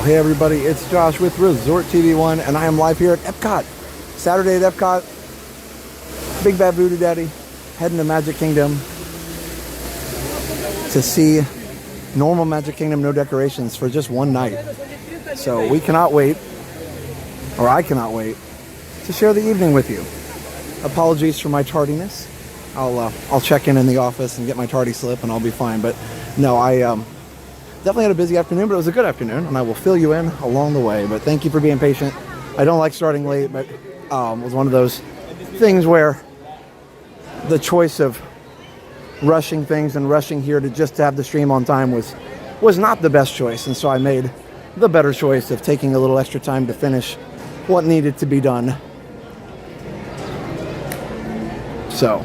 Hey everybody, it's Josh with Resort TV1 and I am live here at Epcot. Saturday at Epcot, Big Bad Voodoo Daddy, heading to Magic Kingdom to see normal Magic Kingdom, no decorations for just one night. So we cannot wait, or I cannot wait, to share the evening with you. Apologies for my tardiness. I'll check in the office and get my tardy slip and I'll be fine. But no, I definitely had a busy afternoon, but it was a good afternoon, and I will fill you in along the way. But thank you for being patient. I don't like starting late, but it was one of those things where the choice of rushing things and rushing here to just have the stream on time was not the best choice, and so I made the better choice of taking a little extra time to finish what needed to be done. So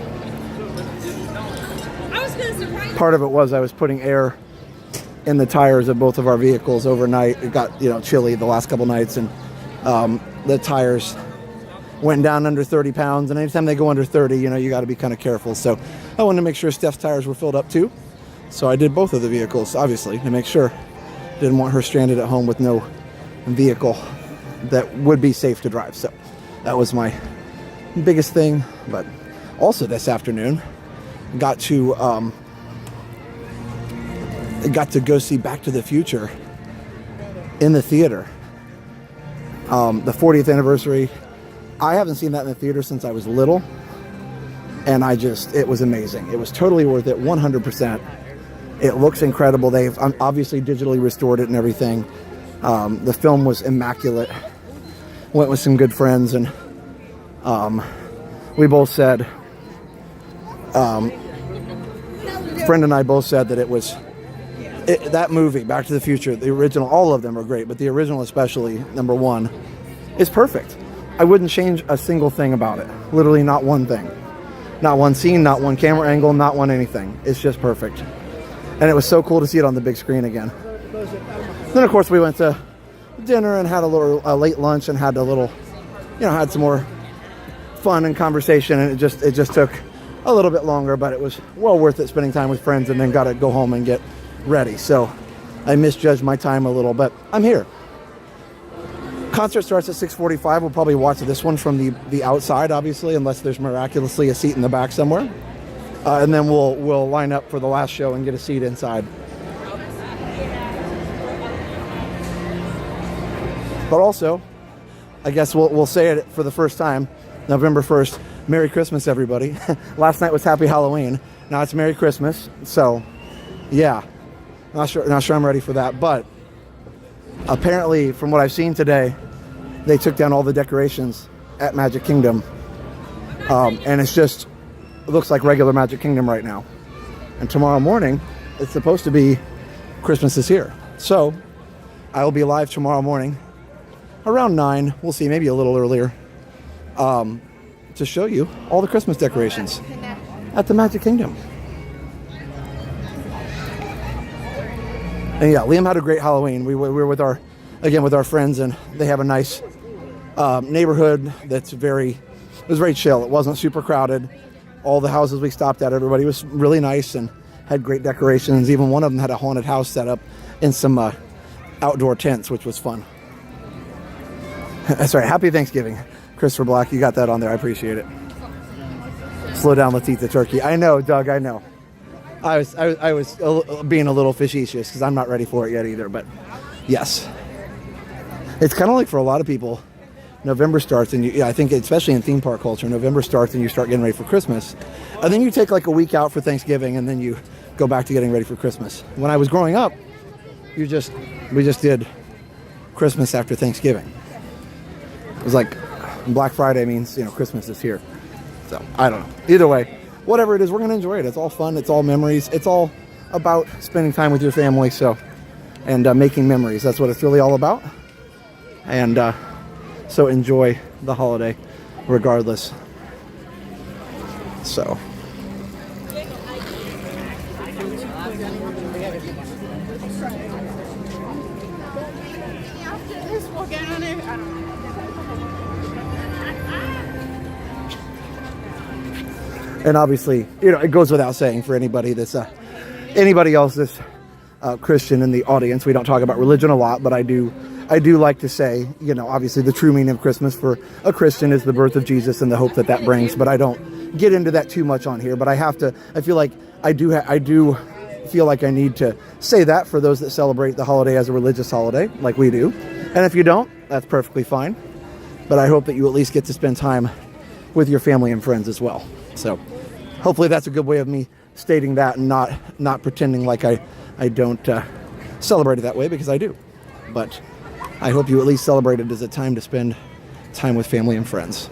part of it was I was putting air in the tires of both of our vehicles overnight. It got chilly the last couple nights, and the tires went down under 30 pounds, and anytime they go under 30, you got to be kind of careful. So I wanted to make sure Steph's tires were filled up too, so I did both of the vehicles, obviously, to make sure. Didn't want her stranded at home with no vehicle that would be safe to drive. So that was my biggest thing. But also this afternoon got to go see Back to the Future in the theater. The 40th anniversary. I haven't seen that in the theater since I was little, and it was amazing. It was totally worth it, 100%. It looks incredible. They've obviously digitally restored it and everything. The film was immaculate. Went with some good friends, and we both said, friend and I both said that that movie, Back to the Future, the original, all of them are great, but the original especially, number one, is perfect. I wouldn't change a single thing about it. Literally not one thing. Not one scene, not one camera angle, not one anything. It's just perfect. And it was so cool to see it on the big screen again. Then, of course, we went to dinner and had a late lunch and had had some more fun and conversation, and it just took a little bit longer, but it was well worth it spending time with friends, and then got to go home and get ready. So I misjudged my time a little, but I'm here. Concert starts at 6:45. We'll probably watch this one from the outside, obviously, unless there's miraculously a seat in the back somewhere. And then we'll line up for the last show and get a seat inside. But also, I guess we'll say it for the first time, November 1st, Merry Christmas, everybody. Last night was Happy Halloween. Now it's Merry Christmas. So, yeah. Not sure I'm ready for that, but apparently, from what I've seen today, they took down all the decorations at Magic Kingdom, and it looks like regular Magic Kingdom right now. And tomorrow morning, it's supposed to be Christmas is here. So I will be live tomorrow morning around 9. We'll see, maybe a little earlier, to show you all the Christmas decorations at the Magic Kingdom. And yeah, Liam had a great Halloween. We were with our friends, and they have a nice neighborhood that's it was very chill. It wasn't super crowded. All the houses we stopped at, everybody was really nice and had great decorations. Even one of them had a haunted house set up in some outdoor tents, which was fun. That's right. Happy Thanksgiving, Christopher Black. You got that on there. I appreciate it. Slow down. Let's eat the turkey. I know, Doug. I know. I was being a little facetious because I'm not ready for it yet either. But yes, it's kind of like for a lot of people, November starts, and I think especially in theme park culture, November starts and you start getting ready for Christmas, and then you take like a week out for Thanksgiving, and then you go back to getting ready for Christmas. When I was growing up, we just did Christmas after Thanksgiving. It was like Black Friday means Christmas is here. So I don't know. Either way, whatever it is, we're gonna enjoy it. It's all fun. It's all memories. It's all about spending time with your family. And making memories. That's what it's really all about. And so enjoy the holiday regardless. So. And obviously, it goes without saying for anybody that's anybody else that's Christian in the audience. We don't talk about religion a lot, but I do I do like to say, obviously the true meaning of Christmas for a Christian is the birth of Jesus and the hope that that brings, but I don't get into that too much on here. But I feel like I do feel like I need to say that for those that celebrate the holiday as a religious holiday, like we do. And if you don't, that's perfectly fine. But I hope that you at least get to spend time with your family and friends as well. So hopefully that's a good way of me stating that and not pretending like I don't celebrate it that way, because I do. But I hope you at least celebrate it as a time to spend time with family and friends.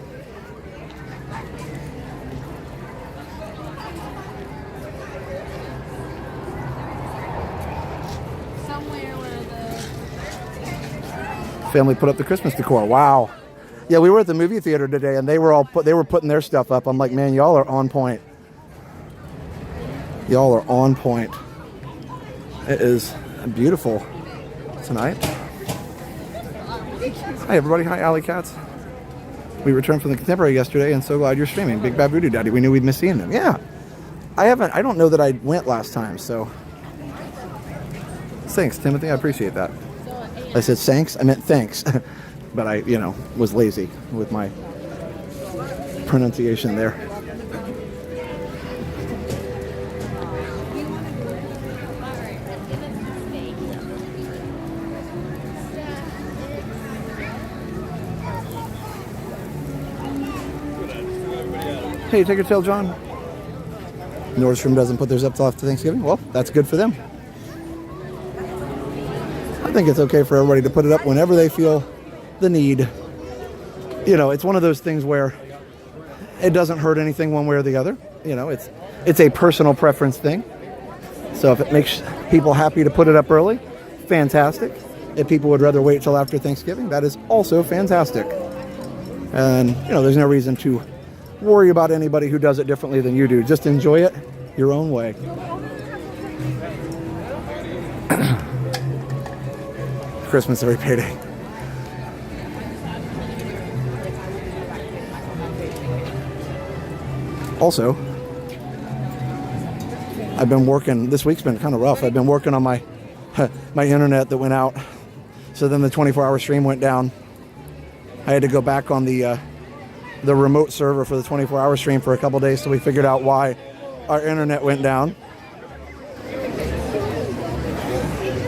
Family put up the Christmas decor. Wow. Yeah, we were at the movie theater today, and they were putting their stuff up. I'm like, man, y'all are on point. Y'all are on point. It is beautiful tonight. Hi, everybody. Hi, Alley Cats. We returned from the Contemporary yesterday, and so glad you're streaming. Big Bad Voodoo Daddy. We knew we'd miss seeing them. Yeah. I don't know that I went last time, so. Thanks, Timothy. I appreciate that. I said thanks. I meant thanks. But I, was lazy with my pronunciation there. Hey, take your tail, John. Nordstrom doesn't put theirs up till after Thanksgiving. Well, that's good for them. I think it's okay for everybody to put it up whenever they feel the need. It's one of those things where it doesn't hurt anything one way or the other. It's a personal preference thing. So if it makes people happy to put it up early, fantastic. If people would rather wait till after Thanksgiving, that is also fantastic. And, there's no reason to worry about anybody who does it differently than you do. Just enjoy it your own way. Christmas every payday. Also, I've been working, this week's been kind of rough. I've been working on my internet that went out. So then the 24-hour stream went down. I had to go back on the remote server for the 24-hour stream for a couple days, so we figured out why our internet went down.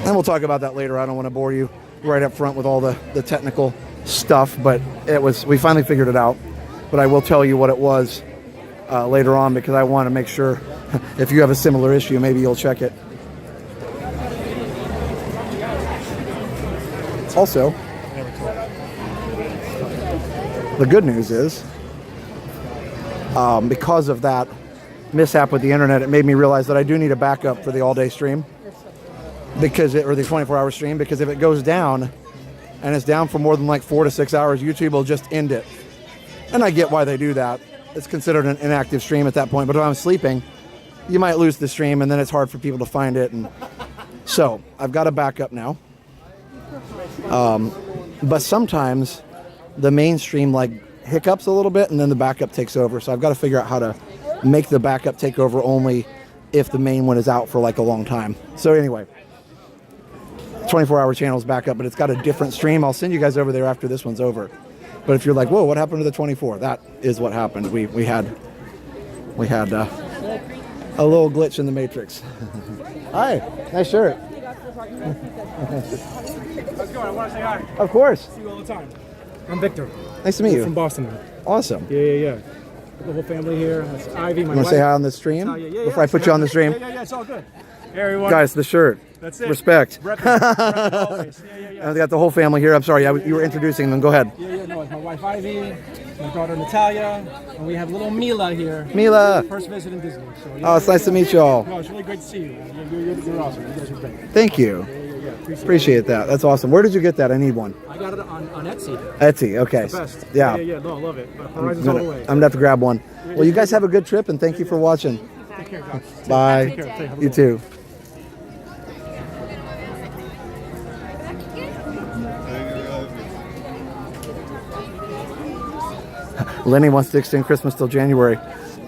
And we'll talk about that later. I don't want to bore you right up front with all the technical stuff, but we finally figured it out. But I will tell you what it was later on, because I want to make sure if you have a similar issue, maybe you'll check it. Also, the good news is, because of that mishap with the internet, it made me realize that I do need a backup for the all-day stream, or the 24-hour stream, because if it goes down and it's down for more than like 4 to 6 hours, YouTube will just end it. And I get why they do that. It's considered an inactive stream at that point. But if I'm sleeping, you might lose the stream, and then it's hard for people to find it. And so I've got a backup now. But sometimes the main stream hiccups a little bit, and then the backup takes over. So I've got to figure out how to make the backup take over only if the main one is out for a long time. So anyway, 24-hour channel is back up, but it's got a different stream. I'll send you guys over there after this one's over. But if you're like, whoa, what happened to the 24? That is what happened. We had a little glitch in the matrix. Hi, nice shirt. How's it going? I want to say hi. Of course. See you all the time. I'm Victor. Nice to meet you. From Boston. Awesome. Yeah. The whole family here. That's Ivy, my wife. You want to say hi on the stream? Before I put you on the stream? Yeah, it's all good. Hey, everyone. Guys, the shirt. That's it. Respect. Always. I've got the whole family here. I'm sorry, you were introducing them. Go ahead. No, it's my wife Ivy, my daughter Natalia, and we have little Mila here. Mila. First visit in Disney. So, oh, it's nice to meet you all. No, it's really great to see you. You're awesome. You guys are great. Thank you. Appreciate that. That's awesome. Where did you get that? I need one. I got it on Etsy. Etsy, okay. It's the best. Yeah. No, I love it. Horizons all the way. I'm going to have to grab one. Well, you guys have a good trip, and thank you for watching. Take care, guys. Bye. Take care. You too. Lenny wants to extend Christmas till January.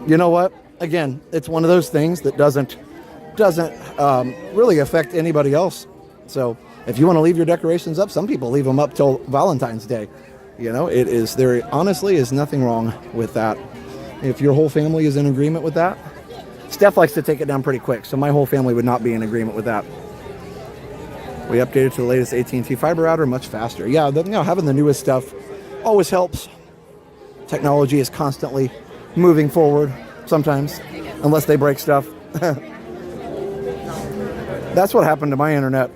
You know what? Again, it's one of those things that doesn't really affect anybody else. So If you want to leave your decorations up, some people leave them up till Valentine's Day. You know, there honestly is nothing wrong with that. If your whole family is in agreement with that. Steph likes to take it down pretty quick, so my whole family would not be in agreement with that. We updated to the latest AT&T fiber router, much faster. Yeah, having the newest stuff always helps. Technology is constantly moving forward sometimes, unless they break stuff. That's what happened to my internet.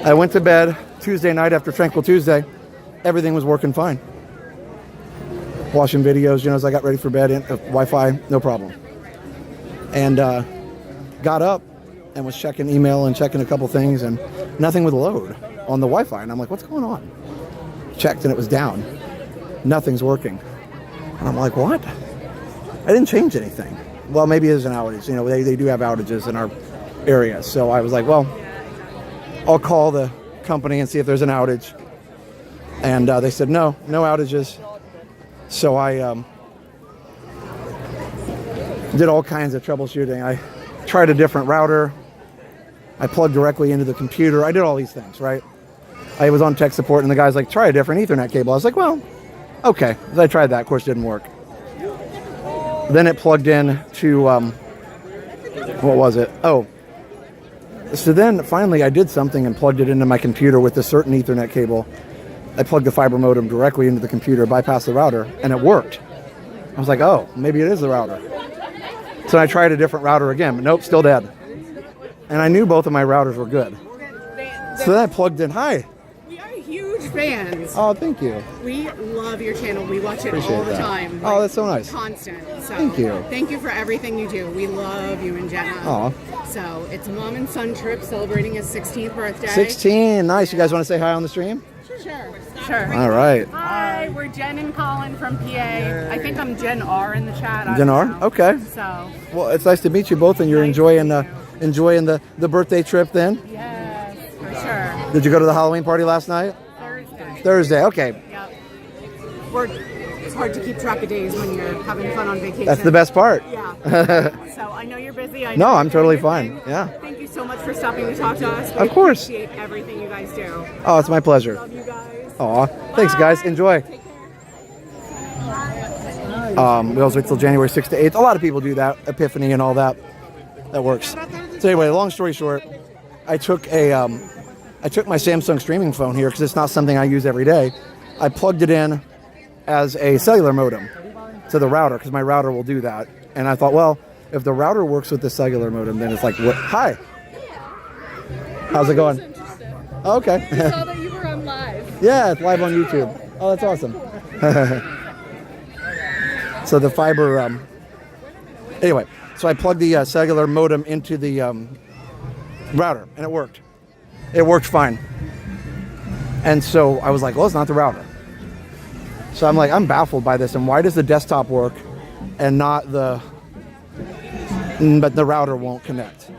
I went to bed Tuesday night after Tranquil Tuesday. Everything was working fine. Watching videos, as I got ready for bed, Wi-Fi, no problem. And got up and was checking email and checking a couple things, and nothing would load on the Wi-Fi. And I'm like, what's going on? Checked and it was down. Nothing's working. And I'm like, what? I didn't change anything. Well, maybe it is an outage. They do have outages in our area. So I was like, well, I'll call the company and see if there's an outage. And they said, no outages. So I did all kinds of troubleshooting. I tried a different router. I plugged directly into the computer. I did all these things, right? I was on tech support, and the guy's like, try a different Ethernet cable. I was like, well, okay. So I tried that. Of course, it didn't work. Then it plugged in to, what was it? Oh. So then, finally, I did something and plugged it into my computer with a certain Ethernet cable. I plugged the fiber modem directly into the computer, bypassed the router, and it worked. I was like, oh, maybe it is the router. So I tried a different router again, but nope, still dead. And I knew both of my routers were good. So then I plugged in. Hi. We are huge fans. Oh, thank you. We love your channel. We watch it Appreciate all the that. time. Oh, that's so nice. Constant. So Thank you. Thank you for everything you do. We love you and Jenna. Aw. So it's Mom and Son trip celebrating his 16th birthday. 16. Nice. You guys want to say hi on the stream? Sure. All right. Hi, we're Jen and Colin from PA. I think I'm Jen R in the chat. Jen R? Okay. So. Well, it's nice to meet you both, and you're Nice enjoying to meet the birthday trip then? Yes, for sure. Did you go to the Halloween party last night? Thursday, okay. Yep. It's hard to keep track of days when you're having fun on vacation. That's the best part. Yeah. So I know you're busy. No, I'm totally fine. Yeah. Thank you so much for stopping to talk to us. Of course. Appreciate everything you guys do. Oh, it's my pleasure. Love you guys. Aw. Thanks, guys. Enjoy. We also wait till January 6th to 8th. A lot of people do that. Epiphany and all that. That works. So anyway, long story short, I took my Samsung streaming phone here because it's not something I use every day. I plugged it in as a cellular modem to the router because my router will do that. And I thought, well, if the router works with the cellular modem, then it's like, what? Hi. How's it going? Oh, okay. I saw that you were on live. Yeah, it's live on YouTube. Oh, that's awesome. So the fiber, anyway, so I plugged the cellular modem into the router, and it worked. It worked fine. And so I was like, well, it's not the router. So I'm baffled by this, and why does the desktop work and not but the router won't connect?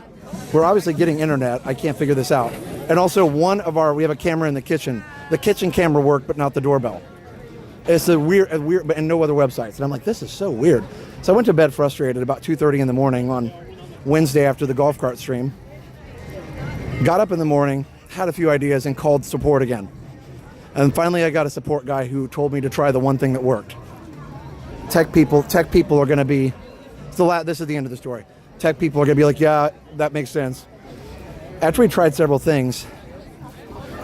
We're obviously getting internet. I can't figure this out. And also we have a camera in the kitchen. The kitchen camera worked, but not the doorbell. It's a weird, and no other websites. And I'm like, this is so weird. So I went to bed frustrated about 2:30 in the morning on Wednesday after the golf cart stream. Got up in the morning, had a few ideas, and called support again. And finally I got a support guy who told me to try the one thing that worked. Tech people are going to be, this is the end of the story. Tech people are going to be like, yeah, that makes sense. After we tried several things,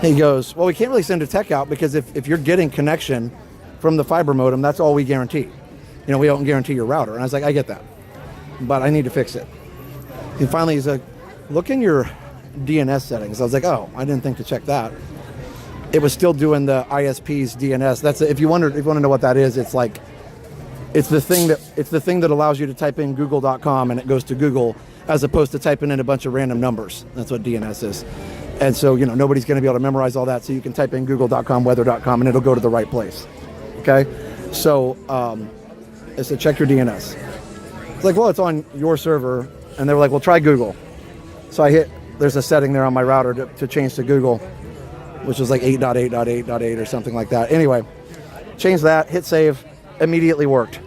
he goes, well, we can't really send a tech out because if you're getting connection from the fiber modem, that's all we guarantee. We don't guarantee your router. And I was like, I get that, but I need to fix it. And finally he's like, look in your DNS settings. I was like, oh, I didn't think to check that. It was still doing the ISP's DNS. That's if you want to know what that is, it's the thing that allows you to type in google.com and it goes to Google, as opposed to typing in a bunch of random numbers. That's what DNS is. And so, nobody's going to be able to memorize all that. So you can type in google.com, weather.com, and it'll go to the right place. Okay? So I said, check your DNS. It's like, well, it's on your server. And they were like, well, try Google. So there's a setting there on my router to change to Google, which is like 8.8.8.8 or something like that. Anyway, changed that, hit save, immediately worked.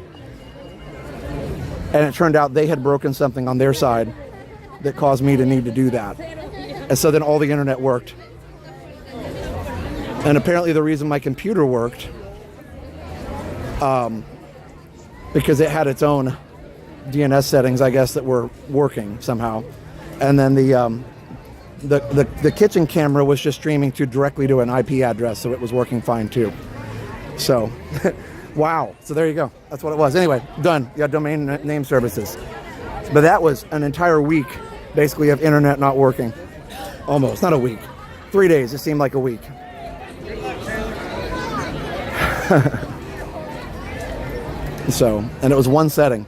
And it turned out they had broken something on their side that caused me to need to do that. And so then all the internet worked And apparently the reason my computer worked, because it had its own DNS settings, I guess, that were working somehow. And then the kitchen camera was just streaming directly to an IP address, so it was working fine too. So, wow. So there you go. That's what it was. Anyway, done. You got domain name services. But that was an entire week, basically, of internet not working. Almost. Not a week. 3 days. It seemed like a week. So, and it was one setting.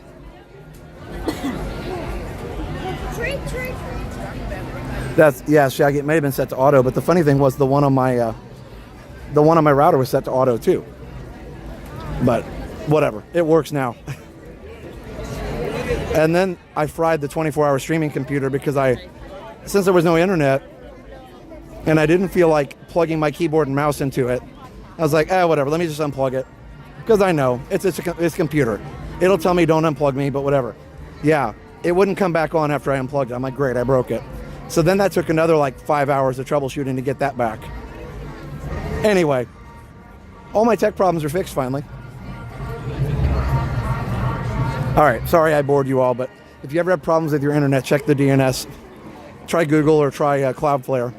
Shaggy, it may have been set to auto, but the funny thing was the one on my router was set to auto too. But whatever, it works now. And then I fried the 24-hour streaming computer because since there was no internet and I didn't feel like plugging my keyboard and mouse into it, I was like, whatever, let me just unplug it. Because I know, it's a computer. It'll tell me don't unplug me, but whatever. Yeah, it wouldn't come back on after I unplugged it. I'm like, great, I broke it. So then that took another 5 hours of troubleshooting to get that back. Anyway, all my tech problems are fixed finally. All right, sorry I bored you all, but if you ever have problems with your internet, check the DNS. Try Google or try Cloudflare.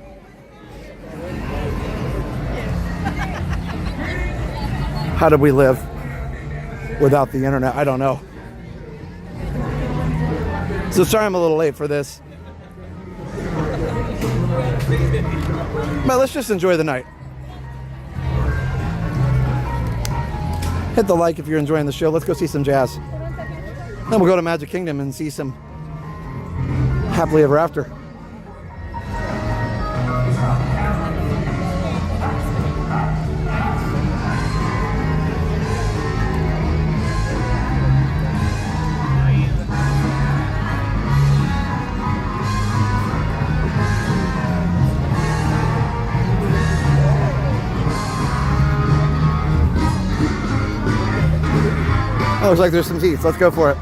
How did we live without the internet? I don't know. So sorry I'm a little late for this. But let's just enjoy the night. Hit the like if you're enjoying the show. Let's go see some jazz. Then we'll go to Magic Kingdom and see some Happily Ever After. Oh, looks like there's some teeth. Let's go for it.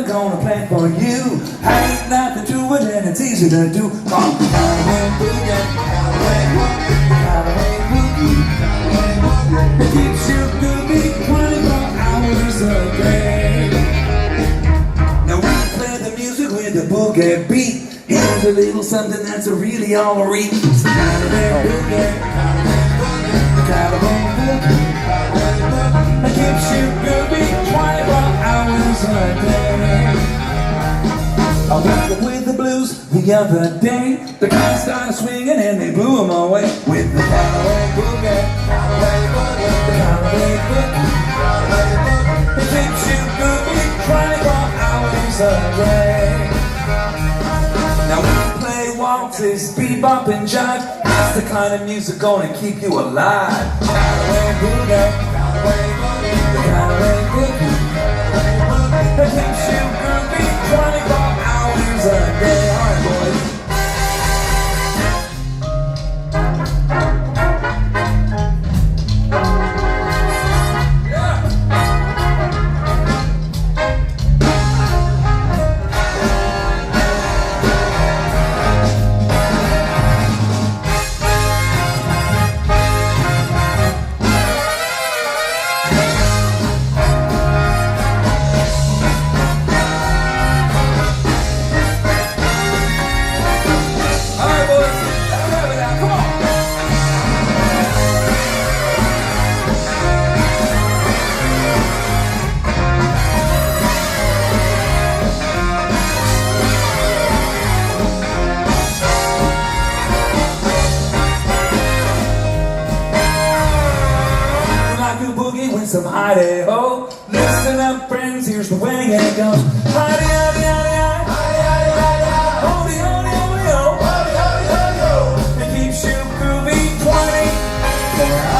Gonna play for you. Ain't nothing to it and it's easy to do. Call the Callaway Boogie, Callaway Boogie, it keeps you groovy 24 hours a day. Now we play the music with the boogie beat. Here's a little something that's really all a read. It's the Callaway Boogie, Callaway Boogie, it keeps you groovy 24 hours a day. I woke up with the blues the other day. The guys started swinging and they blew them away with the Callaway Boogie, the Callaway Boogie. It keeps you groovy 24 hours a day. Now we play waltzes, bebop and jive. That's the kind of music gonna keep you alive. Callaway Boogie, the Callaway Boogie. It keeps you groovy 24 hours a day. All right, boys. Some hi-day-ho. Listen up, friends, here's the way it goes. Hi-day-hi-day-hi-day-hi, hi-day-hi-day-hi, ho-dee-ho-dee-ho-dee-ho, ho-dee-ho-dee-ho-dee-ho. It keeps you groovy 24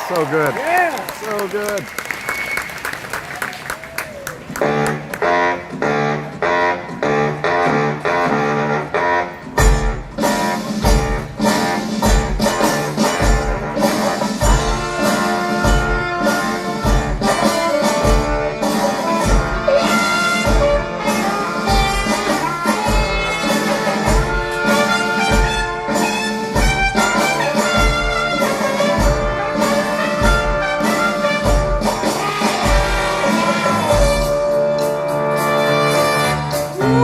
So good. Yeah. So good.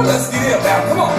Let's get it up now. Come on.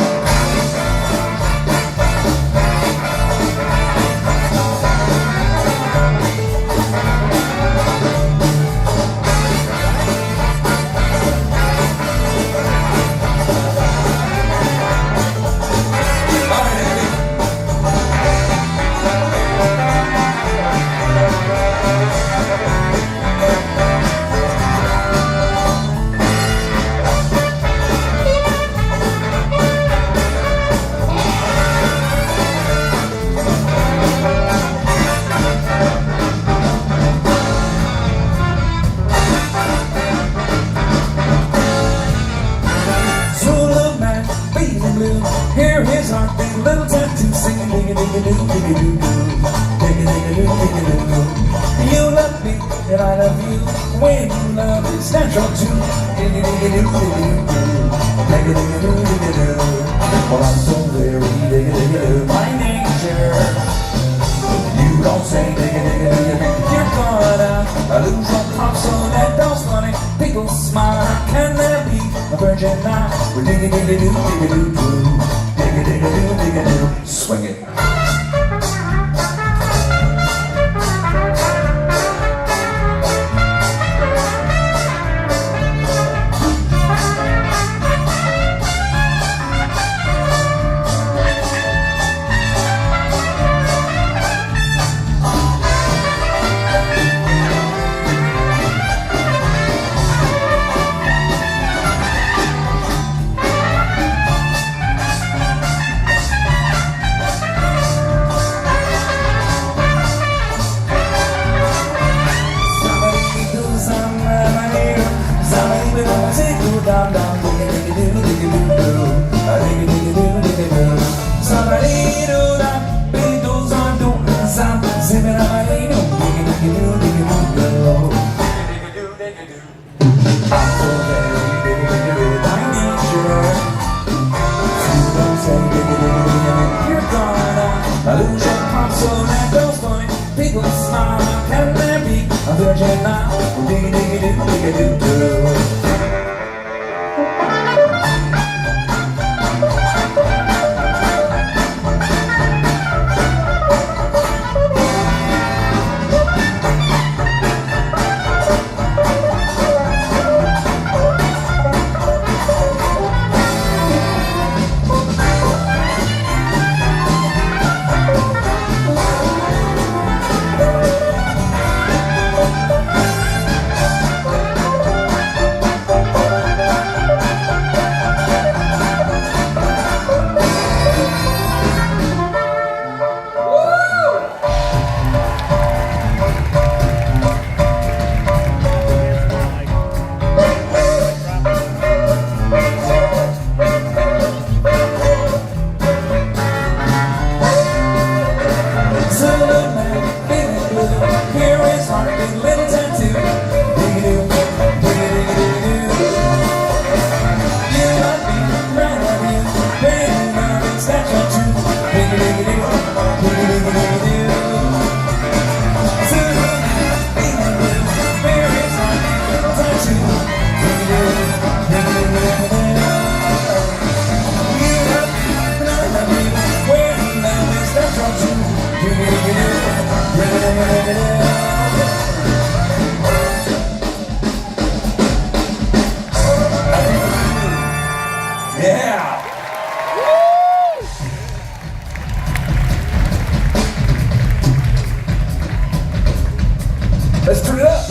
Hear his heartbeat, little tattoo singing, ding a ding a doo, ding a doo doo, ding a ding a doo, ding a doo doo. You love me, and I love you. When you love, it's natural too. Ding a ding a doo, ding a doo doo, ding a ding a doo, ding a doo. Well, I'm so very ding a ding a doo, my nature. You don't say ding a ding a ding a doo. You're gonna lose your pop, so that does funny. People smile, how can there be a virgin now? We're ding a ding a doo, ding a doo doo. Swing it. People smile, can there be a virgin now? Diggy diggy doo, diggy doo doo. Yeah! Let's turn it up.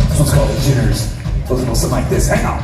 This one's called the Jitters. Goes a little something like this. Hang on.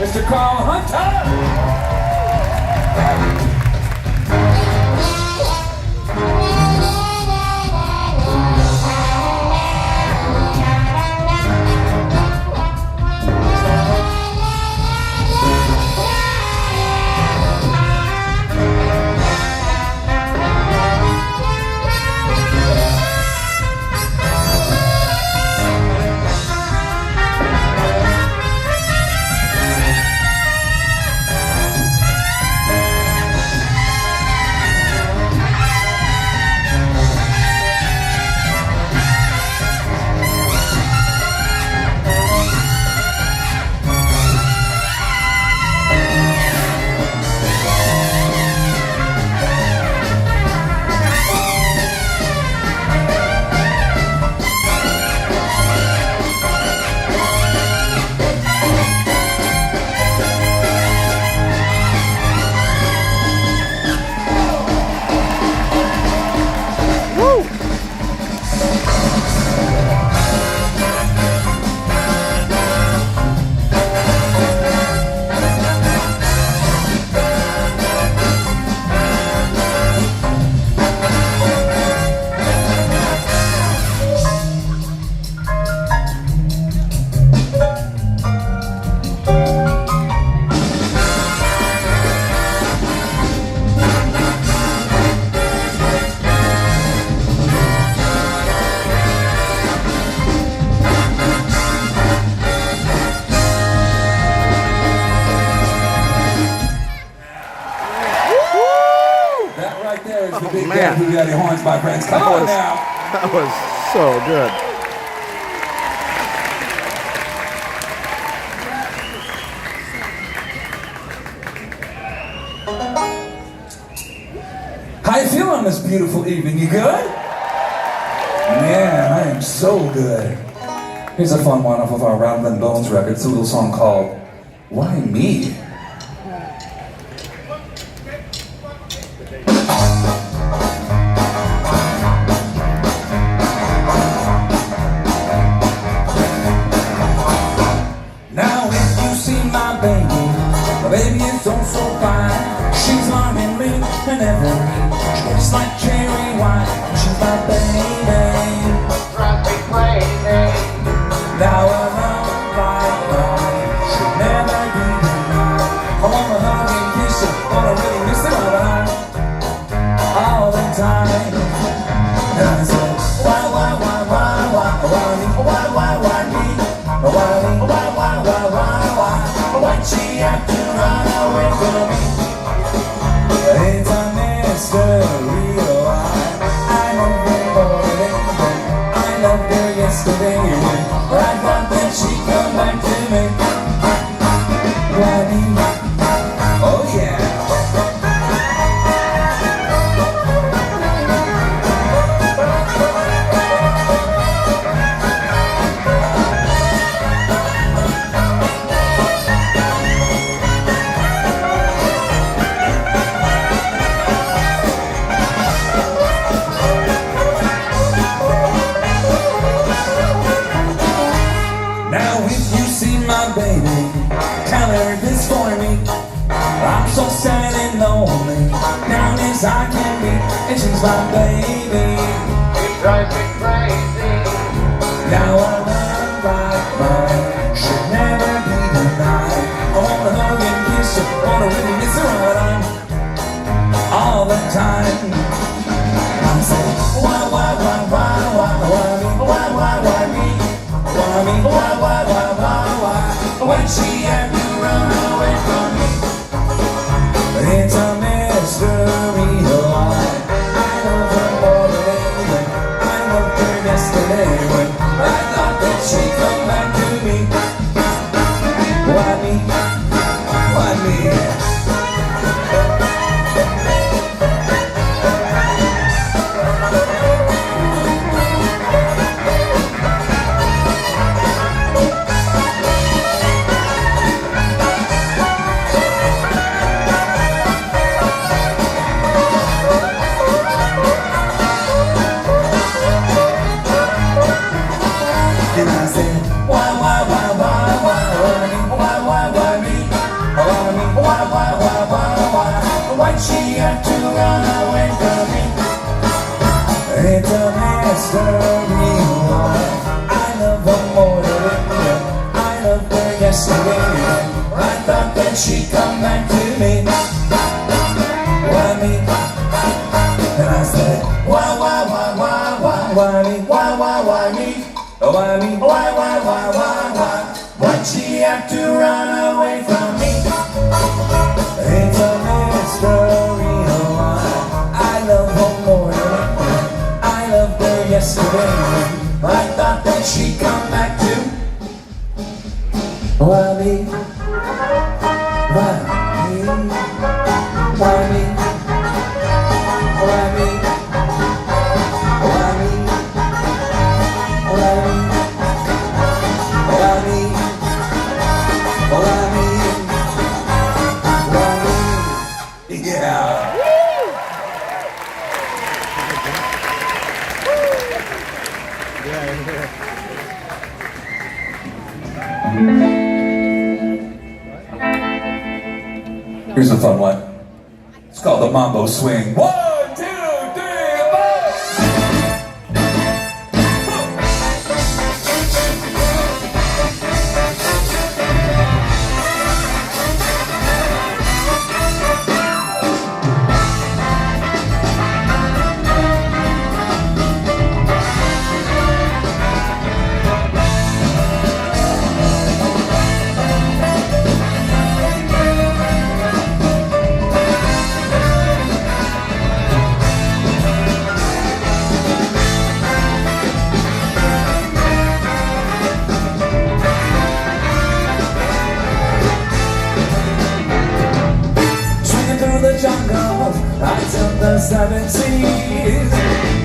Mr. Carl Hunter. Big Bad Voodoo Daddy horns, my friends. Come on now. That was so good. How you feeling on this beautiful evening? You good? Man, I am so good. Here's a fun one off of our Ramblin' Bones record. It's a little song called Why Me? Baby is so fine. She's loving me and every tastes like cherry wine. She's my baby. Drives me crazy. Now I'm like mine. She'll never be denied. I wanna hug and kiss her, wanna really miss her all the time. And I said, why me? Why'd she have to run away from me? It's a mystery, I loved her more than I loved her yesterday. But I thought that she'd come back to me. Why me? Oh yeah. So sad and lonely, down as I can be, and she's my baby. She drives me crazy. Now I love like mine, should never be denied. I wanna hug and kiss her, wanna really miss her all the time. I say, why me? Why'd she have to run away from me? It's a mystery, I loved her more than I loved her yesterday. When I thought that she'd come back to me. Why me? Why me? that she'd come back to me. Why me? And I said, why me? Why me? Oh, why me? Why? Why'd she have to run away from me? It's a mystery of mine. I love her more than I loved her yesterday. I thought that she'd come back to. Why me? Why me? Why me? Why me? Why me? Why me? Why me? Why me? Why me? Yeah. Here's a fun one. It's called the Mambo Swing. 1, 2, 3, 4. I took the 7 seas,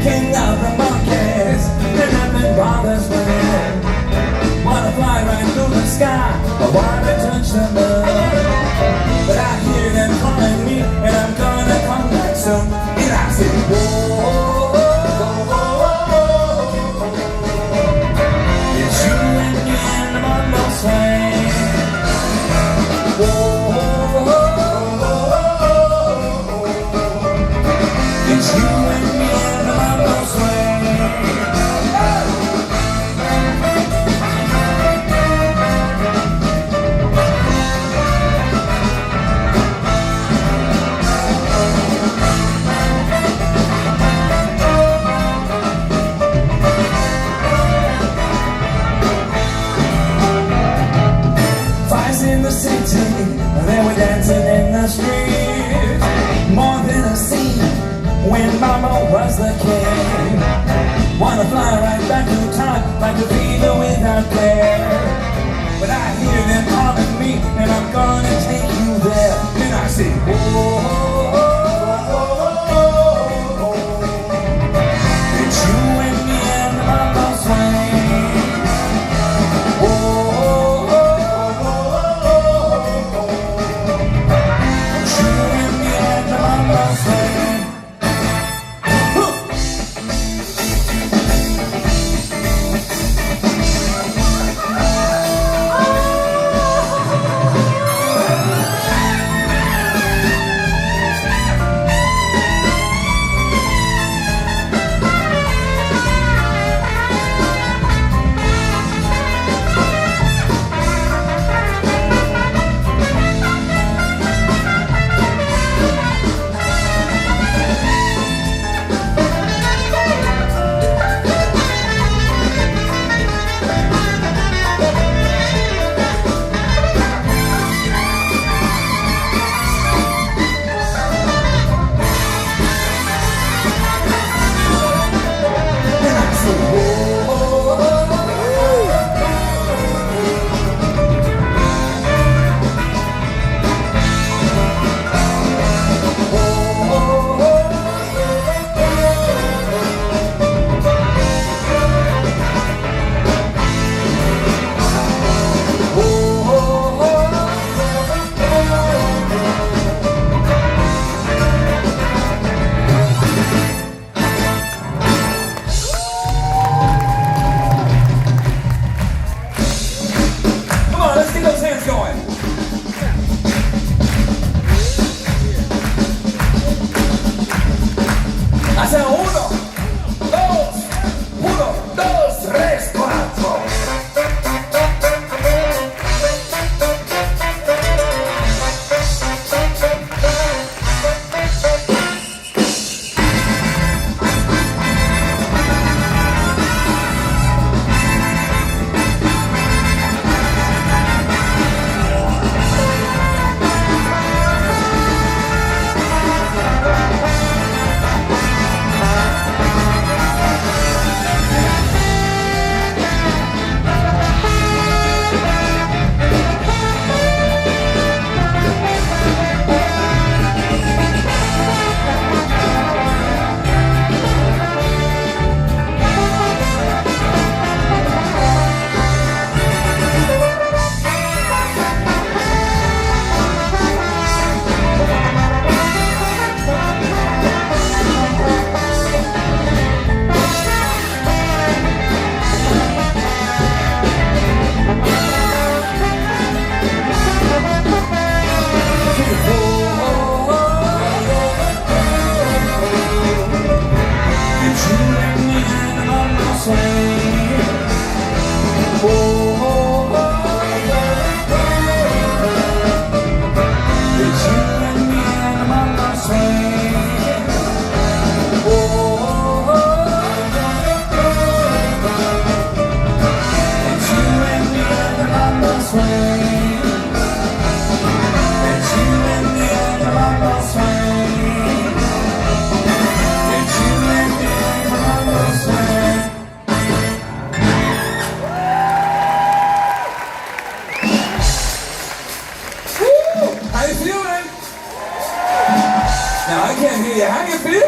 king of the monkeys, and nothing bothers me. Wanna fly right through the sky, I wanna touch the moon. But I hear them calling me, and I'm gonna come back soon. And I say, whoa, it's you and me and the Mambo Swing. Whoa. It's you and me and the Mambo Swing. Fires in the city, they were dancing in the street. More than a scene. When Mama was the king, wanna fly right back through time, like a fever without care. But I hear them calling me, and I'm gonna take you there. And I say, whoa, it's you and me and the Mambo Swing. Whoa, it's you and me and the Mambo Swing. Daddy. How you feeling?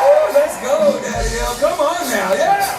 Woo, let's go, Daddy. Come on now, yeah.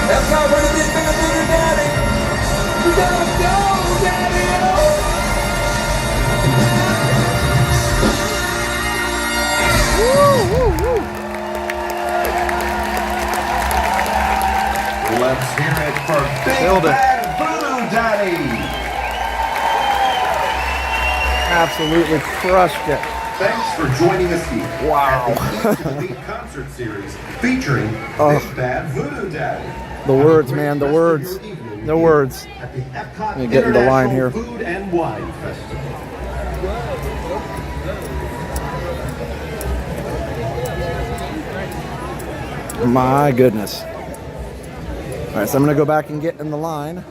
Epcot, we're the big Bad Voodoo Daddy. We gotta go, Daddy-o. Let's hear it for Big Killed it. Bad Voodoo Daddy. Absolutely crushed it. Thanks for joining us here. Wow. At the Eat to Beat concert series featuring Big Bad Voodoo Daddy. The words, man, the words. The words. At the Epcot Let me get in the line here. International Food and Wine Festival. My goodness. All right, so I'm going to go back and get in the line.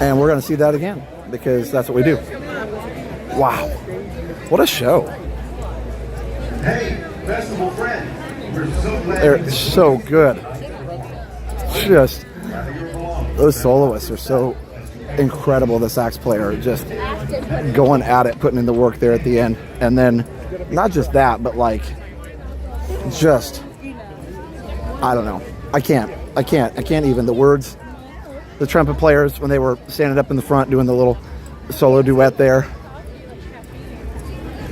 And we're going to see that again because that's what we do. Wow. What a show. Hey, festival friend. We're so glad They're so good. Just, those soloists are so incredible. The sax player just going at it, putting in the work there at the end. And then not just that, but like just, I don't know. I can't even. The words, the trumpet players, when they were standing up in the front doing the little solo duet there.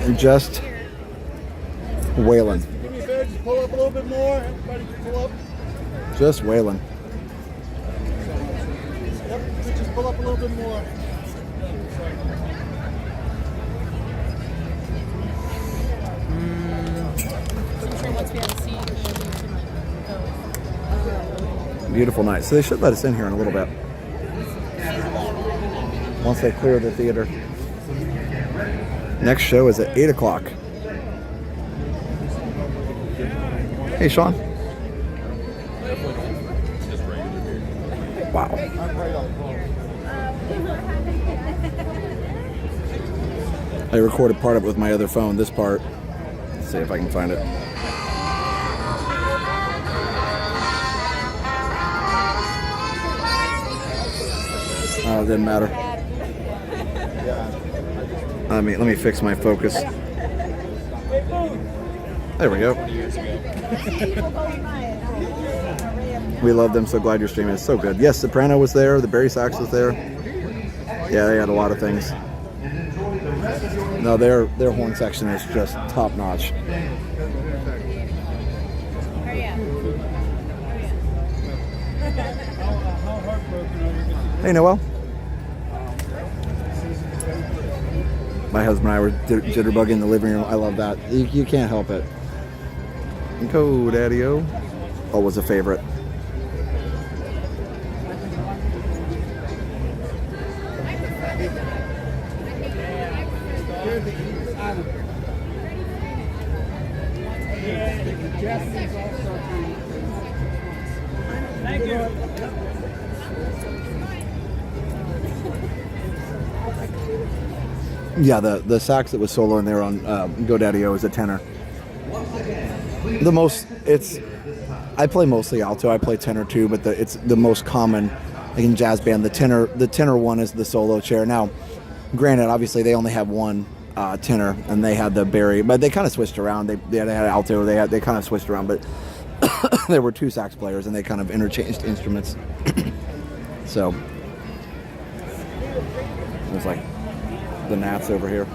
and just wailing. Give me a favor, just pull up a little bit more. Everybody pull up. Just wailing. Yep, just pull up a little bit more. Beautiful night. So they should let us in here in a little bit. Once they clear the theater. Next show is at 8 o'clock. Hey, Sean. Wow. I recorded part of it with my other phone, this part. Let's see if I can find it. Oh, it didn't matter. Let me fix my focus. There we go. We love them. So glad you're streaming. It's so good. Yes, Soprano was there. The Barry Sax was there. Yeah, they had a lot of things. No, their horn section is just top notch. Hey, Noel. My husband and I were jitterbugging in the living room. I love that. You can't help it. Go, Daddy-O. Always a favorite. Thank you. Yeah, the sax that was solo in there on Go Daddy-O is a tenor. I play mostly alto. I play tenor too, but it's the most common like in jazz band. The tenor one is the solo chair. Now, granted, obviously they only have one tenor, and they had the Barry, but they kind of switched around. They had alto. They kind of switched around, but there were two sax players, and they kind of interchanged instruments. So there's like the Nats over here.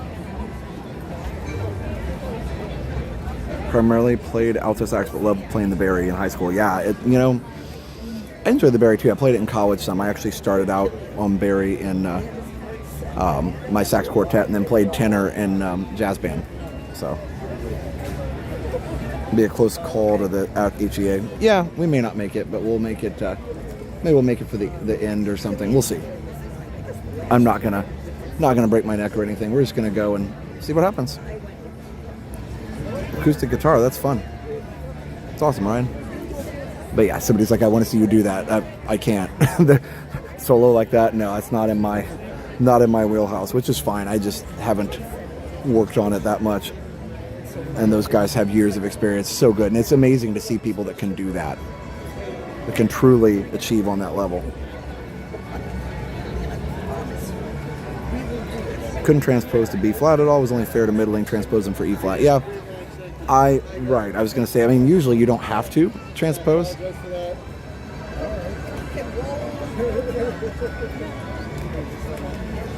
Primarily played alto sax, but loved playing the Barry in high school. Yeah, I enjoyed the Barry too. I played it in college some. I actually started out on Barry in my sax quartet, and then played tenor in jazz band. So be a close call to the HEA. Yeah, we may not make it, but we'll make it. Maybe we'll make it for the end or something. We'll see. I'm not gonna break my neck or anything. We're just gonna go and see what happens. Acoustic guitar, that's fun. It's awesome, Ryan. But yeah, somebody's like, I want to see you do that. I can't. Solo like that, no, it's not in my wheelhouse, which is fine. I just haven't worked on it that much. And those guys have years of experience. So good. And it's amazing to see people that can do that. That can truly achieve on that level. Couldn't transpose to B flat at all. It was only fair to middling transposing for E flat. Yeah. I was going to say, I mean, usually you don't have to transpose.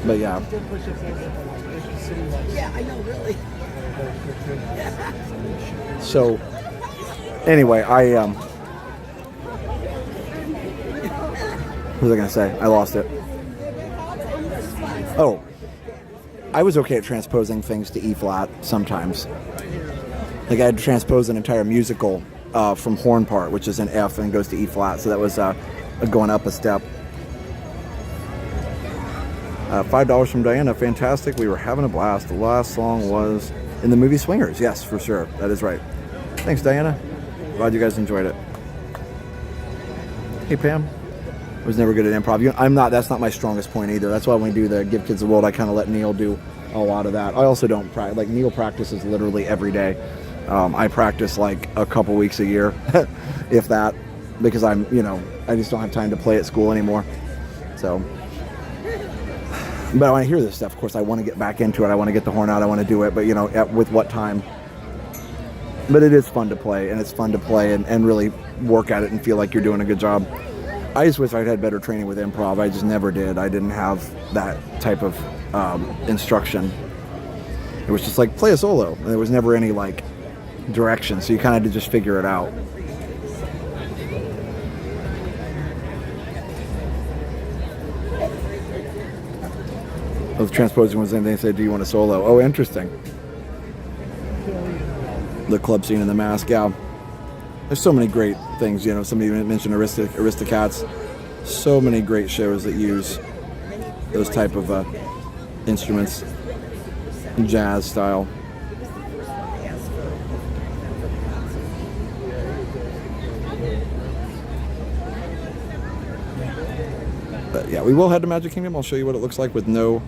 But yeah. Yeah, I know, really. So, anyway, what was I going to say? I lost it. Oh. I was okay at transposing things to E flat sometimes. Like I had to transpose an entire musical from horn part, which is an F and goes to E flat. So that was going up a step. $5 from Diana. Fantastic. We were having a blast. The last song was in the movie Swingers. Yes, for sure. That is right. Thanks, Diana. Glad you guys enjoyed it. Hey, Pam. I was never good at improv. That's not my strongest point either. That's why when we do the Give Kids the World, I kind of let Neil do a lot of that. I also don't practice. Like Neil practices literally every day. I practice like a couple weeks a year, if that, because I just don't have time to play at school anymore. So, but when I hear this stuff, of course, I want to get back into it. I want to get the horn out. I want to do it, but with what time? But it is fun to play, and it's fun to play and really work at it and feel like you're doing a good job. I just wish I'd had better training with improv. I just never did. I didn't have that type of instruction. It was just like, play a solo. And there was never any like direction, so you kind of had to just figure it out. The transposing was in, they said, do you want a solo? Oh, interesting. The club scene in the mask, yeah. There's so many great things, you know. Somebody mentioned Aristocats. So many great shows that use those type of instruments, jazz style. But yeah, we will head to Magic Kingdom. I'll show you what it looks like with no.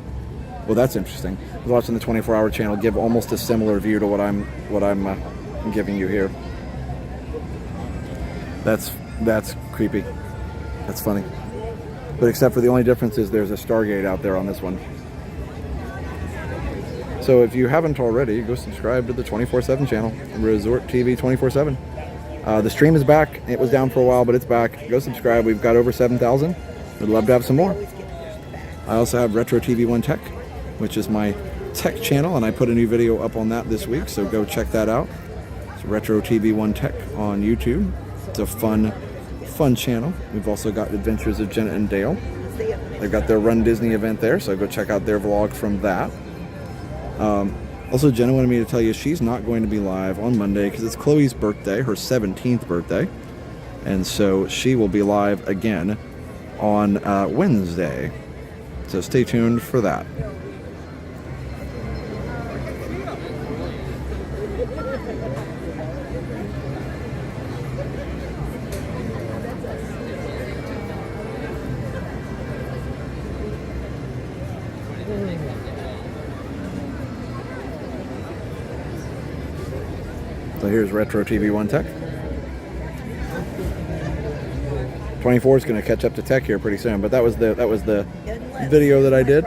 Well, that's interesting. I was watching the 24-hour channel give almost a similar view to what I'm giving you here. That's creepy. That's funny. But except for the only difference is there's a Stargate out there on this one. So if you haven't already, go subscribe to the 24/7 channel, Resort TV 24/7. The stream is back. It was down for a while, but it's back. Go subscribe. We've got over 7,000. We'd love to have some more. I also have Retro TV 1 Tech, which is my tech channel, and I put a new video up on that this week, so go check that out. It's Retro TV 1 Tech on YouTube. It's a fun channel. We've also got Adventures of Jenna and Dale. They've got their Run Disney event there, so go check out their vlog from that. Also, Jenna wanted me to tell you she's not going to be live on Monday because it's Chloe's birthday, her 17th birthday, and so she will be live again on Wednesday. So stay tuned for that. So here's Retro TV 1 Tech. 24 is going to catch up to Tech here pretty soon, but that was the video that I did.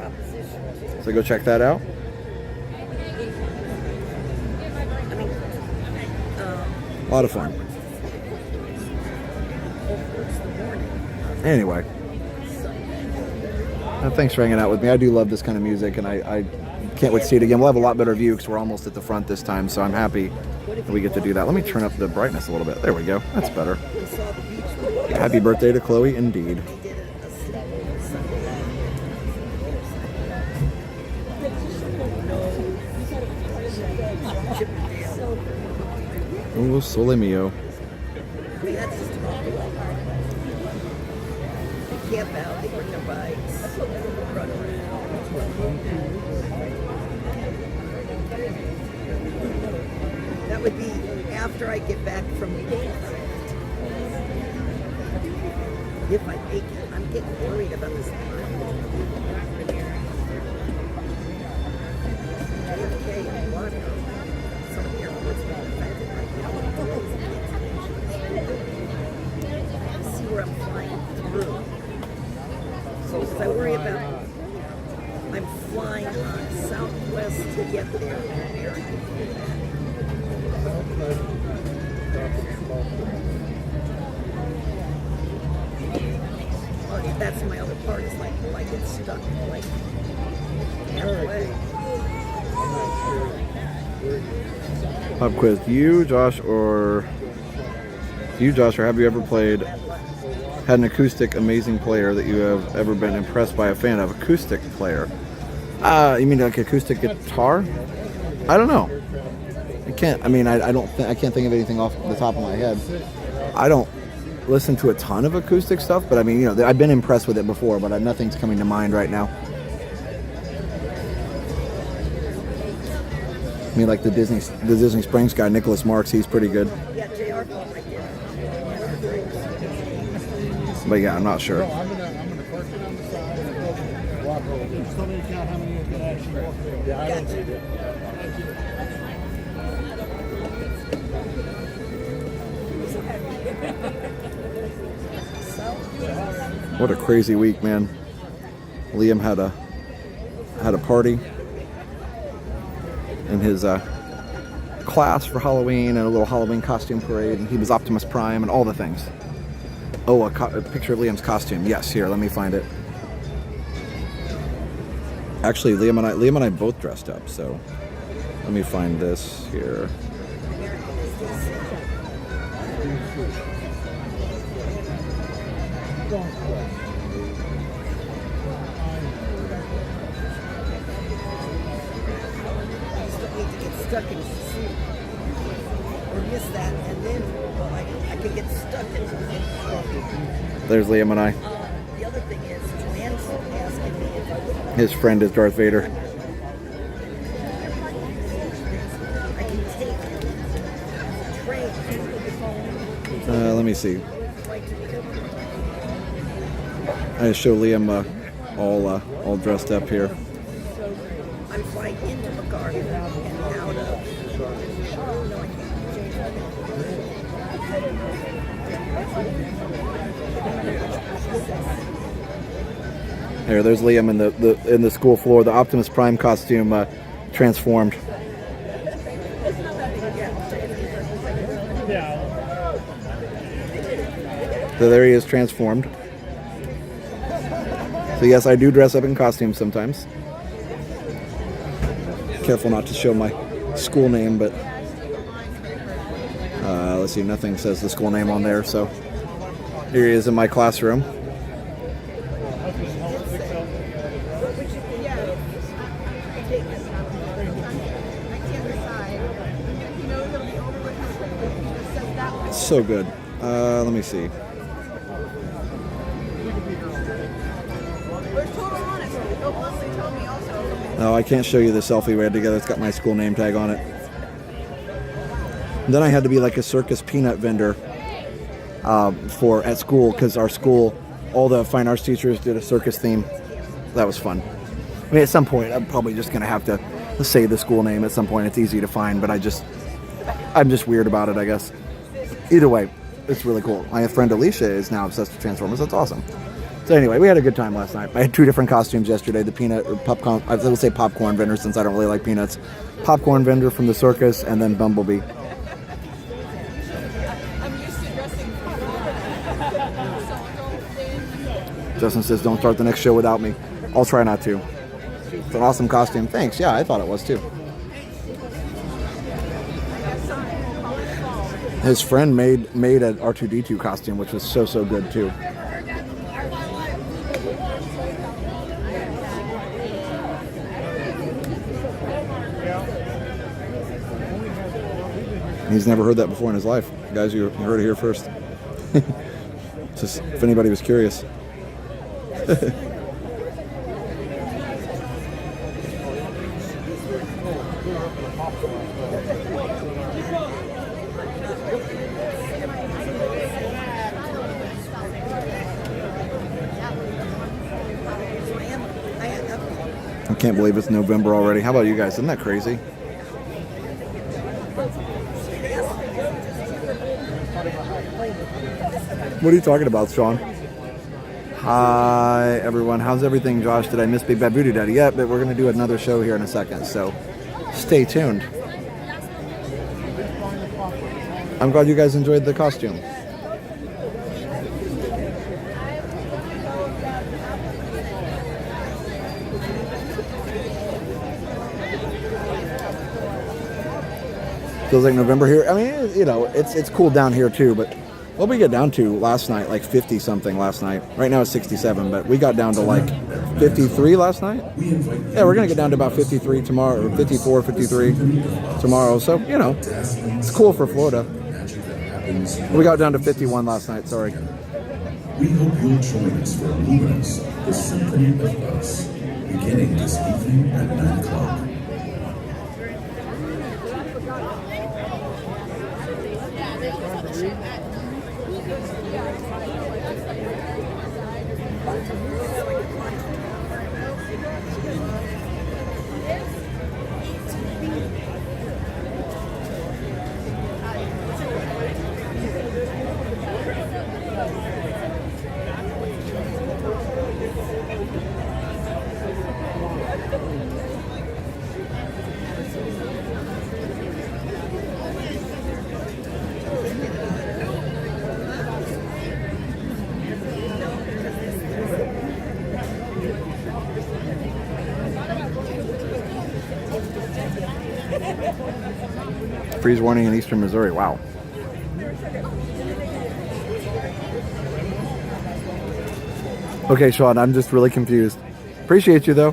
So go check that out. A lot of fun. Anyway, thanks for hanging out with me. I do love this kind of music, and I can't wait to see it again. We'll have a lot better view because we're almost at the front this time, so I'm happy that we get to do that. Let me turn up the brightness a little bit. There we go. That's better. Happy birthday to Chloe, indeed. Oh, sole mio. That would be after I get back from the game. If I make it, I'm getting worried about this time. JFK and water. Some of the airports being affected right now. See where I'm flying through. So because I worry about, I'm flying on Southwest to get there from America. Well, that's my other part. Is like, will I get stuck like halfway? Pop quiz. You, Josh, or have you ever had an acoustic amazing player that you have ever been impressed by a fan of? Acoustic player? You mean like acoustic guitar? I don't know. I can't think of anything off the top of my head. I don't listen to a ton of acoustic stuff, but I mean, you know, I've been impressed with it before, but nothing's coming to mind right now. I mean, like the Disney Springs guy, Nicholas Marks, he's pretty good. Yeah, JR phone right there. But yeah, I'm not sure. I'm gonna park it on the side and walk over. Still need to count how many you can actually walk through. Yeah, I don't see it. What a crazy week, man. Liam had a party in his class for Halloween and a little Halloween costume parade, and he was Optimus Prime and all the things. Oh, a picture of Liam's costume. Yes, here, let me find it. Actually, Liam and I both dressed up, so Let me find this here. Stuck in sleep or miss that, and then I could get stuck in something. There's Liam and I. The other thing is, Joanne's asking me if I would. His friend is Darth Vader. I can take train. Let me see. I show Liam all dressed up here. I'm flying into the garden and out of. No, I can't. Here, there's Liam in the school floor. The Optimus Prime costume transformed. So there he is, transformed. So yes, I do dress up in costumes sometimes. Careful not to show my school name, but let's see, nothing says the school name on there. So here he is in my classroom. So good. Let me see. No, I can't show you the selfie we had together. It's got my school name tag on it. And then I had to be like a circus peanut vendor at school, because our school, all the fine arts teachers did a circus theme. That was fun. I mean, at some point, I'm probably just going to have to say the school name at some point. It's easy to find, but I'm just weird about it, I guess. Either way, it's really cool. My friend Alicia is now obsessed with Transformers. That's awesome. So anyway, we had a good time last night. I had 2 different costumes yesterday. The peanut or popcorn, I will say popcorn vendor since I don't really like peanuts. Popcorn vendor from the circus, and then Bumblebee. Justin says, don't start the next show without me. I'll try not to. It's an awesome costume. Thanks. Yeah, I thought it was too. His friend made an R2-D2 costume, which was so good too. He's never heard that before in his life. Guys, you heard it here first. Just if anybody was curious. I can't believe it's November already. How about you guys? Isn't that crazy? What are you talking about, Sean? Hi, everyone. How's everything, Josh? Did I miss Bad Voodoo Daddy? Yeah, but we're going to do another show here in a second, so stay tuned. I'm glad you guys enjoyed the costume. Feels like November here. I mean, you know, it's cool down here too, but what we get down to last night, like 50 something last night. Right now it's 67, but we got down to like 53 last night. Yeah, we're gonna get down to about 53 tomorrow, or 54, 53 tomorrow. So, you know, it's cool for Florida. We got down to 51 last night, sorry. We hope you'll join us for Luminous, the Symphony of Us, beginning this evening at 9 o'clock. freeze warning in eastern Missouri. Wow. Okay, Sean, I'm just really confused. Appreciate you, though.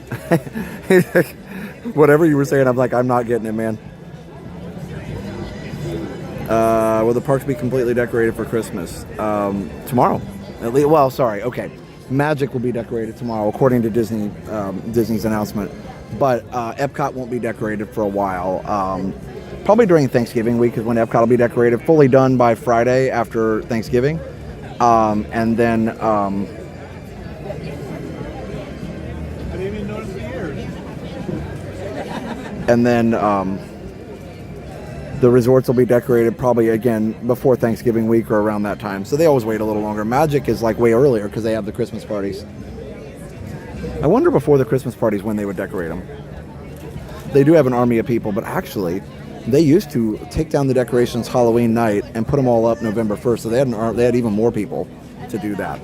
Whatever you were saying, I'm like, I'm not getting it, man. Will the parks be completely decorated for Christmas? Tomorrow. Well, sorry. Okay. Magic will be decorated tomorrow, according to Disney's announcement. But Epcot won't be decorated for a while. Probably during Thanksgiving week is when Epcot will be decorated, fully done by Friday after Thanksgiving. And then... I didn't even notice the ears. And then the resorts will be decorated probably again before Thanksgiving week or around that time. So they always wait a little longer. Magic is like way earlier because they have the Christmas parties. I wonder before the Christmas parties when they would decorate them. They do have an army of people, but actually they used to take down the decorations Halloween night and put them all up November 1st. So they had even more people to do that.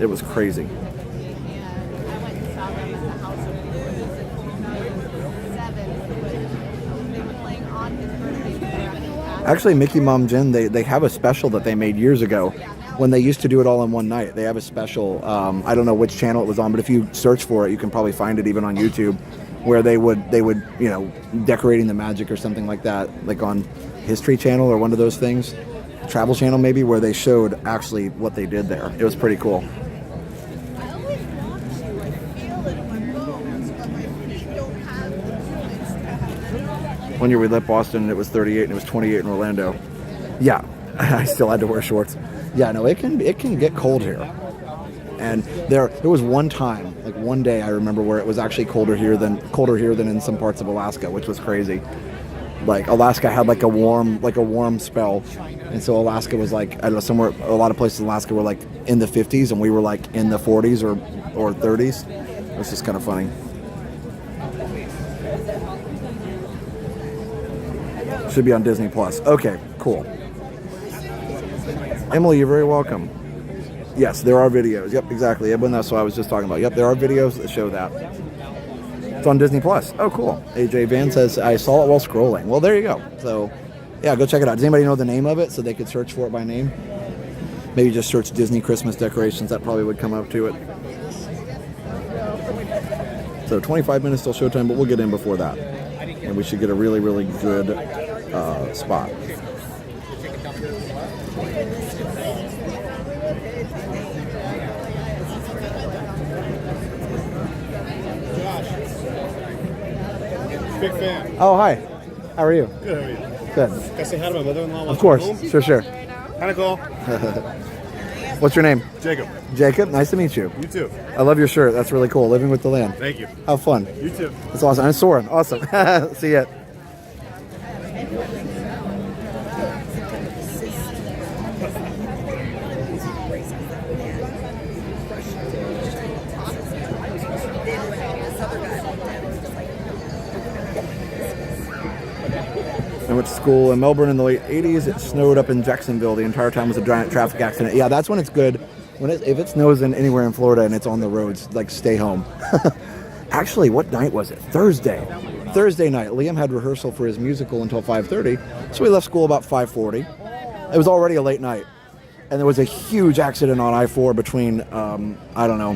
It was crazy. Actually, Mickey Mom Jen, they have a special that they made years ago when they used to do it all in one night. They have a special, I don't know which channel it was on, but if you search for it, you can probably find it even on YouTube, where they would, you know, decorating the magic or something like that, like on History Channel or one of those things, Travel Channel maybe, where they showed actually what they did there. It was pretty cool. I always want to. I feel it in my bones, but my feet don't have the movements to have it. One year we left Boston and it was 38 and it was 28 in Orlando. Yeah, I still had to wear shorts. Yeah, no, it can get cold here. And there was one time, like one day I remember where it was actually colder here than in some parts of Alaska, which was crazy. Like Alaska had like a warm spell. And so Alaska was like, I don't know, somewhere, a lot of places in Alaska were like in the 50s and we were like in the 40s or 30s. It was just kind of funny. Should be on Disney Plus. Okay, cool. Emily, you're very welcome. Yes, there are videos. Yep, exactly. Edwin, that's what I was just talking about. Yep, there are videos that show that. It's on Disney Plus. Oh, cool. AJ Van says, I saw it while scrolling. Well, there you go. So, yeah, go check it out. Does anybody know the name of it so they could search for it by name? Maybe just search Disney Christmas decorations. That probably would come up to it. So 25 minutes till showtime, but we'll get in before that. And we should get a really, really good spot. Big fan. Oh, hi. How are you? Good, how are you? Good. Can I say hi to my mother-in-law? Of course. Sure. Hi, Nicole. What's your name? Jacob. Jacob. Nice to meet you. You too. I love your shirt. That's really cool. Living with the land. Thank you. Have fun. You too. That's awesome. I'm Soren. Awesome. See ya. I went to school in Melbourne in the late 80s. It snowed up in Jacksonville. The entire time was a giant traffic accident. Yeah, that's when it's good. If it snows anywhere in Florida and it's on the roads, like stay home. Actually, what night was it? Thursday night. Liam had rehearsal for his musical until 5:30, so we left school about 5:40. It was already a late night, and there was a huge accident on I-4 between I don't know,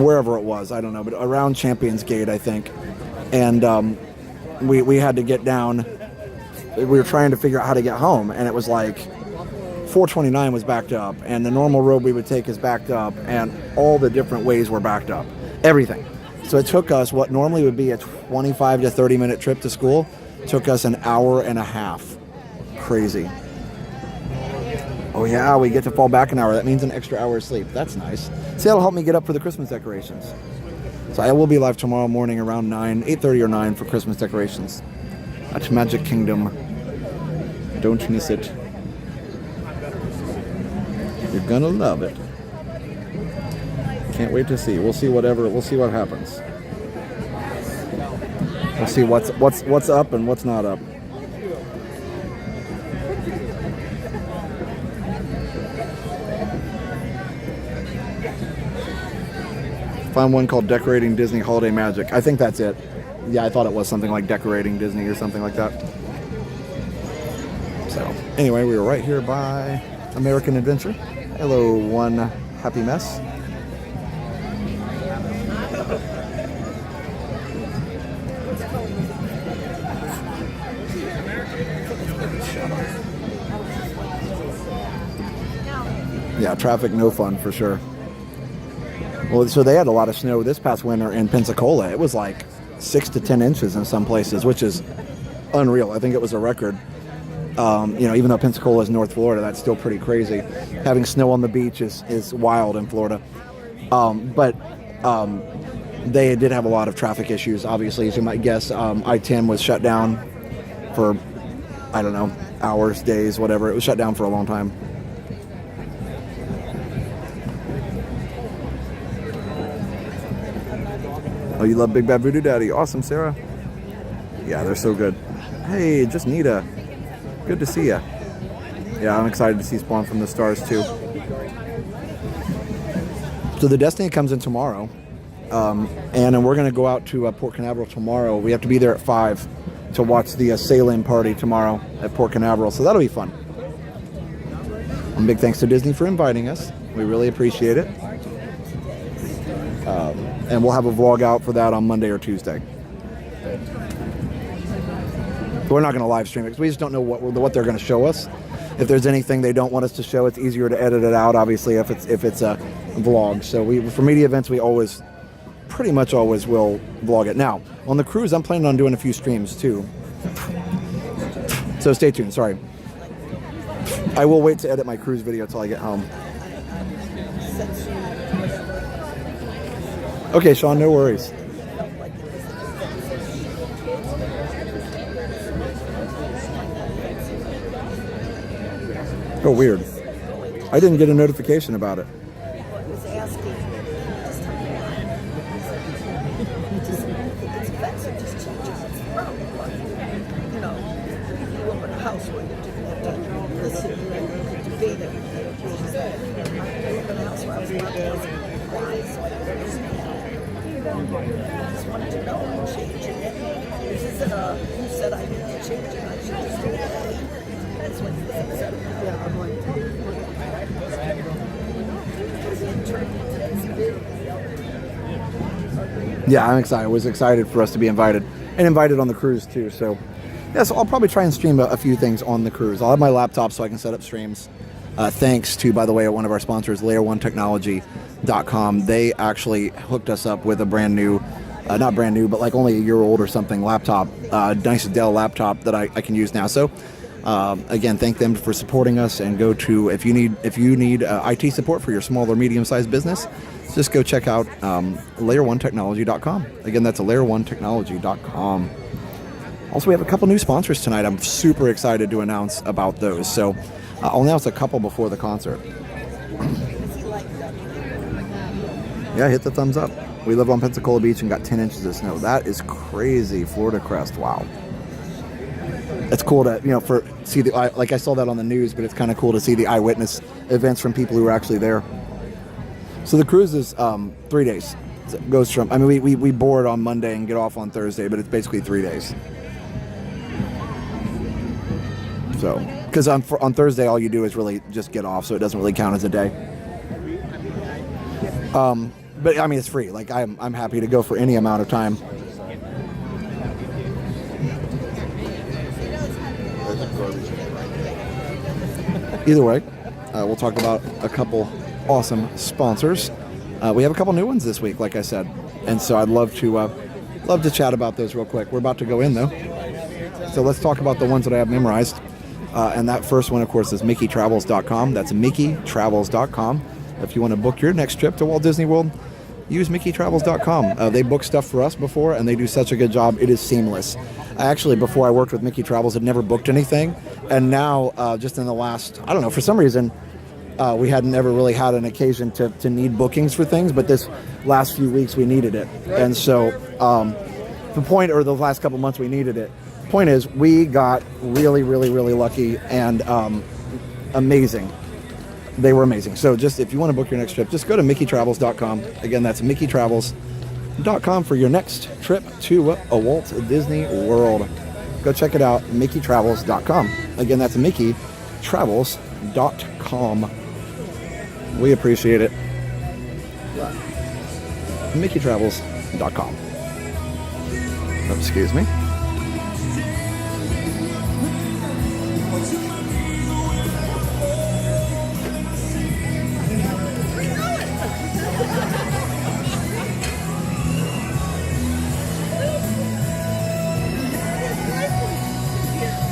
wherever it was, I don't know, but around Champions Gate, I think, and we had to get down. We were trying to figure out how to get home, and it was like 429 was backed up, and the normal road we would take is backed up, and all the different ways were backed up. Everything. So it took us what normally would be a 25 to 30 minute trip to school, took us an hour and a half. Crazy. Oh yeah, we get to fall back an hour. That means an extra hour of sleep. That's nice. See, that'll help me get up for the Christmas decorations. So I will be live tomorrow morning around 8:30 or 9 for Christmas decorations at Magic Kingdom. Don't miss it. You're gonna love it. Can't wait to see. We'll see what happens. We'll see what's up and what's not up. Find one called Decorating Disney Holiday Magic. I think that's it. Yeah, I thought it was something like Decorating Disney or something like that. Anyway, we were right here by American Adventure. Hello, one happy mess. Yeah, traffic no fun for sure. Well, so they had a lot of snow this past winter in Pensacola. It was like 6 to 10 inches in some places, which is unreal. I think it was a record. Even though Pensacola is North Florida, that's still pretty crazy. Having snow on the beach is wild in Florida. But they did have a lot of traffic issues, obviously, as you might guess. I-10 was shut down for, I don't know, hours, days, whatever. It was shut down for a long time. Oh, you love Big Bad Voodoo Daddy. Awesome, Sarah. Yeah, they're so good. Hey, just Nita. Good to see ya. Yeah, I'm excited to see Spawn from the Stars, too. So the Destiny comes in tomorrow. And we're going to go out to Port Canaveral tomorrow. We have to be there at 5 to watch the sail-in party tomorrow at Port Canaveral. So that'll be fun. And big thanks to Disney for inviting us. We really appreciate it. And we'll have a vlog out for that on Monday or Tuesday. We're not going to live stream it because we just don't know what they're going to show us. If there's anything they don't want us to show, it's easier to edit it out, obviously, if it's a vlog. So for media events, we pretty much always will vlog it. Now, on the cruise, I'm planning on doing a few streams too. So stay tuned, sorry. I will wait to edit my cruise video until I get home. Okay, Sean, no worries. Oh, weird. I didn't get a notification about it. was asking this time it's offensive, just teaching. It's the problem. You open a house where you didn't have to listen to debate everything. You open a house where I was about to ask why, so I don't understand. I just wanted to know I'm changing it. This isn't who said I need to change it. I should just do it. That's what he said. Yeah, I'm like, yeah, I'm excited. I was excited for us to be invited and invited on the cruise too. So, yeah, so I'll probably try and stream a few things on the cruise. I'll have my laptop so I can set up streams. Thanks to, by the way, one of our sponsors, layer1technology.com. They actually hooked us up with a brand new, not brand new, but like only a year old or something laptop, nice Dell laptop that I can use now. So, again, thank them for supporting us, and go to, if you need IT support for your small or medium-sized business, just go check out layer1technology.com. Again, that's layer1technology.com. Also, we have a couple new sponsors tonight. I'm super excited to announce about those. So I'll announce a couple before the concert. Yeah, hit the thumbs up. We live on Pensacola Beach and got 10 inches of snow. That is crazy. Florida crest. Wow. It's cool to, see like I saw that on the news, but it's kind of cool to see the eyewitness events from people who were actually there. So the cruise is 3 days. It goes from, we board on Monday and get off on Thursday, but it's basically 3 days. So, because on Thursday, all you do is really just get off, so it doesn't really count as a day. But it's free. Like I'm happy to go for any amount of time. Either way, we'll talk about a couple awesome sponsors. We have a couple new ones this week, like I said, and so I'd love to chat about those real quick. We're about to go in though, so let's talk about the ones that I have memorized. And that first one, of course, is MickeyTravels.com. That's MickeyTravels.com. If you want to book your next trip to Walt Disney World, use MickeyTravels.com. They booked stuff for us before, and they do such a good job. It is seamless. Actually, before I worked with Mickey Travels, had never booked anything. And now, just in the last, I don't know, for some reason, we hadn't ever really had an occasion to need bookings for things, but this last few weeks we needed it. And so the last couple months we needed it. Point is, we got really, really, really lucky and amazing. They were amazing. So just if you want to book your next trip, just go to MickeyTravels.com. Again, that's MickeyTravels.com for your next trip to a Walt Disney World. Go check it out, MickeyTravels.com. Again, that's Mickey, MickeyTravels.com. We appreciate it. MickeyTravels.com. Oh, excuse me.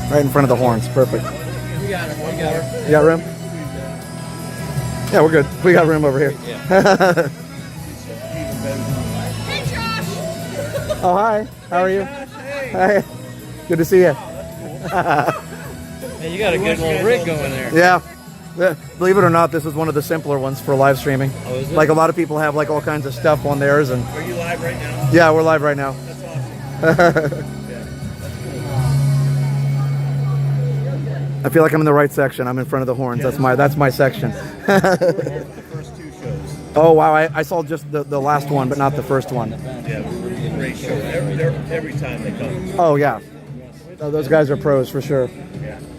Right in front of the horns. Perfect. We got it. We got her. You got room? Yeah, we're good. We got room over here. Oh, hi. How are you? Hey. Good to see you. Hey, you got a good little rig going there. Yeah. Believe it or not, this is one of the simpler ones for live streaming. Oh, is it? Like a lot of people have like all kinds of stuff on theirs, and Are you live right now? yeah, we're live right now. That's awesome. I feel like I'm in the right section. I'm in front of the horns. That's my section. The first two shows. Oh wow, I saw just the last one, but not the first one. Yeah, great show. Every time they come. Oh yeah, oh, those guys are pros for sure.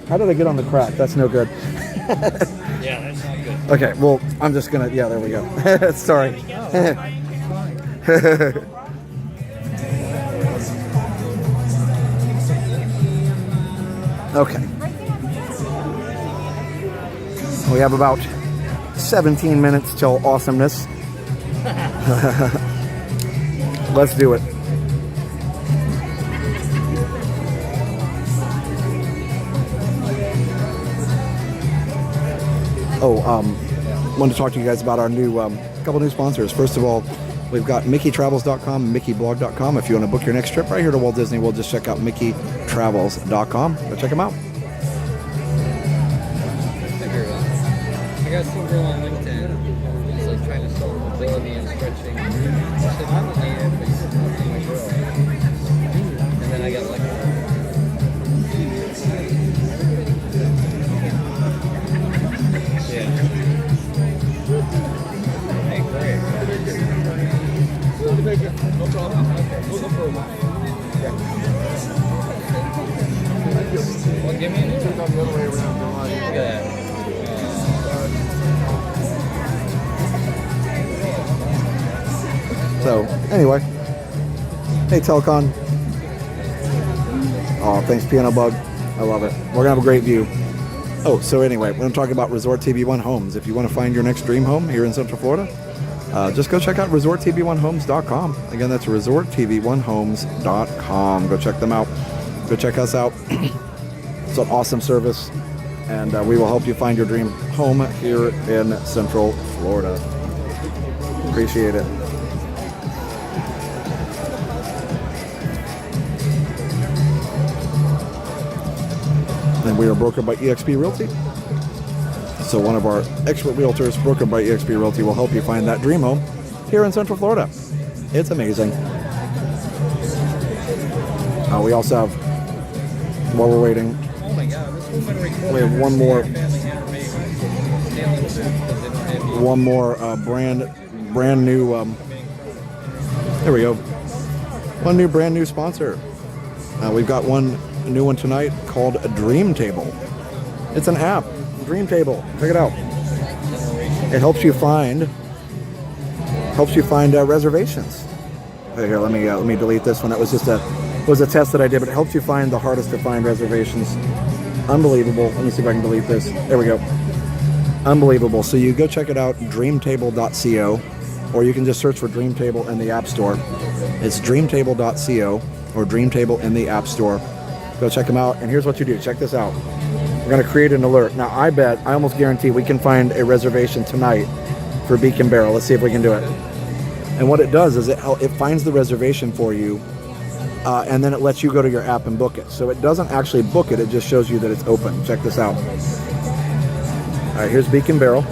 How did I get on the crack? That's no good. Yeah, that's not good. Okay, well I'm just gonna. Yeah, there we go. Sorry. Okay. We have about 17 minutes till awesomeness. Let's do it. Wanted to talk to you guys about our new couple new sponsors. First of all, we've got MickeyTravels.com, MickeyBlog.com. If you want to book your next trip right here to Walt Disney World, just check out MickeyTravels.com. Go check them out. I got some girl on LinkedIn who's like trying to sell mobility and stretching. I said, I'm a native, but you're my girl. And then I got like, yeah. Hey, great. No problem. We'll go for a while. Well, give me an intro. Look at that. So, anyway. Hey, Telecon. Oh, thanks, Piano Bug. I love it. We're going to have a great view. Oh, so anyway, we're going to talk about Resort TV1 Homes. If you want to find your next dream home here in Central Florida, just go check out ResortTV1Homes.com. Again, that's ResortTV1Homes.com. Go check them out. Go check us out. It's an awesome service, and we will help you find your dream home here in Central Florida. Appreciate it. And we are brokered by eXp Realty. So one of our expert realtors, brokered by eXp Realty, will help you find that dream home here in Central Florida. It's amazing. We also have, while we're waiting, Oh my God, this woman recorded we have one more brand new there we go, one new brand new sponsor. We've got one new one tonight called Dream Table. It's an app, Dream Table. Check it out. It helps you find reservations. Okay, here, let me delete this one. That was just a test that I did, but it helps you find the hardest to find reservations. Unbelievable. Let me see if I can delete this. There we go. Unbelievable. So you go check it out, dreamtable.co, or you can just search for Dreamtable in the App Store. It's dreamtable.co or Dreamtable in the App Store. Go check them out. And here's what you do. Check this out. We're going to create an alert. Now, I almost guarantee we can find a reservation tonight for Beacon Barrel. Let's see if we can do it. And what it does is it finds the reservation for you, and then it lets you go to your app and book it. So it doesn't actually book it. It just shows you that it's open. Check this out. All right, here's Beacon Barrel.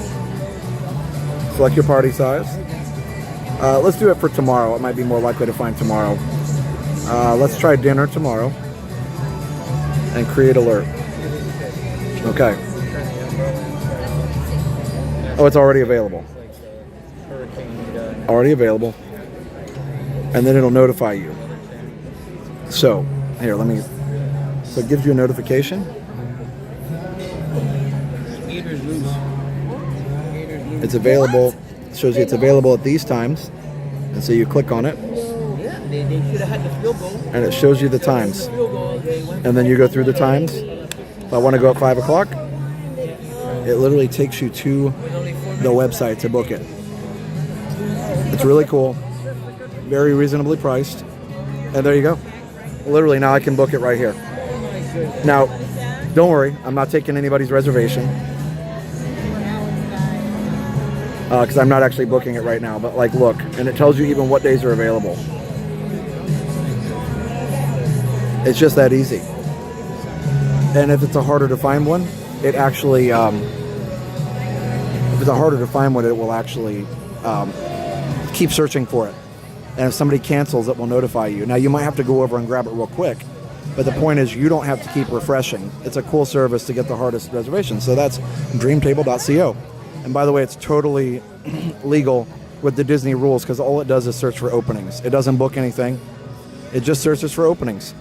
Select your party size. Let's do it for tomorrow. It might be more likely to find tomorrow. Let's try dinner tomorrow. And create alert. Okay. Oh, it's already available. Already available. And then it'll notify you. So, here, so it gives you a notification. Gators lose. Gators lose. It's available. Shows you it's available at these times, and so you click on it, Yeah, they should have had the field goal. and it shows you the times. Field goal, they went. And then you go through the times. If I want to go at 5 o'clock, it literally takes you to the website to book it. It's really cool, very reasonably priced, and there you go. Literally now I can book it right here. Now, don't worry, I'm not taking anybody's reservation because I'm not actually booking it right now, but like look, and it tells you even what days are available. It's just that easy. And if it's a harder to find one, it actually, if it's a harder to find one, it will actually keep searching for it. And if somebody cancels, it will notify you. Now, you might have to go over and grab it real quick, but the point is you don't have to keep refreshing. It's a cool service to get the hardest reservations. So that's dreamtable.co. And by the way, it's totally legal with the Disney rules because all it does is search for openings. It doesn't book anything. It just searches for openings.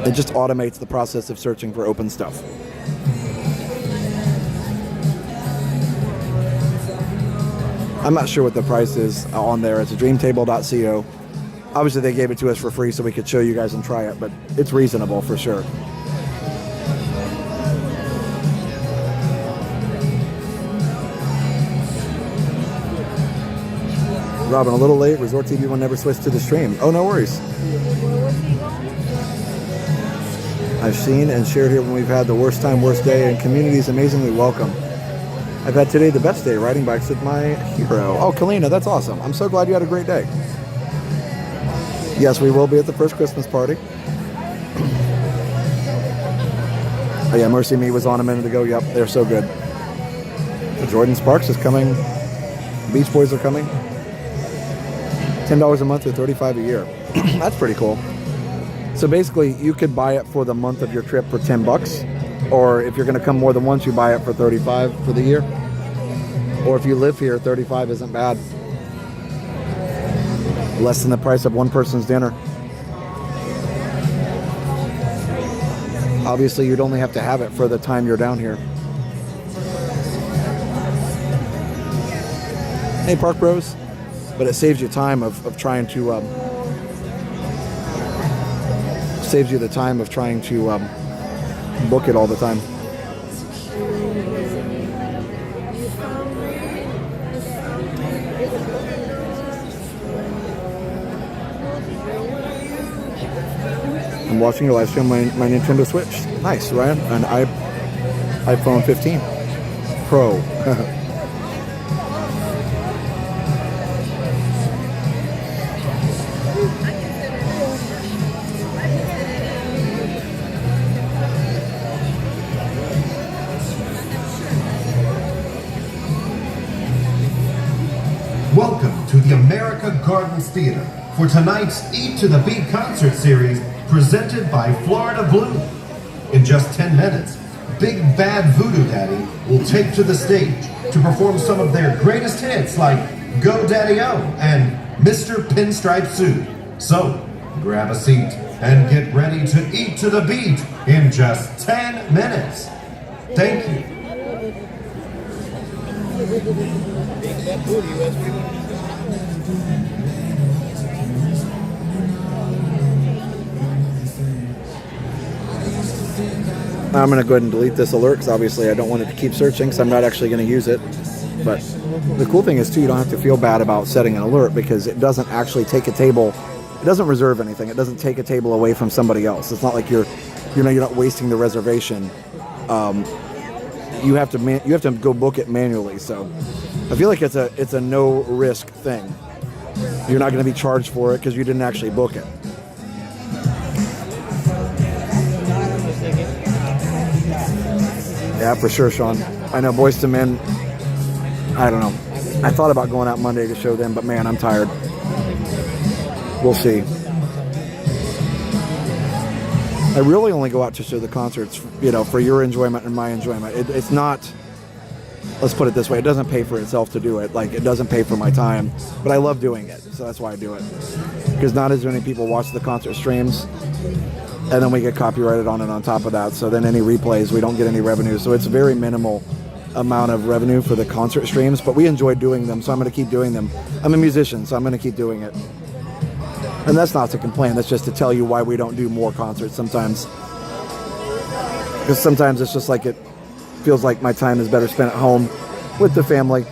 It just automates the process of searching for open stuff. I'm not sure what the price is on there. It's dreamtable.co. Obviously, they gave it to us for free so we could show you guys and try it, but it's reasonable for sure. Robin, a little late. Resort TV will never switch to the stream. Oh, no worries. I've seen and shared here when we've had the worst time, worst day, and community is amazingly welcome. I've had today the best day riding bikes with my hero. Oh, Kalina, that's awesome. I'm so glad you had a great day. Yes, we will be at the first Christmas party. Oh yeah, Mercy Me was on a minute ago. Yep, they're so good. Jordan Sparks is coming. Beach Boys are coming. $10 a month or $35 a year. That's pretty cool. So basically, you could buy it for the month of your trip for $10. Or if you're going to come more than once, you buy it for $35 for the year. Or if you live here, $35 isn't bad. Less than the price of one person's dinner. Obviously, you'd only have to have it for the time you're down here. Hey, Park Bros. But it saves you time of trying to... saves you the time of trying to... book it all the time. I'm watching your live stream on my Nintendo Switch. Nice, Ryan. An iPhone 15 Pro. Welcome to the America Gardens Theater for tonight's Eat to the Beat concert series presented by Florida Blue. In just 10 minutes, Big Bad Voodoo Daddy will take to the stage to perform some of their greatest hits like Go Daddy-O and Mr. Pinstripe Suit. So, grab a seat and get ready to eat to the beat in just 10 minutes. Thank you. I'm going to go ahead and delete this alert because obviously I don't want it to keep searching because I'm not actually going to use it. But the cool thing is too, you don't have to feel bad about setting an alert because it doesn't actually take a table. It doesn't reserve anything. It doesn't take a table away from somebody else. It's not like you're not wasting the reservation. You have to go book it manually. So I feel like it's a no risk thing. You're not going to be charged for it because you didn't actually book it. Yeah, for sure, Sean. I know Boyz II Men, I don't know. I thought about going out Monday to show them, but man, I'm tired. We'll see. I really only go out to show the concerts, for your enjoyment and my enjoyment. It's not, let's put it this way, it doesn't pay for itself to do it. Like, it doesn't pay for my time, but I love doing it, so that's why I do it. Because not as many people watch the concert streams. and then we get copyrighted on it on top of that. So then any replays, we don't get any revenue. So it's a very minimal amount of revenue for the concert streams, but we enjoy doing them, so I'm going to keep doing them. I'm a musician, so I'm going to keep doing it. And that's not to complain, that's just to tell you why we don't do more concerts sometimes. Because sometimes it's just like it feels like my time is better spent at home with the family,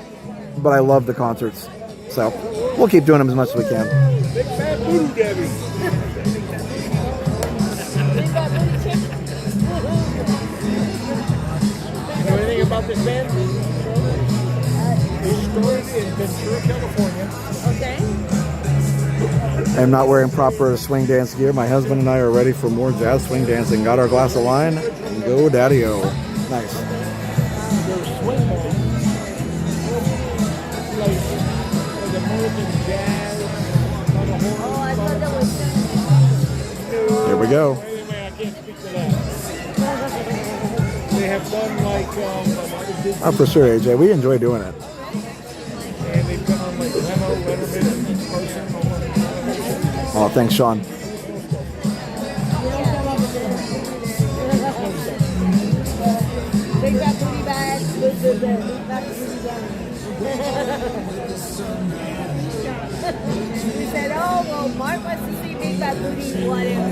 but I love the concerts. So we'll keep doing them as much as we can. Big Bad Voodoo Daddy. Know anything about this band? They started in Ventura, California. Okay. I'm not wearing proper swing dance gear. My husband and I are ready for more jazz swing dancing. Got our glass of wine. Go Daddy-O. Nice. They're swing band. Like American jazz. Oh, I thought that was. Here we go. Anyway, I can't speak to that. They have done like Disney, Oh, for sure, AJ. We enjoy doing it. and they've done on like Leno, Letterman, and Carson. Oh, thanks, Sean. Big Bad Booty Bag. Big Bad Booty Bag. We said, oh, well, Mark wants to see Big Bad Booty, whatever.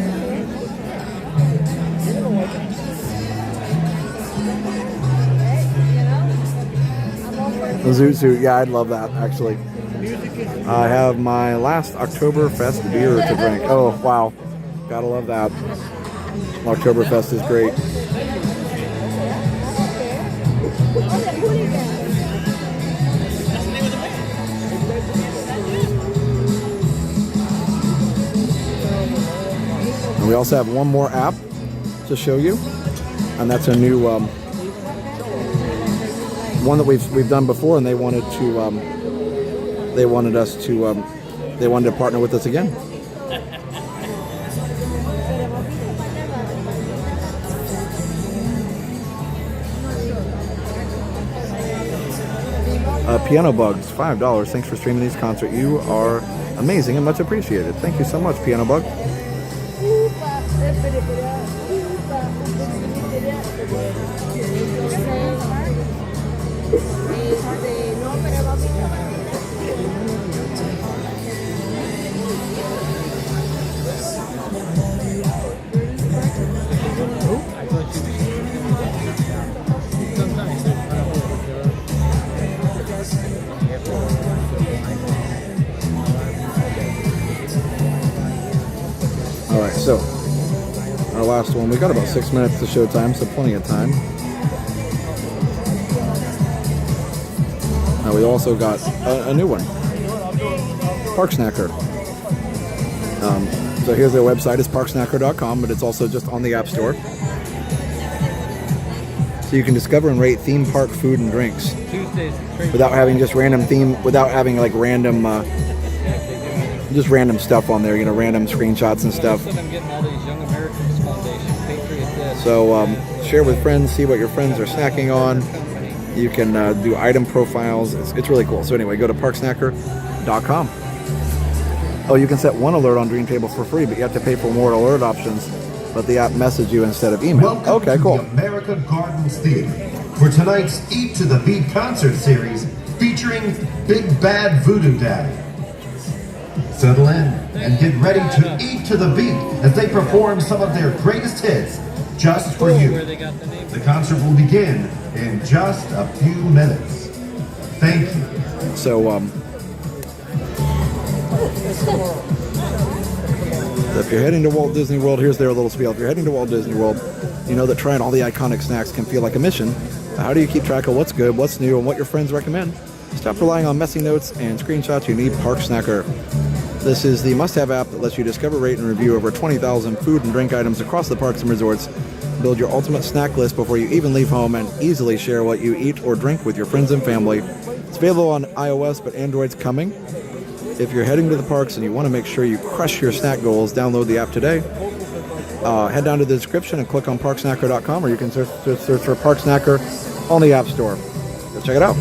The Zoot Suit, yeah, I'd love that, actually. I have my last Oktoberfest beer to drink. Oh, wow. Gotta love that. Oktoberfest is great. And we also have one more app to show you, and that's a new one that we've done before, and they wanted to partner with us again. Piano Bugs, $5. Thanks for streaming these concerts. You are amazing and much appreciated. Thank you so much, Piano Bug. Alright, so our last one, we got about 6 minutes to showtime, so plenty of time. Now we also got a new one, Park Snacker. So here's their website, it's parksnacker.com, but it's also just on the App Store. So you can discover and rate theme park food and drinks without having just like random just random stuff on there, you know, random screenshots and stuff. So share with friends, see what your friends are snacking on. You can do item profiles. It's really cool. So anyway, go to parksnacker.com. Oh, you can set one alert on Dreamtable for free, but you have to pay for more alert options. But the app message you instead of email. Welcome Okay, cool. to the America Gardens Theater for tonight's Eat to the Beat concert series featuring Big Bad Voodoo Daddy. Settle in and get ready to eat to the beat as they perform some of their greatest hits just for you. The concert will begin in just a few minutes. Thank you. So if you're heading to Walt Disney World, here's their little spiel. If you're heading to Walt Disney World, you know that trying all the iconic snacks can feel like a mission. How do you keep track of what's good, what's new, and what your friends recommend? Stop relying on messy notes and screenshots. You need Park Snacker. This is the must-have app that lets you discover, rate, and review over 20,000 food and drink items across the parks and resorts. Build your ultimate snack list before you even leave home and easily share what you eat or drink with your friends and family. It's available on iOS, but Android's coming. If you're heading to the parks and you want to make sure you crush your snack goals, download the app today. Head down to the description and click on parksnacker.com, or you can search for Park Snacker on the App Store. Go check it out.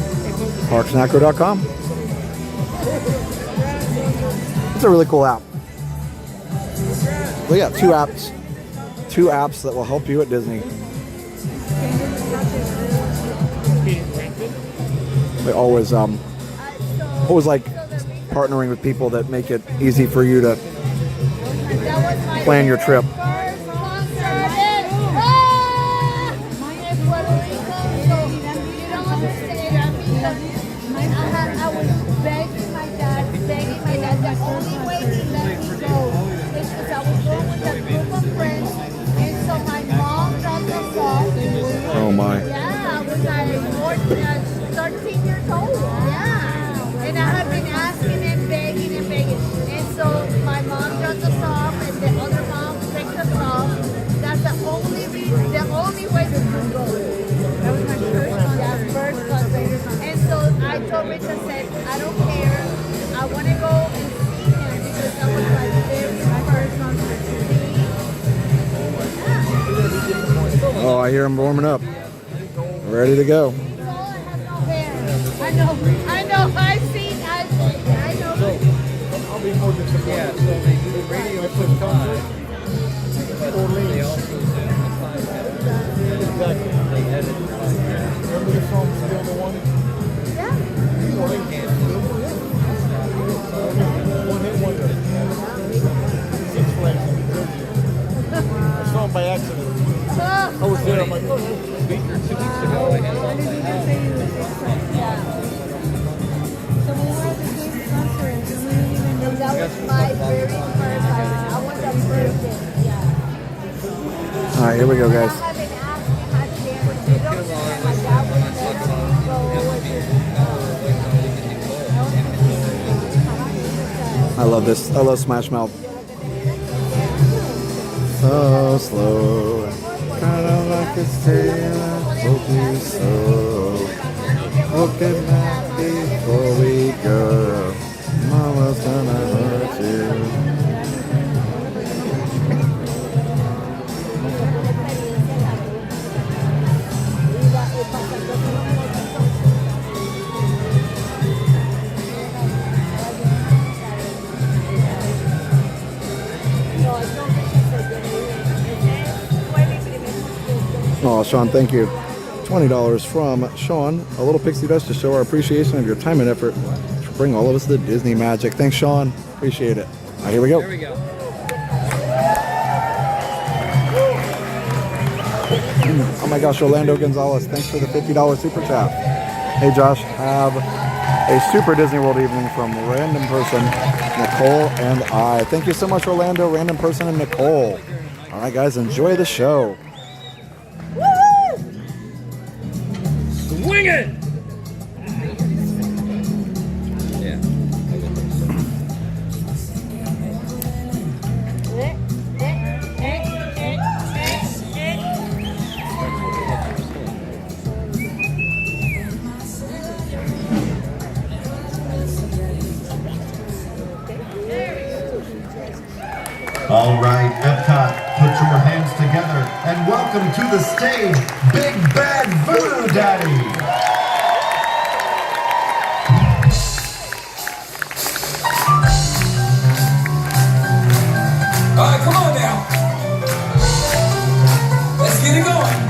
Parksnacker.com. It's a really cool app. We got two apps 2 apps that will help you at Disney. They always like partnering with people that make it easy for you to plan your trip. I was begging my dad. The only way he let me go is because I was going with a group of friends, and so my mom dropped us off. Oh my. Yeah, I was like 13 years old. Yeah. And I had been asking and begging. And so my mom dropped us off, and the other mom picked us up. That's the only way we could go. That was my first concert. And so I told Rich, I said, I don't care. I want to go and see him because that was my very first concert to me. Oh, I hear him warming up. Ready to go. I know. I've seen. I know. Yeah, so they do the radio for 5, but they also do the 5 minutes. They edit 5 minutes. Remember the song Still the One? Yeah. Or they cancel. One hit wonder. Six Flags in New Jersey. I saw him by accident. I was there. I'm like, oh, Speaker 2 weeks ago, I had it on my house. So we were at the Disney conference, and that was my very first time. I was the first day. Yeah. All right, here we go, guys. I have been asking my parents. They don't know my dad would let me go with I love this. I love Smash Mouth. So slow, kind of like it's tail. I told you so. Looking back before we go. Mama's gonna hurt you. Oh, Sean, thank you. $20 from Sean. A little pixie dust to show our appreciation of your time and effort to bring all of us the Disney magic. Thanks, Sean. Appreciate it. All right, here we go. Here we go. Oh my gosh, Orlando Gonzalez, thanks for the $50 super chat. Hey Josh, have a super Disney World evening from random person, Nicole and I. Thank you so much, Orlando, random person, and Nicole. All right, guys, enjoy the show. Swing it! Yeah. All right, Epcot, put your hands together and welcome to the stage, Big Bad Voodoo Daddy. All right, come on now. Let's get it going.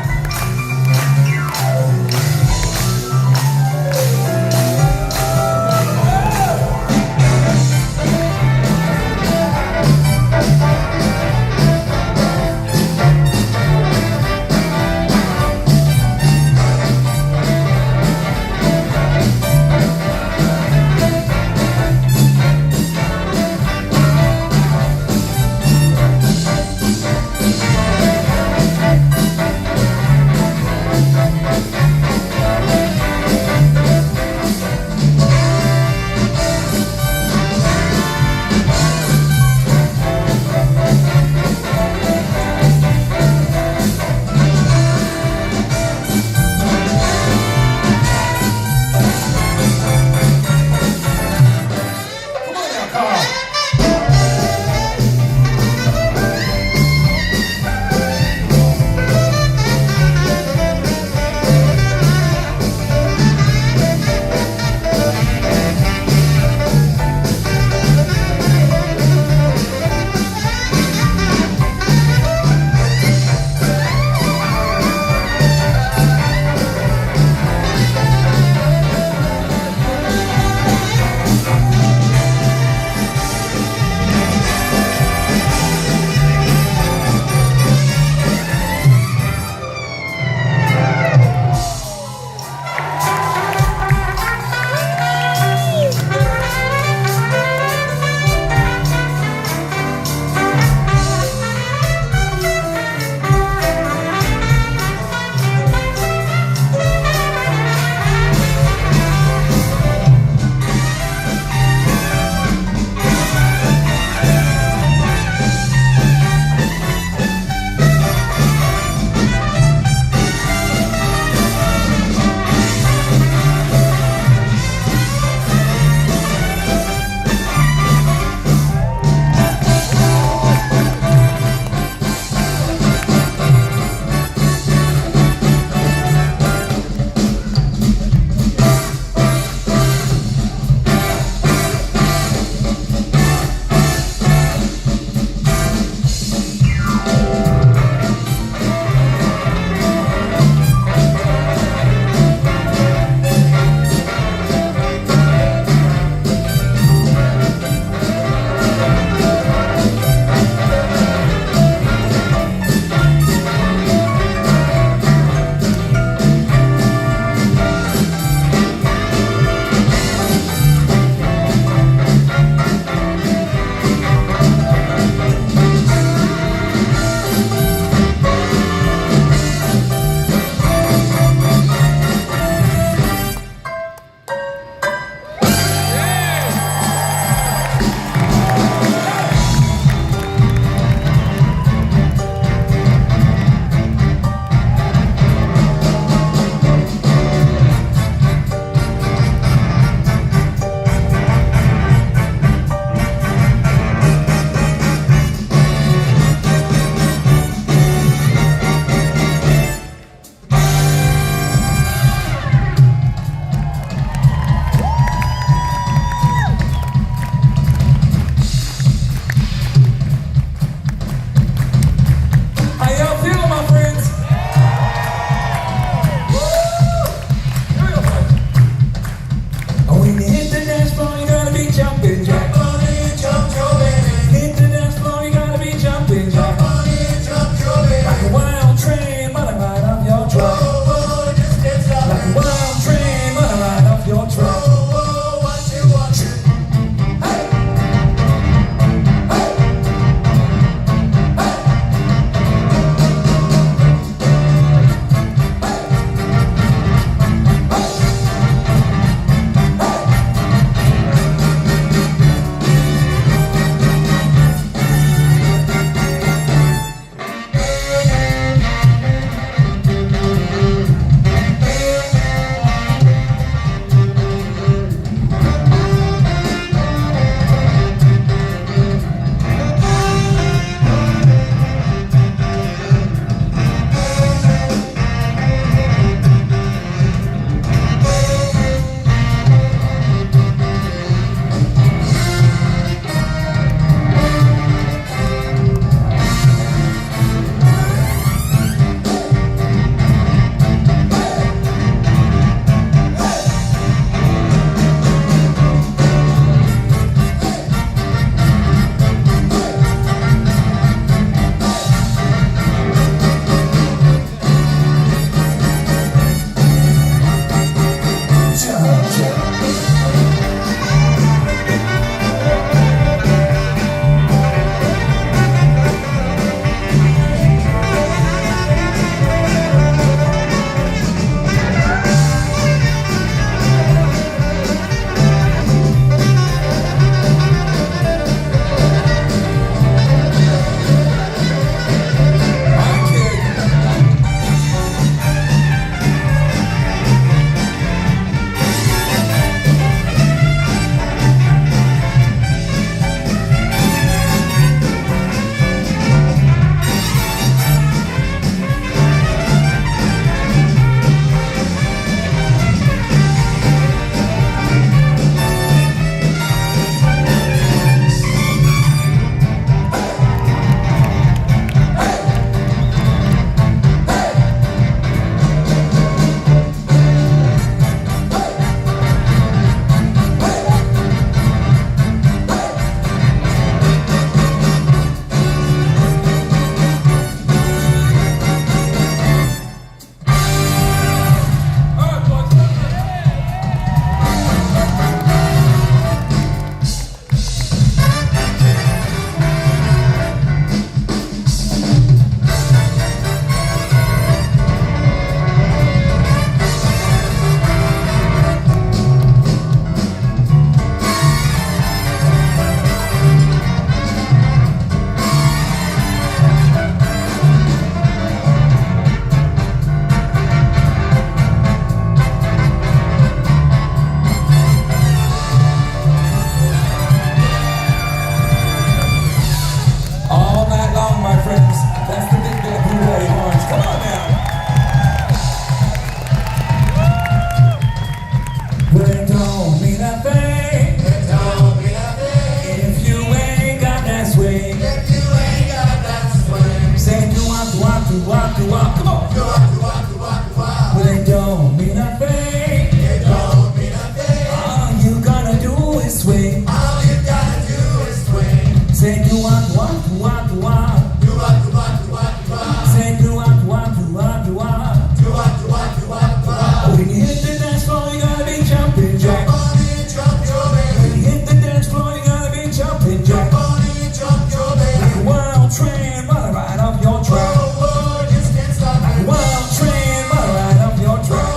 Say do what, say do what, when you hit the dance floor, you gotta be jumping jack. When you hit the dance floor, you gotta be jumping jack. Like a wild train, wanna ride off your track. Like a wild train, wanna ride off your track.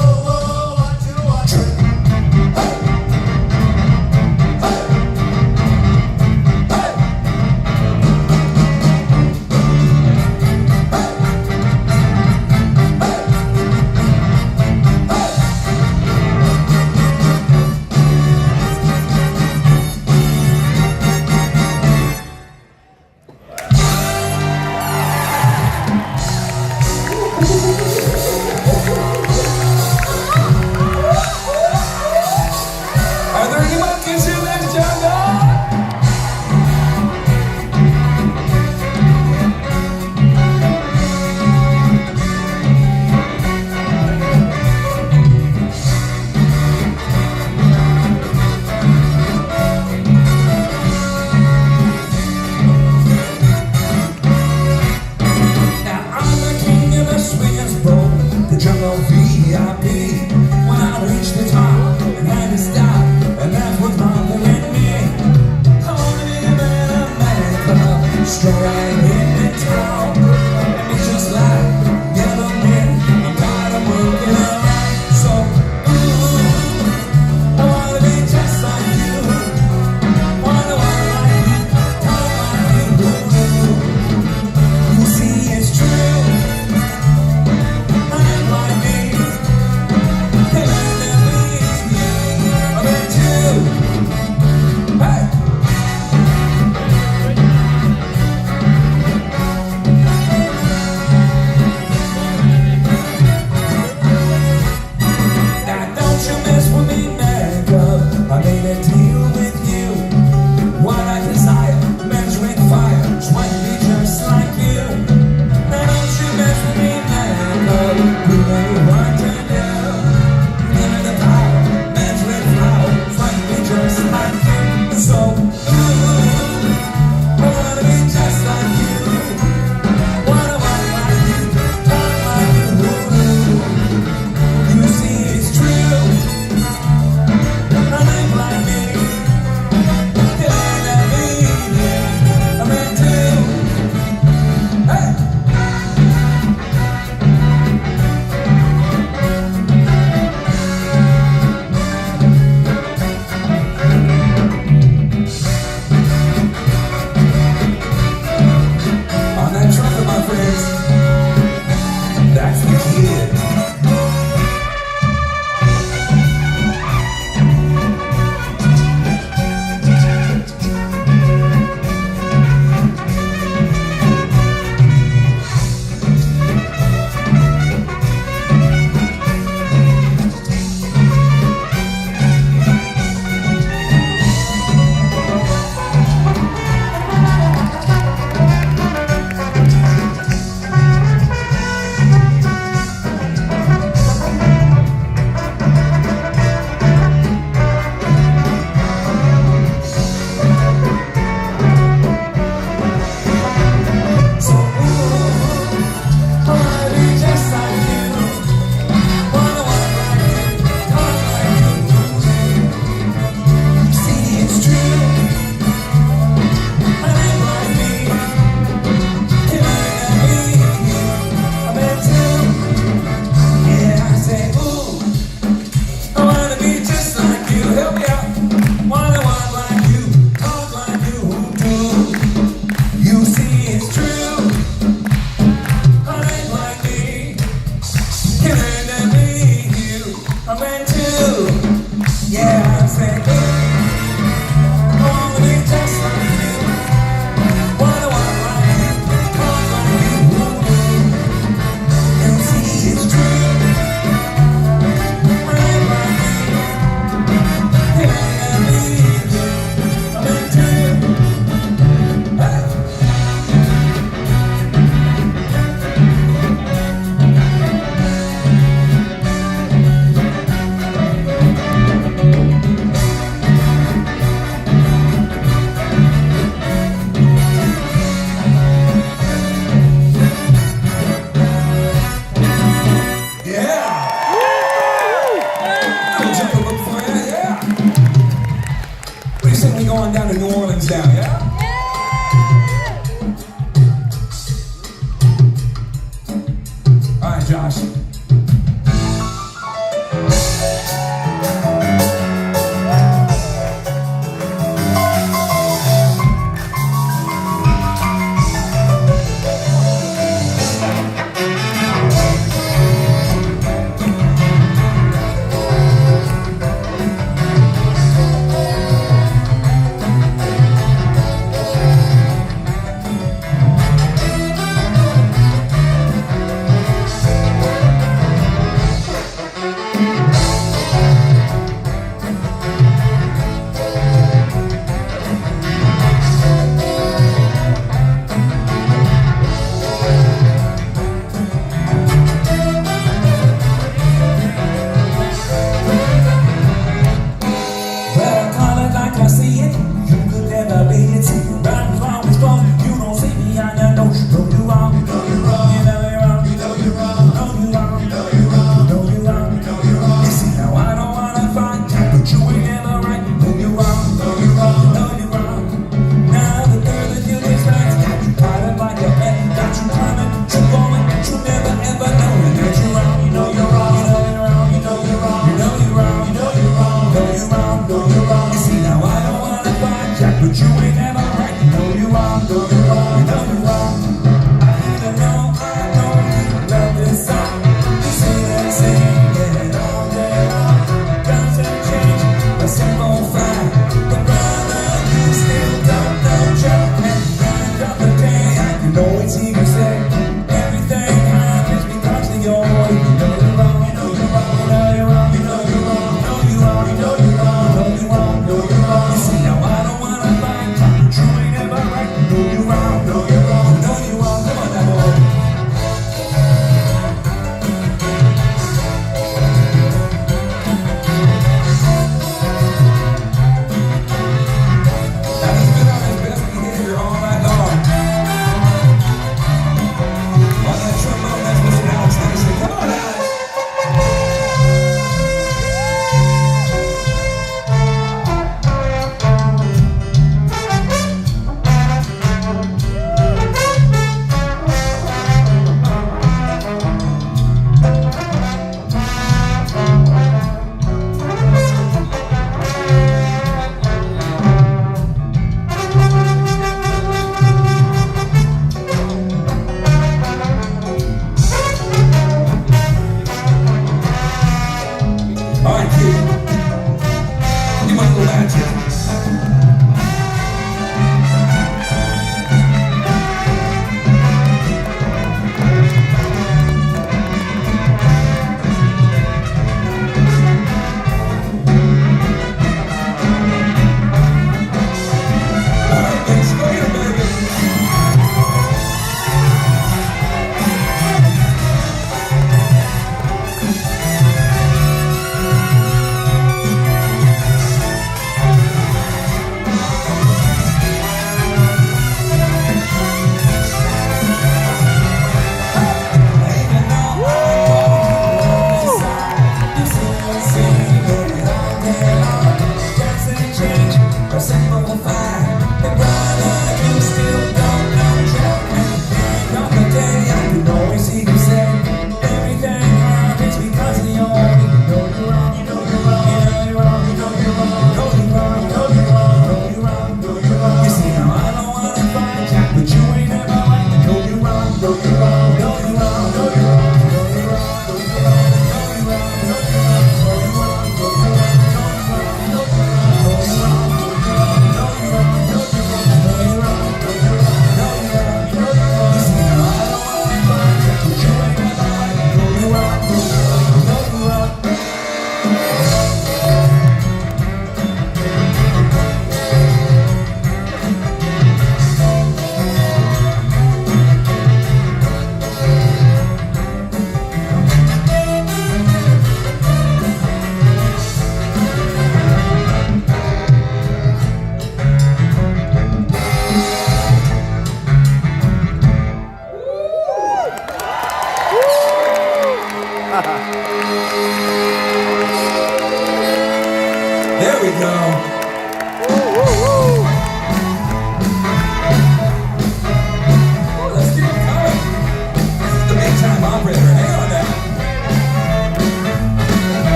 Are there any monkeys in this jungle? Now I'm the king of the swingers bowl, the jungle VIP. When I reach the top and had to stop, and that's what's bothering me. I wanna be a man of America, strong right in the town. And it's just like yellow men, I'm tired of working around. So, ooh, I wanna be just like you. Wanna walk like you, talk like you do. You see, it's true. I'm like me. Hey, I bet you. Hey!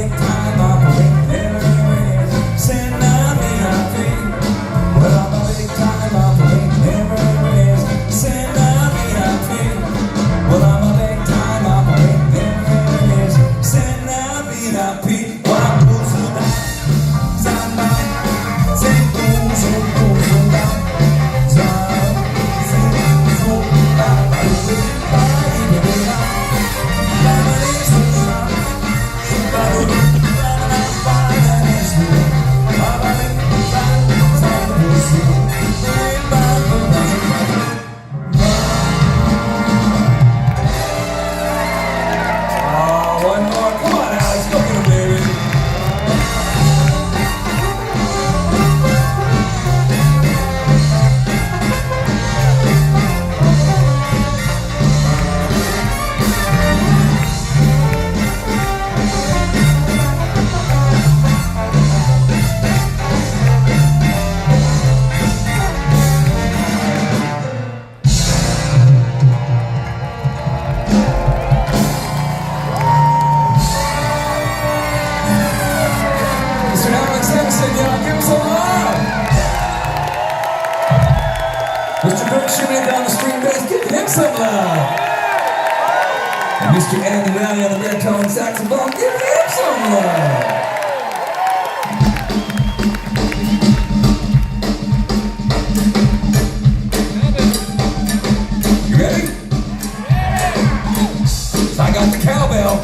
big time operating everywhere. Send out the IP. Well, I'm a big time operating everywhere. Send out the IP. Well, I'm a big time operating everywhere. Send out the IP. Well, I'm so down. Samba. Say boom, so boom, so down. Samba. Say boom, so down. One more. Come on, Alex. Go get him, baby. Mr. Alex Henson, y'all give him some love. Mr. Kirk Shimmy down the string bass, give him some love. And Mr. Andy Valley on the baritone saxophone, give him some love. You ready? So I got the cowbell.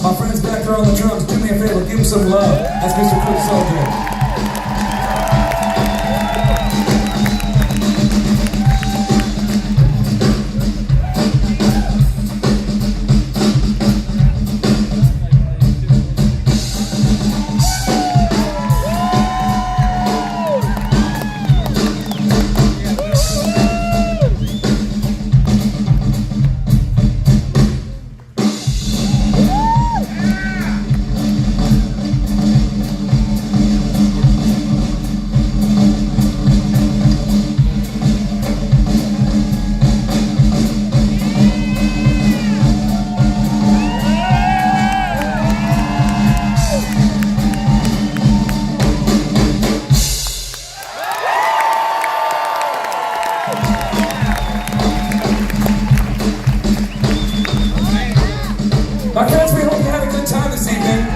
My friends back there on the drums, do me a favor, give them some love. That's Mr. Quick Soldier. My friends, we hope you had a good time this evening.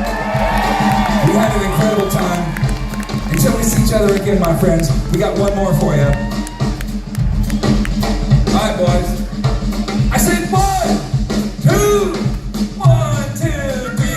We had an incredible time. Until we see each other again, my friends, we got one more for you. All right, boys. I say 1, 2, 1, 2, 3,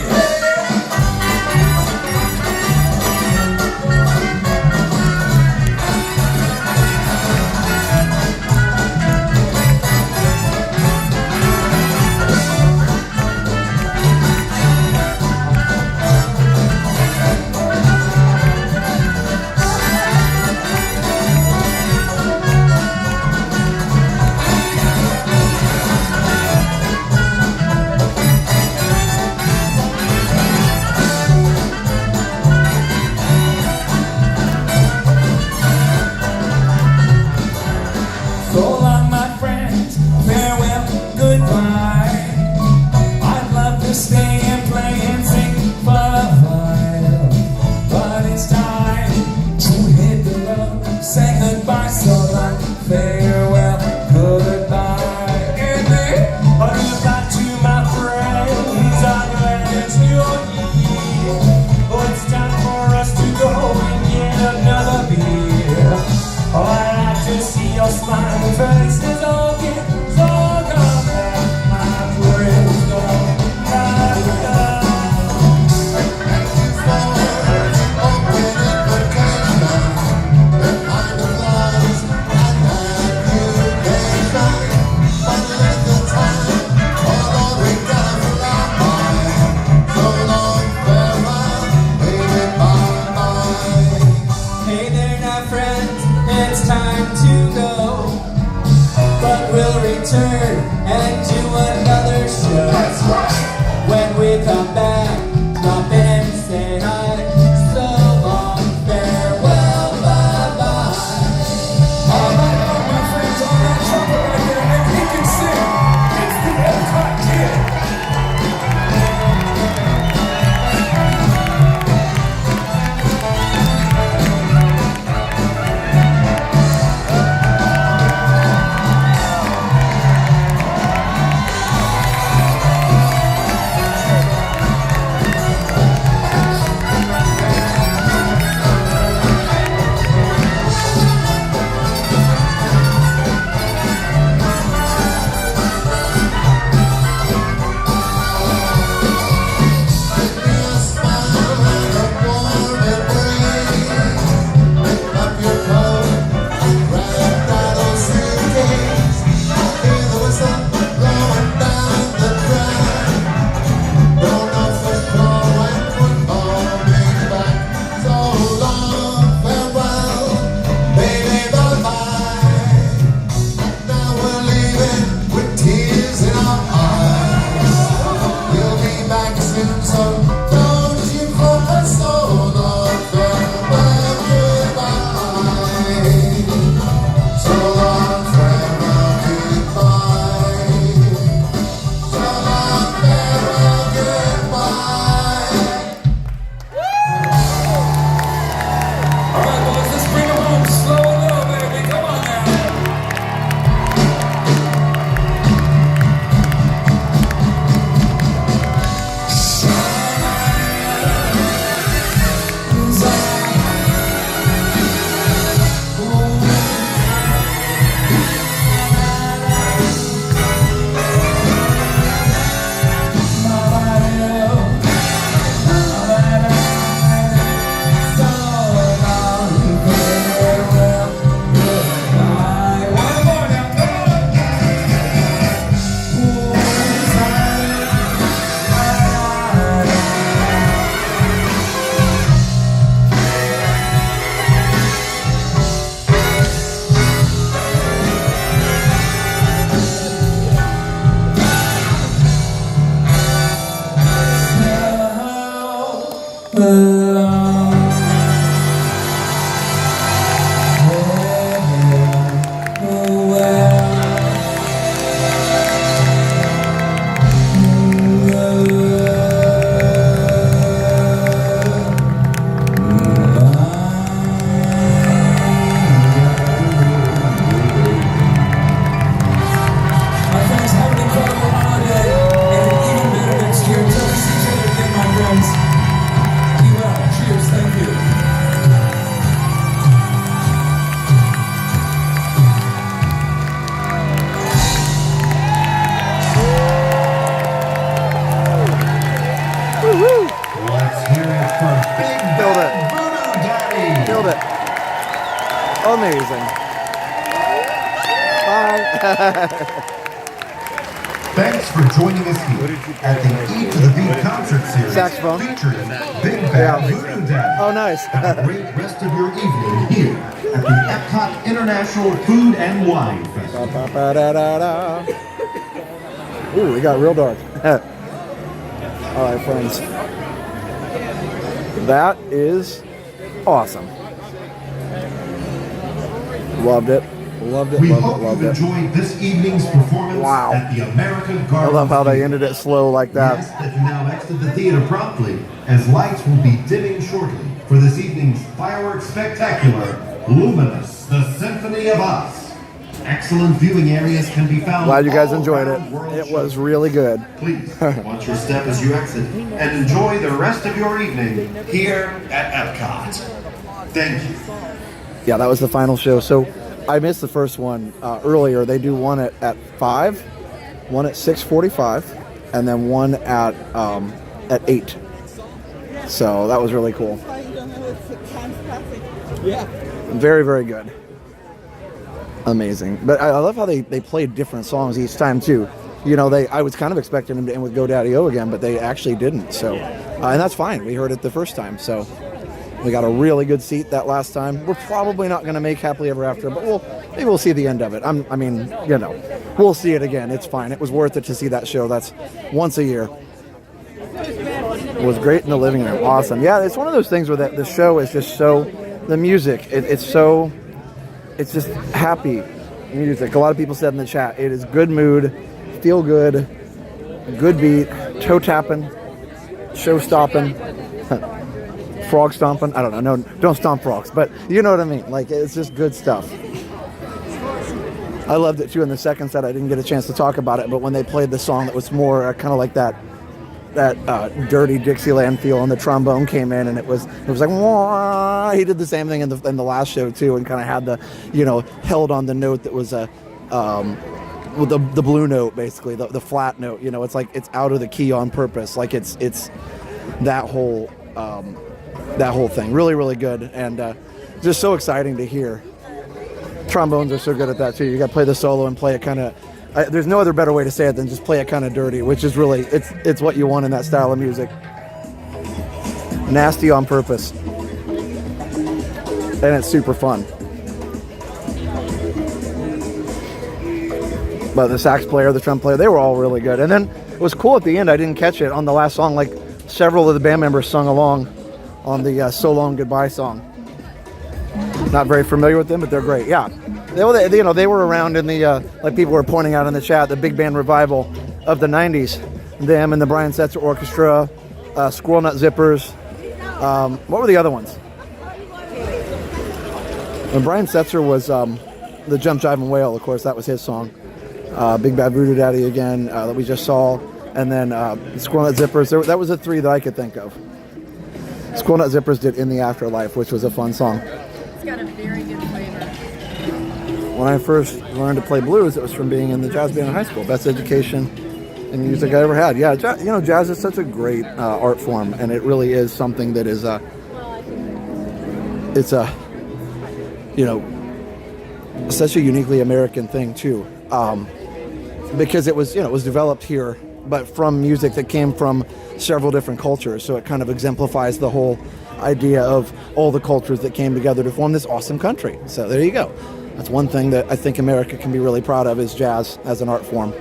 it's time to go, but we'll return and do another show. That's right. When we come back, drop in and say hi. So long, farewell, bye-bye. All right, all my friends on that trumpet right there, and he can sing. It's the Epcot Kid. Amazing. Bye. Thanks for joining us here at the E to the Beat concert series Saxophone. featuring Big Bad Voodoo Daddy. Oh, nice. Have a great rest of your evening here at the Epcot International Food and Wine Festival. Ba-ba-da-da-da. Ooh, we got real dark. All right, friends. That is awesome. Loved it. Loved it. We Loved hope it. Loved you've it. enjoyed this evening's performance Wow. at the American Garden. I love how they Theater. ended it slow like We that. ask that you now exit the theater promptly, as lights will be dimming shortly for this evening's fireworks spectacular, Luminous, the Symphony of Us. Excellent viewing areas can be found. Glad you guys all enjoyed it. around World It was Showcase. really good. Please watch your step as you exit and enjoy the rest of your evening here at Epcot. Thank you. Yeah, that was the final show. So I missed the first one earlier. They do one at 5, one at 6:45, and then one at 8. So that was really cool. Yeah. Very, very good. Amazing. But I love how they played different songs each time too. You know, I was kind of expecting them to end with Go Daddy O again, but they actually didn't. So, and that's fine. We heard it the first time. So, We got a really good seat that last time. We're probably not going to make Happily Ever After, but maybe we'll see the end of it. I mean, you know, we'll see it again. It's fine. It was worth it to see that show. That's once a year. It was great in the living room. Awesome. Yeah, it's one of those things where the show is just so, the music, it's just happy music. A lot of people said in the chat, it is good mood, feel good, good beat, toe tapping, show stopping, frog stomping. I don't know. No, don't stomp frogs, but you know what I mean. Like, it's just good stuff. I loved it too in the second set. I didn't get a chance to talk about it, but when they played the song that was more kind of like that dirty Dixieland feel, and the trombone came in, and it was like, wah! He did the same thing in the last show too, and kind of had the, you know, held on the note that was the blue note, basically the flat note. You know, it's like it's out of the key on purpose. Like it's that whole thing. Really, really good, and just so exciting to hear. Trombones are so good at that too. You got to play the solo and play it kind of. There's no other better way to say it than just play it kind of dirty, which is really it's what you want in that style of music. Nasty on purpose, and it's super fun. But the sax player, the drum player, they were all really good. And then it was cool at the end. I didn't catch it on the last song. Like several of the band members sung along on the "So Long Goodbye" song. Not very familiar with them, but they're great. Yeah. They were around in the, like people were pointing out in the chat, the big band revival of the 90s. Them and the Brian Setzer Orchestra, Squirrel Nut Zippers. What were the other ones? When Brian Setzer was the Jump, Jive, and Wail, of course, that was his song. Big Bad Voodoo Daddy again, that we just saw. And then Squirrel Nut Zippers. That was the three that I could think of. Squirrel Nut Zippers did In the Afterlife, which was a fun song. It's got a very good flavor. When I first learned to play blues, it was from being in the jazz band in high school. Best education in music I ever had. Yeah, jazz is such a great art form, and it really is something that is such a uniquely American thing too, because it was developed here, but from music that came from several different cultures. So it kind of exemplifies the whole idea of all the cultures that came together to form this awesome country. So there you go. That's one thing that I think America can be really proud of, is jazz as an art form.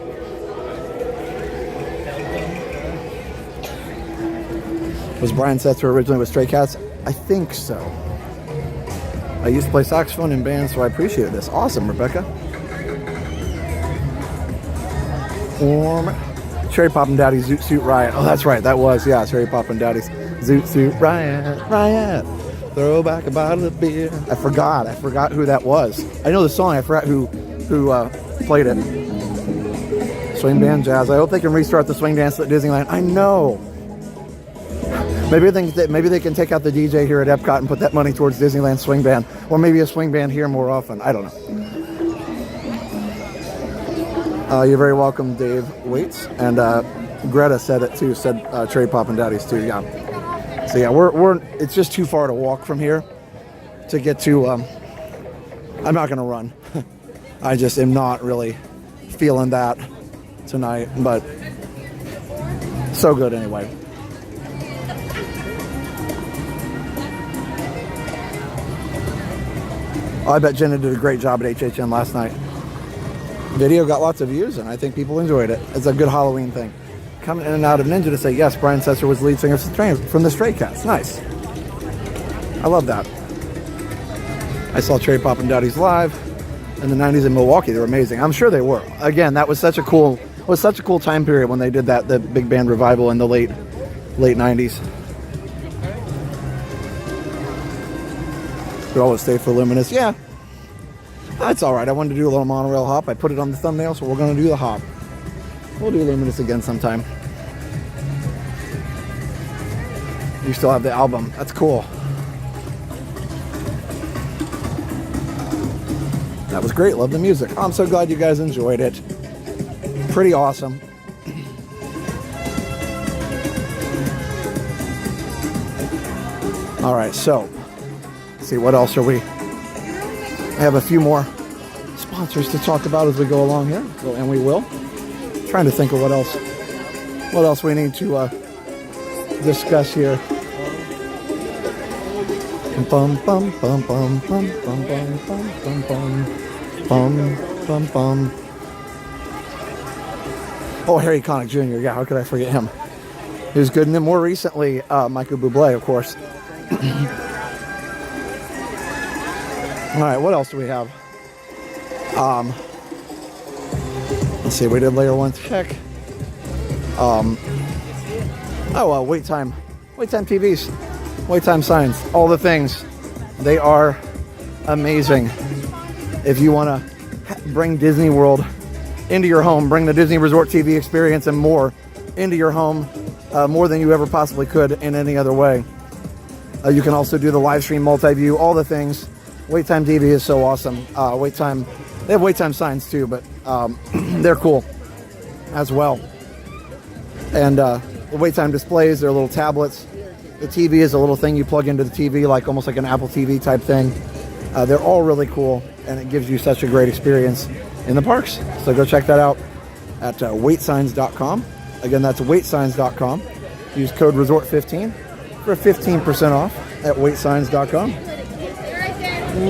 Was Brian Setzer originally with Stray Cats? I think so. I used to play saxophone in bands, so I appreciate this. Awesome, Rebecca. Cherry Poppin' Daddy's Zoot Suit Riot. Oh, that's right. That was, yeah, Cherry Poppin' Daddy's Zoot Suit Riot. Throw back a bottle of beer. I forgot who that was. I know the song. I forgot who played it. Swing band jazz. I hope they can restart the swing dance at Disneyland. I know. Maybe they can take out the DJ here at Epcot and put that money towards Disneyland swing band, or maybe a swing band here more often. I don't know. You're very welcome, Dave Waits, and Greta said it too. Said Cherry Poppin' Daddies too. Yeah. So yeah, we're it's just too far to walk from here to get to. I'm not gonna run. I just am not really feeling that tonight, but so good anyway. I bet Jenna did a great job at HHN last night. Video got lots of views, and I think people enjoyed it. It's a good Halloween thing. Coming in and out of Ninja to say, yes, Brian Setzer was lead singer from the Stray Cats. Nice. I love that. I saw Cherry Poppin' Daddies live in the 90s in Milwaukee. They were amazing. I'm sure they were. Again, that was such a cool time period when they did that, the big band revival in the late 90s. Could always stay for Luminous. Yeah. That's all right. I wanted to do a little monorail hop. I put it on the thumbnail, so we're going to do the hop. We'll do Luminous again sometime. You still have the album. That's cool. That was great. Love the music. Oh, I'm so glad you guys enjoyed it. Pretty awesome. All right, so let's see, what else are we? I have a few more sponsors to talk about as we go along here, and we will. Trying to think of what else we need to discuss here. Bum bum bum bum bum bum bum bum bum bum bum bum. Oh, Harry Connick Jr. Yeah, how could I forget him? He was good. And then more recently, Michael Bublé, of course. All right, what else do we have? Let's see, we did layer one check. Wait time TVs, wait time signs, all the things. They are amazing. If you want to bring Disney World into your home, bring the Disney Resort TV experience and more into your home, more than you ever possibly could in any other way. You can also do the live stream, multi-view, all the things. Wait time TV is so awesome. Wait time, they have wait time signs too, but they're cool as well. And the wait time displays, they're little tablets. The TV is a little thing you plug into the TV, like almost like an Apple TV type thing. They're all really cool, and it gives you such a great experience in the parks. So go check that out at waitsigns.com. Again, that's waitsigns.com. Use code RESORT15 for 15% off at waitsigns.com.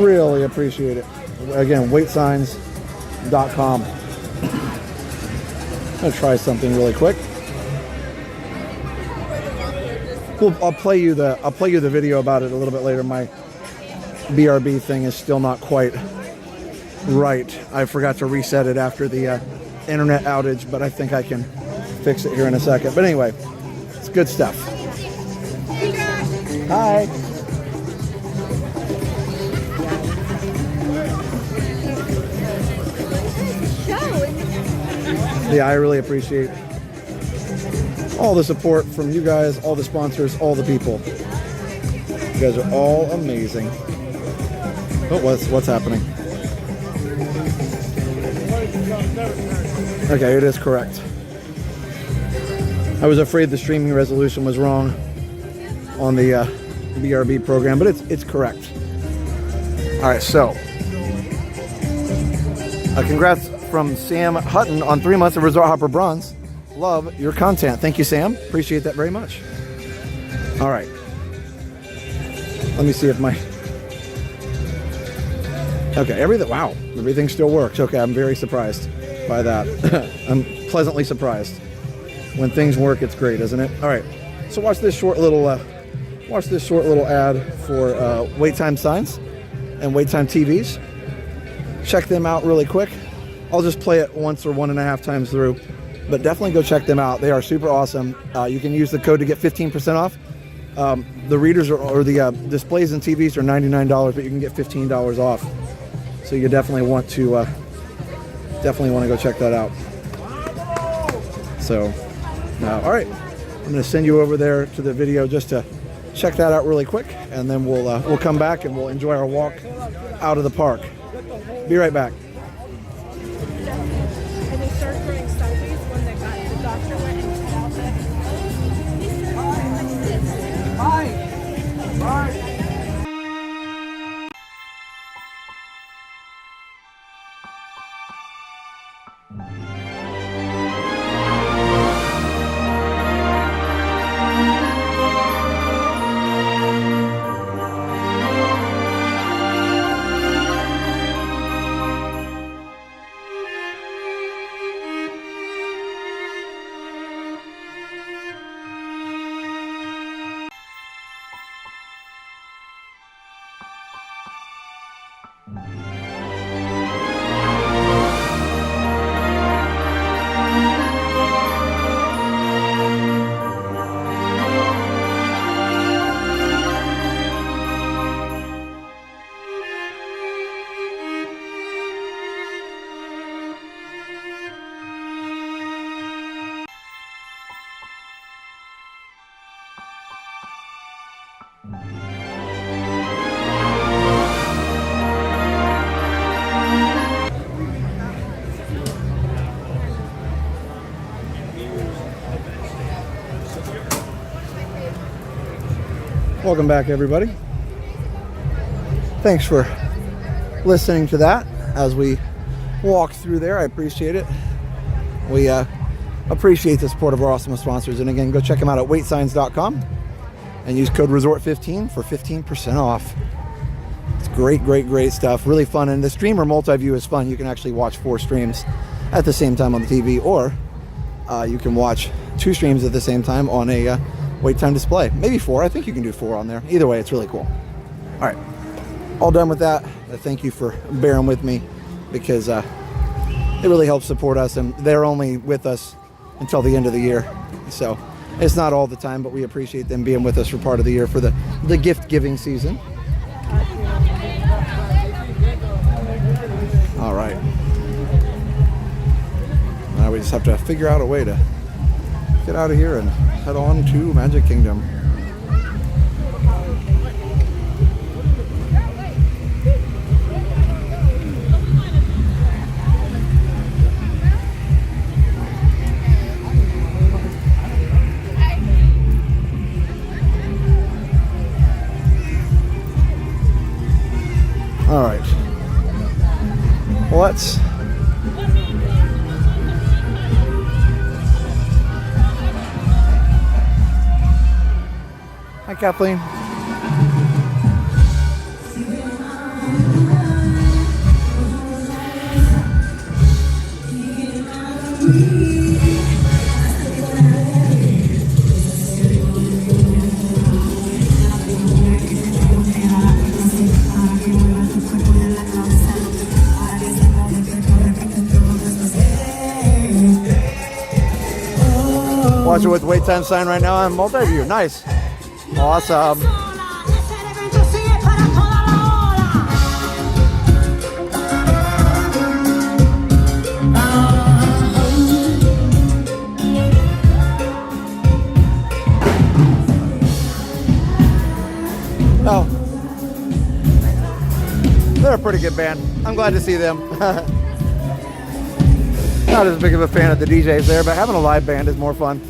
Really appreciate it. Again, waitsigns.com. I'm gonna try something really quick. Well, I'll play you the video about it a little bit later. My BRB thing is still not quite right. I forgot to reset it after the internet outage, but I think I can fix it here in a second. But anyway, it's good stuff. Hi. Yeah, I really appreciate all the support from you guys, all the sponsors, all the people. You guys are all amazing. Oh, what's happening? Okay, it is correct. I was afraid the streaming resolution was wrong on the BRB program, but it's correct. All right, so congrats from Sam Hutton on 3 months of Resort Hopper Bronze. Love your content. Thank you, Sam. Appreciate that very much. All right. Let me see if my... Okay, everything still works. Okay, I'm very surprised by that. I'm pleasantly surprised. When things work, it's great, isn't it? All right. So watch this short little ad for wait time signs and wait time TVs. Check them out really quick. I'll just play it once or 1.5 times through, but definitely go check them out. They are super awesome. You can use the code to get 15% off. The readers or the displays and TVs are $99, but you can get $15 off. So you definitely want to go check that out. So, all right, I'm going to send you over there to the video just to check that out really quick, and then we'll come back and we'll enjoy our walk out of the park. Be right back. And they started doing selfies when the doctor went and cut out the... Bye. Welcome back, everybody. Thanks for listening to that as we walk through there. I appreciate it. We appreciate the support of our awesome sponsors. And again, go check them out at waitsigns.com. and use code RESORT15 for 15% off. It's great, great, great stuff. Really fun. And the streamer multi-view is fun. You can actually watch 4 streams at the same time on the TV, or you can watch 2 streams at the same time on a wait time display. Maybe 4. I think you can do 4 on there. Either way, it's really cool. All right. All done with that. Thank you for bearing with me, because it really helps support us, and they're only with us until the end of the year. So it's not all the time, but we appreciate them being with us for part of the year for the gift giving season. All right. Now we just have to figure out a way to get out of here and head on to Magic Kingdom. All right. Let's Hi, Kathleen. Watch it with wait time sign right now on multi-view. Nice. Awesome. Oh, they're a pretty good band. I'm glad to see them. Not as big of a fan of the DJs there, but having a live band is more fun.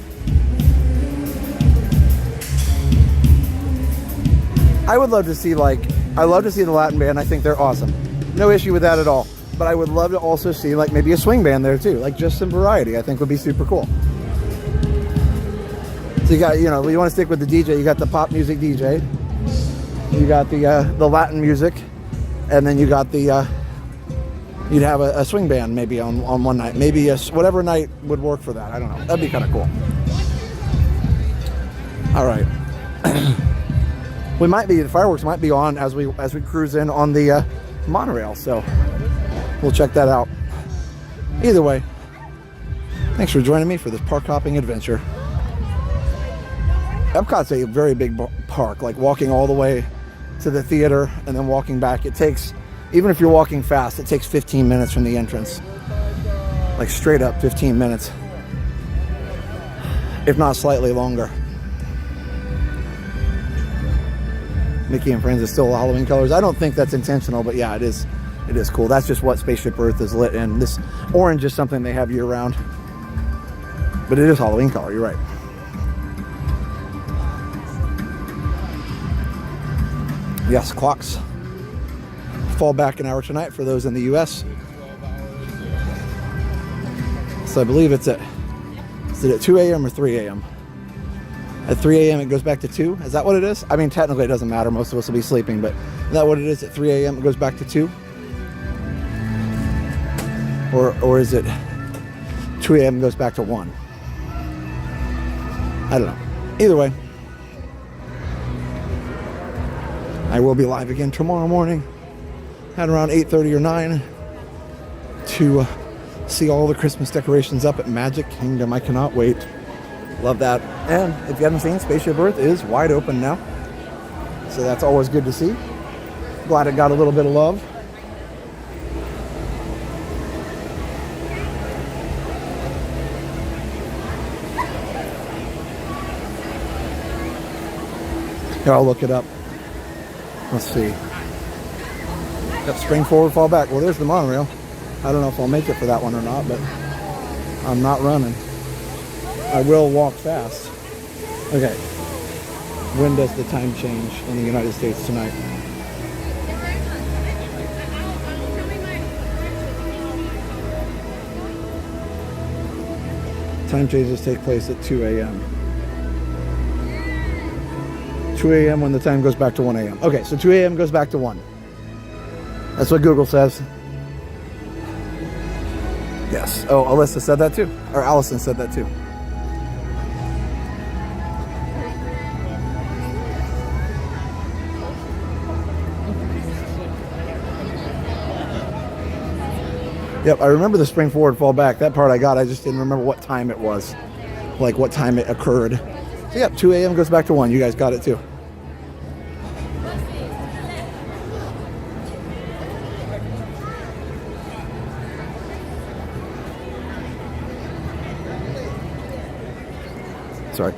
I would love to see I love to see the Latin band. I think they're awesome. No issue with that at all. But I would love to also see maybe a swing band there too. Just some variety, I think would be super cool. So you got, you want to stick with the DJ, you got the pop music DJ. You got the Latin music, and then you got you'd have a swing band maybe on one night. Maybe whatever night would work for that. I don't know. That'd be kind of cool. All right. The fireworks might be on as we cruise in on the monorail, so we'll check that out. Either way, thanks for joining me for this park hopping adventure. Epcot's a very big park, walking all the way to the theater and then walking back. It takes, even if you're walking fast, it takes 15 minutes from the entrance. Straight up 15 minutes, if not slightly longer. Mickey and Friends is still Halloween colors. I don't think that's intentional, but yeah, it is cool. That's just what Spaceship Earth is lit in. This orange is something they have year round, but it is Halloween color, you're right. Yes, clocks fall back an hour tonight for those in the US. So I believe is it at 2 a.m. or 3 a.m.? At 3 a.m. it goes back to 2? Is that what it is? I mean, technically it doesn't matter. Most of us will be sleeping, but is that what it is? At 3 a.m. it goes back to 2? Or is it 2 a.m. goes back to 1? I don't know. Either way, I will be live again tomorrow morning at around 8:30 or 9 to see all the Christmas decorations up at Magic Kingdom. I cannot wait. Love that. And if you haven't seen, Spaceship Earth is wide open now, so that's always good to see. Glad it got a little bit of love. Here, I'll look it up. Let's see. Got spring forward, fall back. Well, there's the monorail. I don't know if I'll make it for that one or not, but I'm not running. I will walk fast. Okay. When does the time change in the United States tonight? Time changes take place at 2 a.m. 2 a.m. when the time goes back to 1 a.m. Okay, so 2 a.m. goes back to 1. That's what Google says. Yes. Oh, Alyssa said that too. Or Allison said that too. Yep, I remember the spring forward, fall back. That part I got. I just didn't remember what time it was. Like what time it occurred. So yep, 2 a.m. goes back to 1. You guys got it too. Sorry.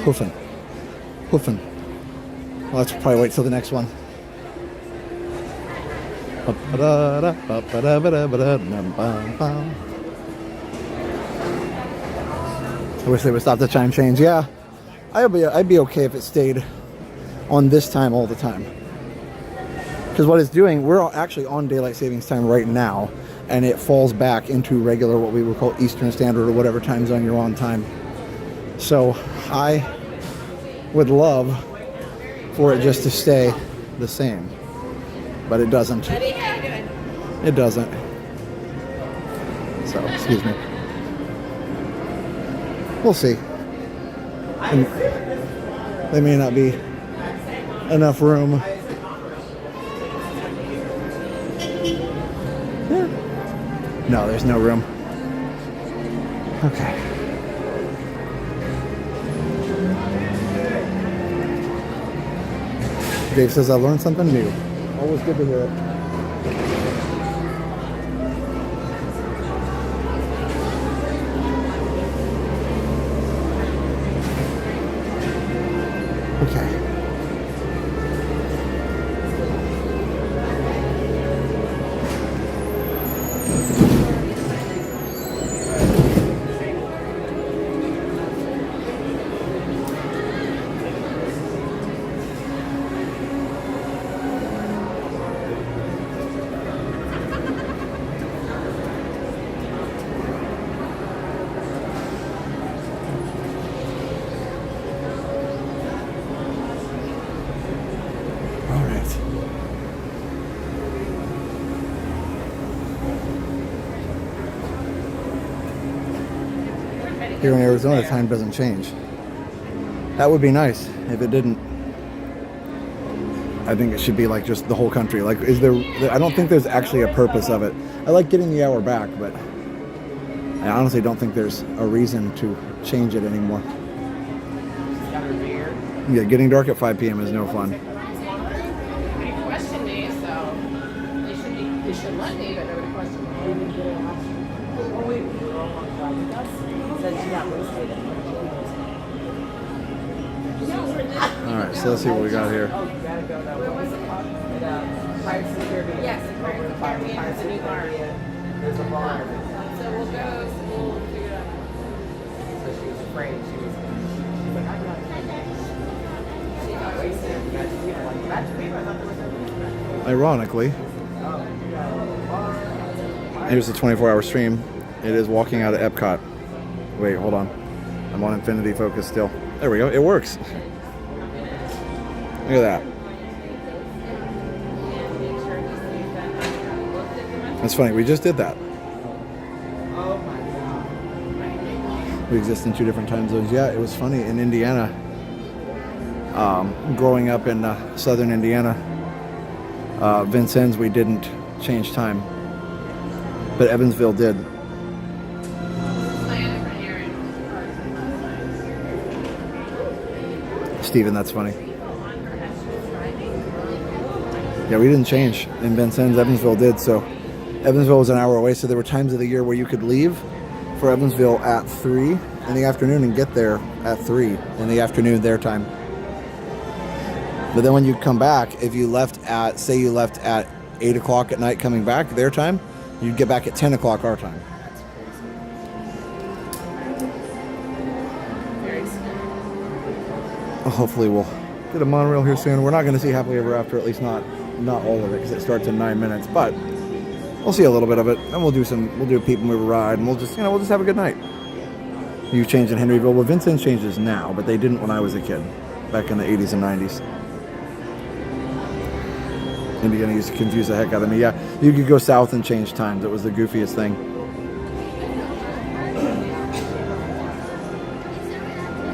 Hoofing. Hoofing. Well, let's probably wait till the next one. I wish they would stop the chime change. Yeah, I'd be okay if it stayed on this time all the time. Because what it's doing, we're actually on daylight savings time right now, and it falls back into regular, what we would call Eastern Standard or whatever time zone you're on time. So I would love for it just to stay the same, but it doesn't. It doesn't. So, excuse me. We'll see. And there may not be enough room. Yeah. No, there's no room. Okay. Dave says I learned something new. Always good to hear it. Okay. Here in Arizona, time doesn't change. That would be nice if it didn't. I think it should be like just the whole country. Like, is there? I don't think there's actually a purpose of it. I like getting the hour back, but I honestly don't think there's a reason to change it anymore. Yeah, getting dark at 5 p.m. is no fun. They questioned me, so they should let me, but nobody questioned me. All right, so let's see what we got here. Oh, you gotta go though. What was it called? Fire Security. Yes, Fire Security. There's a new bar. There's a bar. So we'll go. We'll figure it out. So she was afraid. She was like, I'm not. She got wasted. You know, like that to me. I thought there was no. Ironically, here's the 24-hour stream. It is walking out of Epcot. Wait, hold on. I'm on infinity focus still. There we go. It works. Look at that. That's funny. We just did that. We exist in 2 different time zones. Yeah, it was funny. In Indiana, growing up in southern Indiana, Vincennes, we didn't change time. But Evansville did. Steven, that's funny. Yeah, we didn't change in Vincennes. Evansville did. So Evansville was an hour away. So there were times of the year where you could leave for Evansville at 3 in the afternoon and get there at 3 in the afternoon their time. But then when you come back, if you left at, say you left at 8 o'clock at night coming back their time, you'd get back at 10 o'clock our time. Hopefully we'll get a monorail here soon. We're not going to see Happily Ever After, at least not all of it, because it starts in 9 minutes. But we'll see a little bit of it, and we'll do a People Mover ride, and we'll just have a good night. You changed in Henryville. Well, Vincent changes now, but they didn't when I was a kid, back in the 80s and 90s. Indiana used to confuse the heck out of me. Yeah, you could go south and change times. It was the goofiest thing.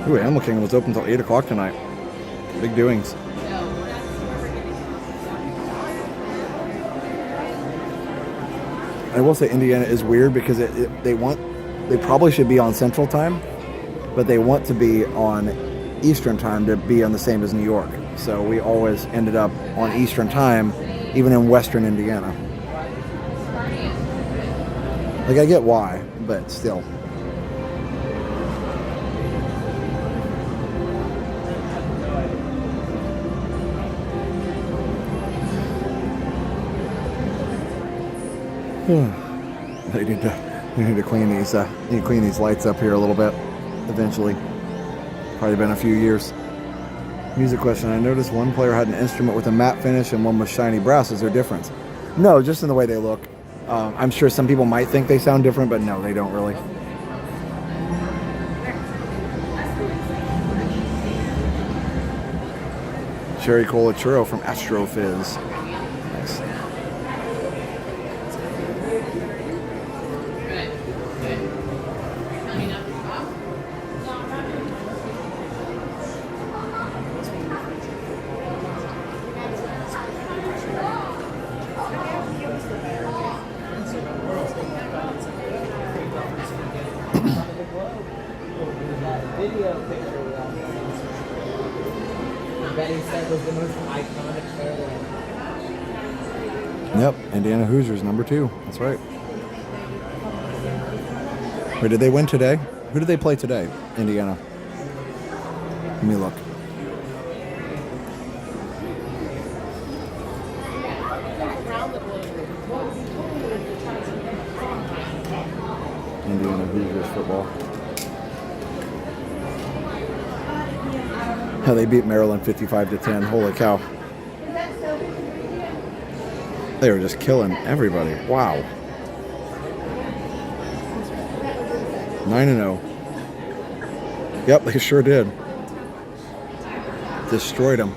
Ooh, Animal Kingdom was open until 8 o'clock tonight. Big doings. I will say Indiana is weird because they probably should be on Central Time, but they want to be on Eastern Time to be on the same as New York. So we always ended up on Eastern Time, even in Western Indiana. Like, I get why, but still. They need to clean these lights up here a little bit eventually. Probably been a few years. Music question. I noticed one player had an instrument with a matte finish and one with shiny brass. Is there a difference? No, just in the way they look. I'm sure some people might think they sound different, but no, they don't really. Cherry Cola Churro from Astro Fizz. Nice. Betty said was the most iconic airline. Yep, Indiana Hoosiers #2. That's right. Wait, did they win today? Who did they play today? Indiana. Let me look. Indiana Hoosiers football. How they beat Maryland 55-10. Holy cow. They were just killing everybody. Wow. 9-0. Yep, they sure did. Destroyed them.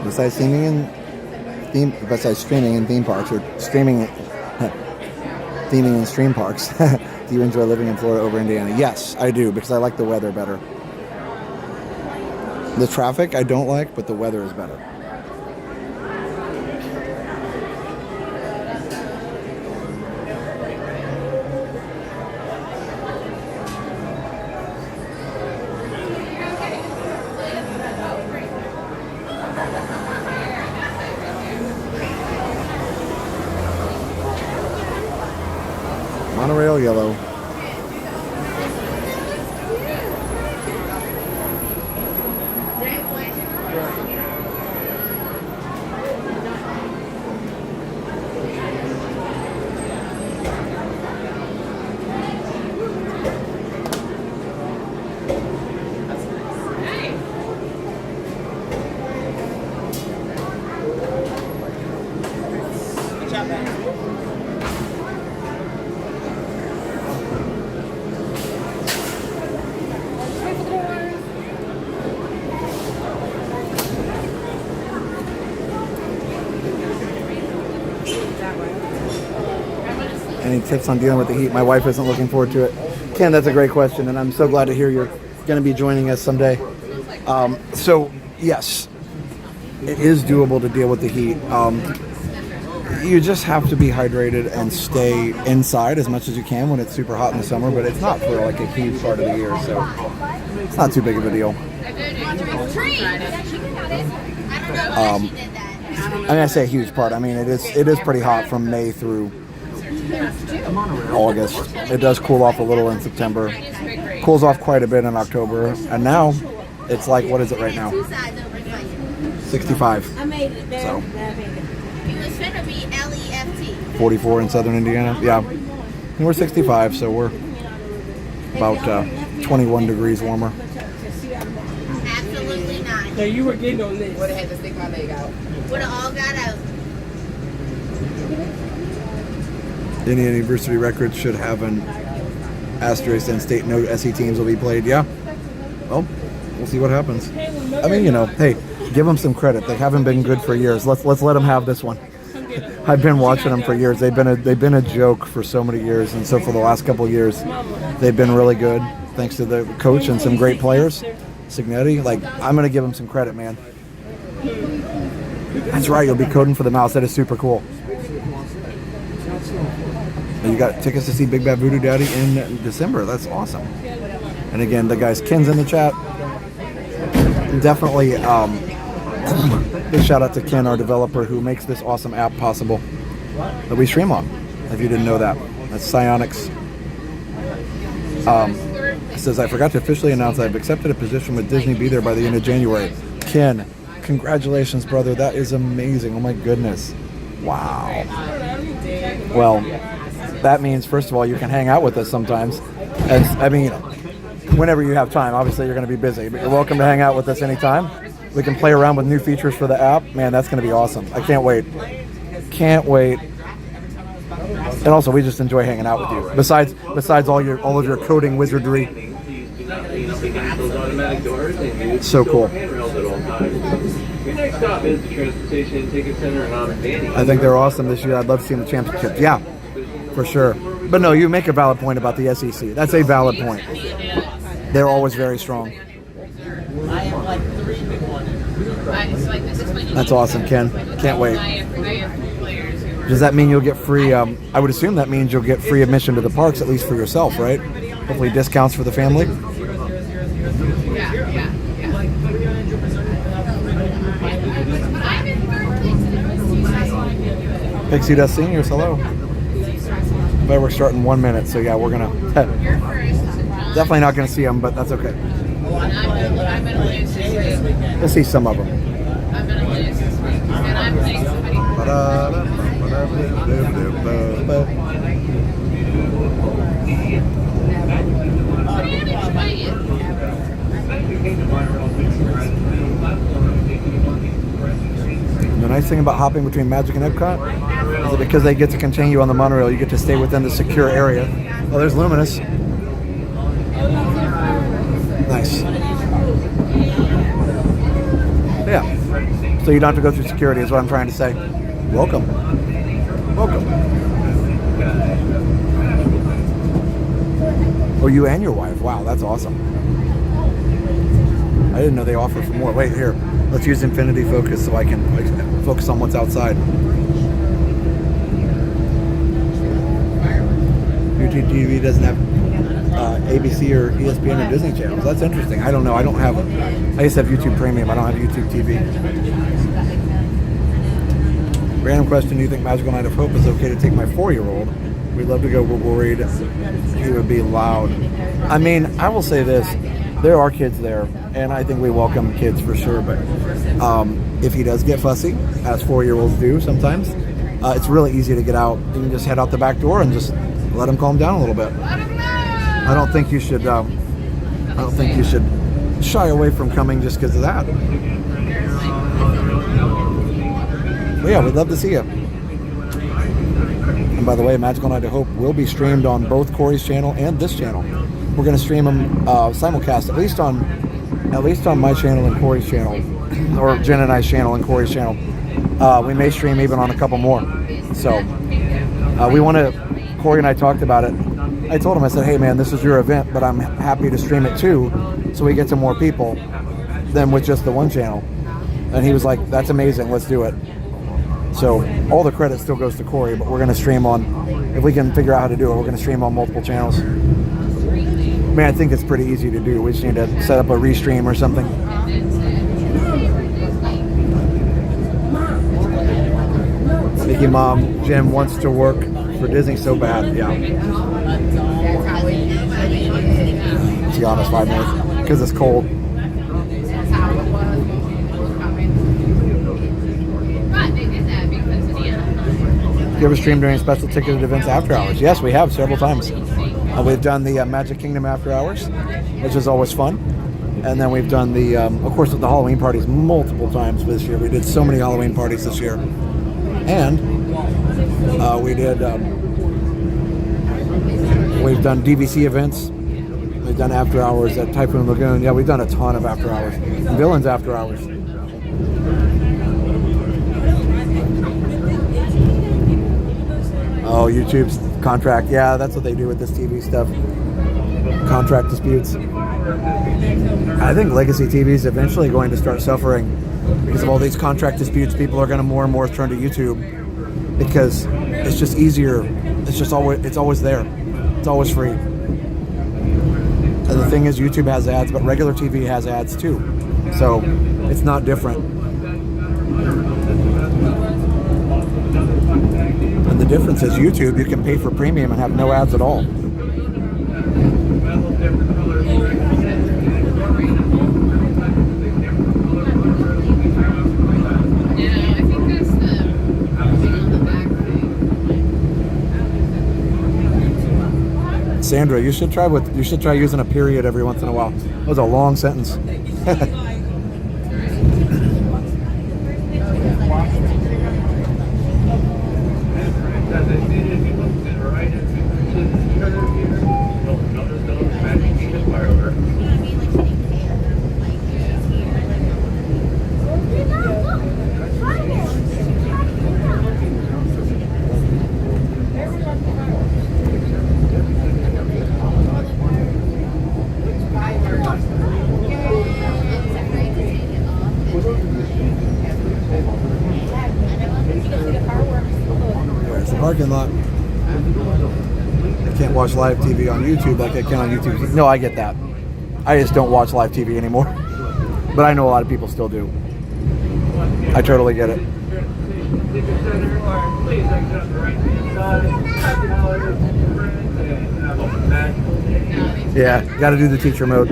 Besides streaming in theme parks, or theming in stream parks, do you enjoy living in Florida over Indiana? Yes, I do, because I like the weather better. The traffic I don't like, but the weather is better. Monorail yellow. Any tips on dealing with the heat? My wife isn't looking forward to it. Ken, that's a great question, and I'm so glad to hear you're going to be joining us someday. So, yes, it is doable to deal with the heat. You just have to be hydrated and stay inside as much as you can when it's super hot in the summer, but it's not for like a huge part of the year, so it's not too big of a deal. I say a huge part. I mean, it is pretty hot from May through August. It does cool off a little in September. Cools off quite a bit in October. And now It's like, what is it right now? 65. I made it there. So. It was going to be LEFT. 44 in southern Indiana. Yeah. And we're 65, so we're about 21 degrees warmer. Absolutely not. So you were getting on this. Would have had to stick my leg out. Would have all got out. Indiana University records should have an asterisk and state no SE teams will be played. Yeah. Well, we'll see what happens. I mean, you know, hey, give them some credit. They haven't been good for years. Let's let them have this one. I've been watching them for years. They've been a joke for so many years, and so for the last couple of years, they've been really good thanks to the coach and some great players. Signetti, like, I'm gonna give them some credit, man. That's right. You'll be coding for the mouse. That is super cool. And you got tickets to see Big Bad Voodoo Daddy in December. That's awesome. And again, the guys, Ken's in the chat. Definitely big shout out to Ken, our developer, who makes this awesome app possible that we stream on, if you didn't know that. That's Psionics. It says, I forgot to officially announce I've accepted a position with Disney Be There by the end of January. Ken, congratulations, brother. That is amazing. Oh my goodness. Wow. Well, that means, first of all, you can hang out with us sometimes. And I mean, you know, whenever you have time. Obviously, you're going to be busy, but you're welcome to hang out with us anytime. We can play around with new features for the app. Man, that's going to be awesome. I can't wait. Can't wait. And also, we just enjoy hanging out with you. Besides all of your coding wizardry. So cool. I think they're awesome this year. I'd love to see them in the championship. Yeah, for sure. But no, you make a valid point about the SEC. That's a valid point. They're always very strong. That's awesome, Ken. Can't wait. Does that mean you'll get free? I would assume that means you'll get free admission to the parks, at least for yourself, right? Hopefully discounts for the family. Pixie Dust Seniors, hello. Fireworks start in 1 minute, so yeah, we're gonna definitely not gonna see them, but that's okay. We'll see some of them. I'm going to lose this week. And I'm playing somebody. The nice thing about hopping between Magic and Epcot is that because they get to continue on the monorail, you get to stay within the secure area. Oh, there's Luminous. Nice. Yeah. So you don't have to go through security is what I'm trying to say. Welcome. Welcome. Oh, you and your wife. Wow, that's awesome. I didn't know they offered for more. Wait, here. Let's use Infinity Focus so I can focus on what's outside. UTV doesn't have ABC or ESPN or Disney channels. That's interesting. I don't know. I just have YouTube Premium. I don't have YouTube TV. Random question. Do you think Magical Night of Hope is okay to take my 4-year-old? We'd love to go. We're worried he would be loud. I mean, I will say this. There are kids there, and I think we welcome kids for sure. But if he does get fussy, as 4-year-olds do sometimes, it's really easy to get out. You can just head out the back door and just let him calm down a little bit. I don't think you should. I don't think you should shy away from coming just because of that. But yeah, we'd love to see you. And by the way, Magical Night of Hope will be streamed on both Corey's channel and this channel. We're going to stream them simulcast, at least on my channel and Corey's channel, or Jen and I's channel and Corey's channel. We may stream even on a couple more. So we want to. Corey and I talked about it. I told him, I said, hey man, this is your event, but I'm happy to stream it too, so we get to more people than with just the one channel. And he was like, that's amazing, let's do it. So all the credit still goes to Corey, but we're going to stream on, if we can figure out how to do it, we're going to stream on multiple channels. I mean, I think it's pretty easy to do. We just need to set up a restream or something. Mickey Mom, Jim wants to work for Disney so bad, yeah. To be honest, 5 minutes, because it's cold. You ever stream during special ticketed events after hours? Yes, we have several times. We've done the Magic Kingdom after hours, which is always fun. And then we've done the, of course, the Halloween parties multiple times this year. We did so many Halloween parties this year. And we did, we've done DVC events. We've done after hours at Typhoon Lagoon. Yeah, we've done a ton of after hours. And Villains after hours. Oh, YouTube's contract. Yeah, that's what they do with this TV stuff. Contract disputes. I think legacy TV is eventually going to start suffering because of all these contract disputes. People are going to more and more turn to YouTube because it's just easier. It's always there. It's always free. And the thing is, YouTube has ads, but regular TV has ads too. So it's not different. And the difference is YouTube, you can pay for premium and have no ads at all. Sandra, you should try using a period every once in a while. That was a long sentence. Parking lot. I can't watch live TV on YouTube like I can on YouTube. No, I get that. I just don't watch live TV anymore. But I know a lot of people still do. I totally get it. Yeah, got to do the teacher mode.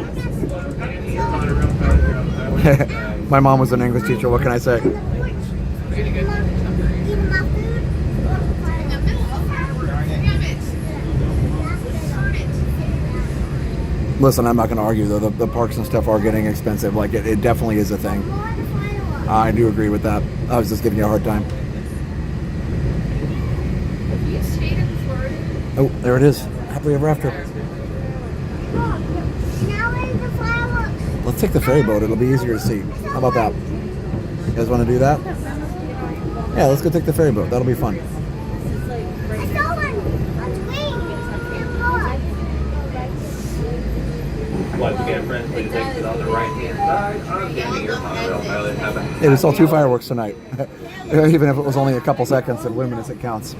My mom was an English teacher. What can I say? Listen, I'm not going to argue, though. The parks and stuff are getting expensive. Like, it definitely is a thing. I do agree with that. I was just giving you a hard time. Oh, there it is. Happily ever after. Let's take the ferry boat. It'll be easier to see. How about that? You guys want to do that? Yeah, let's go take the ferry boat. That'll be fun. Once again, friends, please exit on the right-hand side. I'm getting your monorail pilot. Yeah, we saw 2 fireworks tonight. Even if it was only a couple seconds at Luminous, it counts.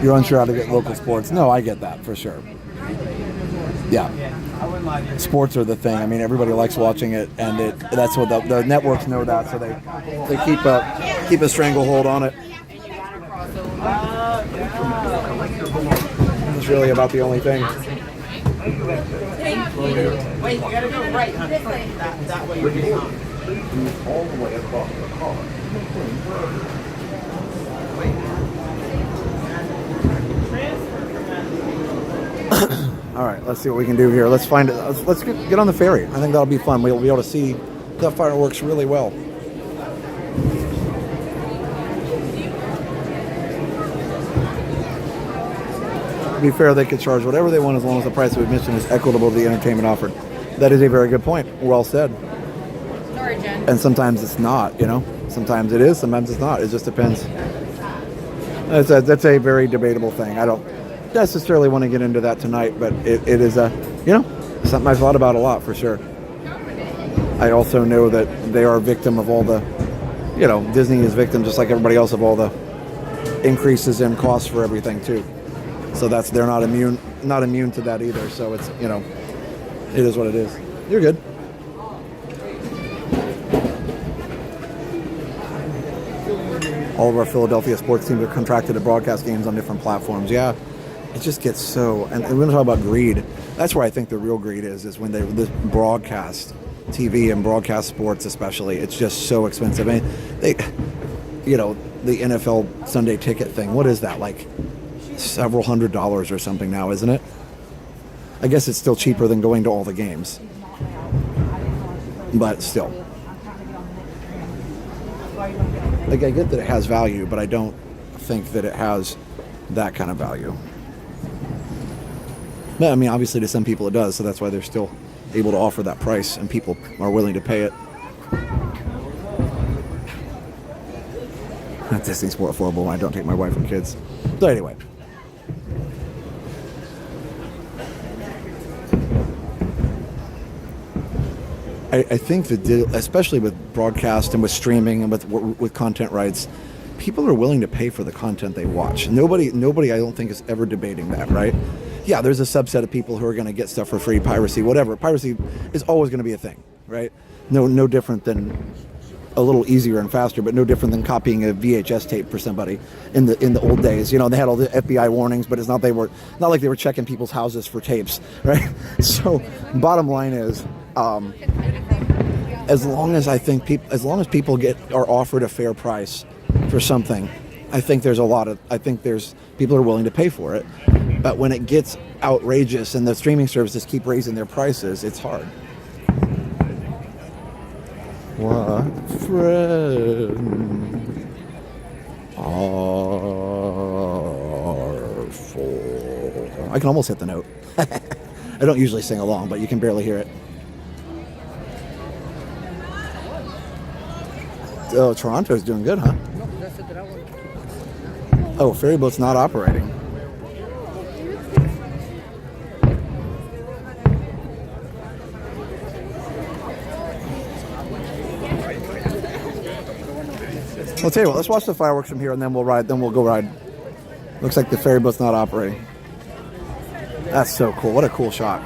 You're unsure how to get local sports. No, I get that, for sure. Yeah. Sports are the thing. I mean, everybody likes watching it, and that's what the networks know that, so they keep a stranglehold on it. It's really about the only thing. Wait, you gotta go right. That way you're getting on. All the way across the car. All right, let's see what we can do here. Let's find it. Let's get on the ferry. I think that'll be fun. We'll be able to see the fireworks really well. To be fair, they could charge whatever they want as long as the price of admission is equitable to the entertainment offered. That is a very good point. Well said. Sorry, Jen. And sometimes it's not, you know. Sometimes it is, sometimes it's not. It just depends. That's a very debatable thing. I don't necessarily want to get into that tonight, but it is something I've thought about a lot, for sure. I also know that they are victim of all the, Disney is victim, just like everybody else, of all the increases in costs for everything too. So they're not immune to that either. So it's, it is what it is. You're good. All of our Philadelphia sports teams are contracted to broadcast games on different platforms. Yeah, it just gets so, and we're going to talk about greed. That's where I think the real greed is when they broadcast TV and broadcast sports, especially. It's just so expensive. I mean, the NFL Sunday ticket thing. What is that, like several $100s or something now, isn't it? I guess it's still cheaper than going to all the games, but still. Like, I get that it has value, but I don't think that it has that kind of value. But, I mean, obviously to some people it does, so that's why they're still able to offer that price, and people are willing to pay it. Disney's more affordable when I don't take my wife and kids. So anyway. I think that, especially with broadcast and with streaming and with content rights, people are willing to pay for the content they watch. Nobody I don't think is ever debating that, right? Yeah, there's a subset of people who are going to get stuff for free, piracy, whatever. Piracy is always going to be a thing, right? No different than, a little easier and faster, but no different than copying a VHS tape for somebody in the old days. You know, they had all the FBI warnings, but it's not like they were checking people's houses for tapes, right? So, bottom line is, as long as people are offered a fair price for something, I think there's people are willing to pay for it. But when it gets outrageous and the streaming services keep raising their prices, it's hard. What friend are for? I can almost hit the note. I don't usually sing along, but you can barely hear it. Oh, Toronto's doing good, huh? Oh, ferry boat's not operating. I'll tell you what, let's watch the fireworks from here and then we'll go ride. Looks like the ferry boat's not operating. That's so cool. What a cool shot.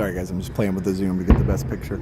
Sorry guys, I'm just playing with the zoom to get the best picture.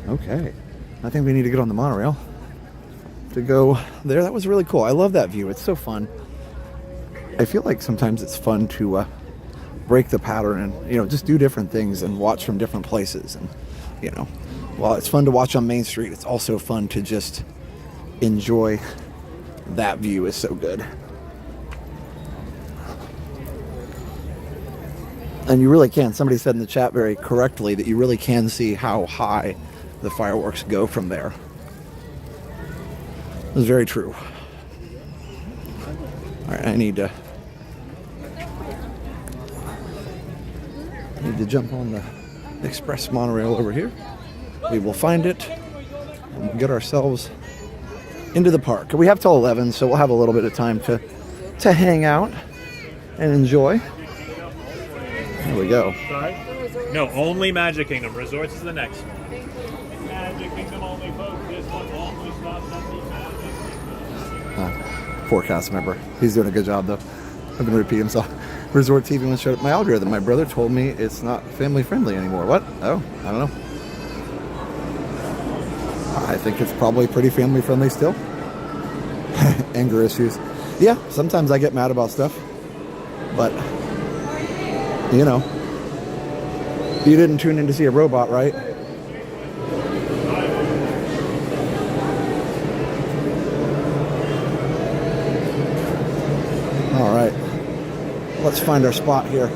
Okay. I think we need to get on the monorail to go there. That was really cool. I love that view. It's so fun. I feel like sometimes it's fun to break the pattern and, you know, just do different things and watch from different places. And, you know, while it's fun to watch on Main Street, it's also fun to just enjoy that view. Is so good. And you really can. Somebody said in the chat very correctly that you really can see how high the fireworks go from there. It's very true. All right, I need to jump on the express monorail over here. We will find it and we'll get ourselves into the park. We have till 11, so we'll have a little bit of time to hang out and enjoy. There we go. Sorry? No, only Magic Kingdom. Resorts is the next one. Magic Kingdom only, folks. This one only stops at the Magic Kingdom. Forecast member. He's doing a good job, though. I'm going to repeat himself. Resort TV once showed up my algorithm. My brother told me it's not family friendly anymore. What? Oh, I don't know. I think it's probably pretty family friendly still. Anger issues. Yeah, sometimes I get mad about stuff. But, you know, you didn't tune in to see a robot, right? All right. Let's find our spot here.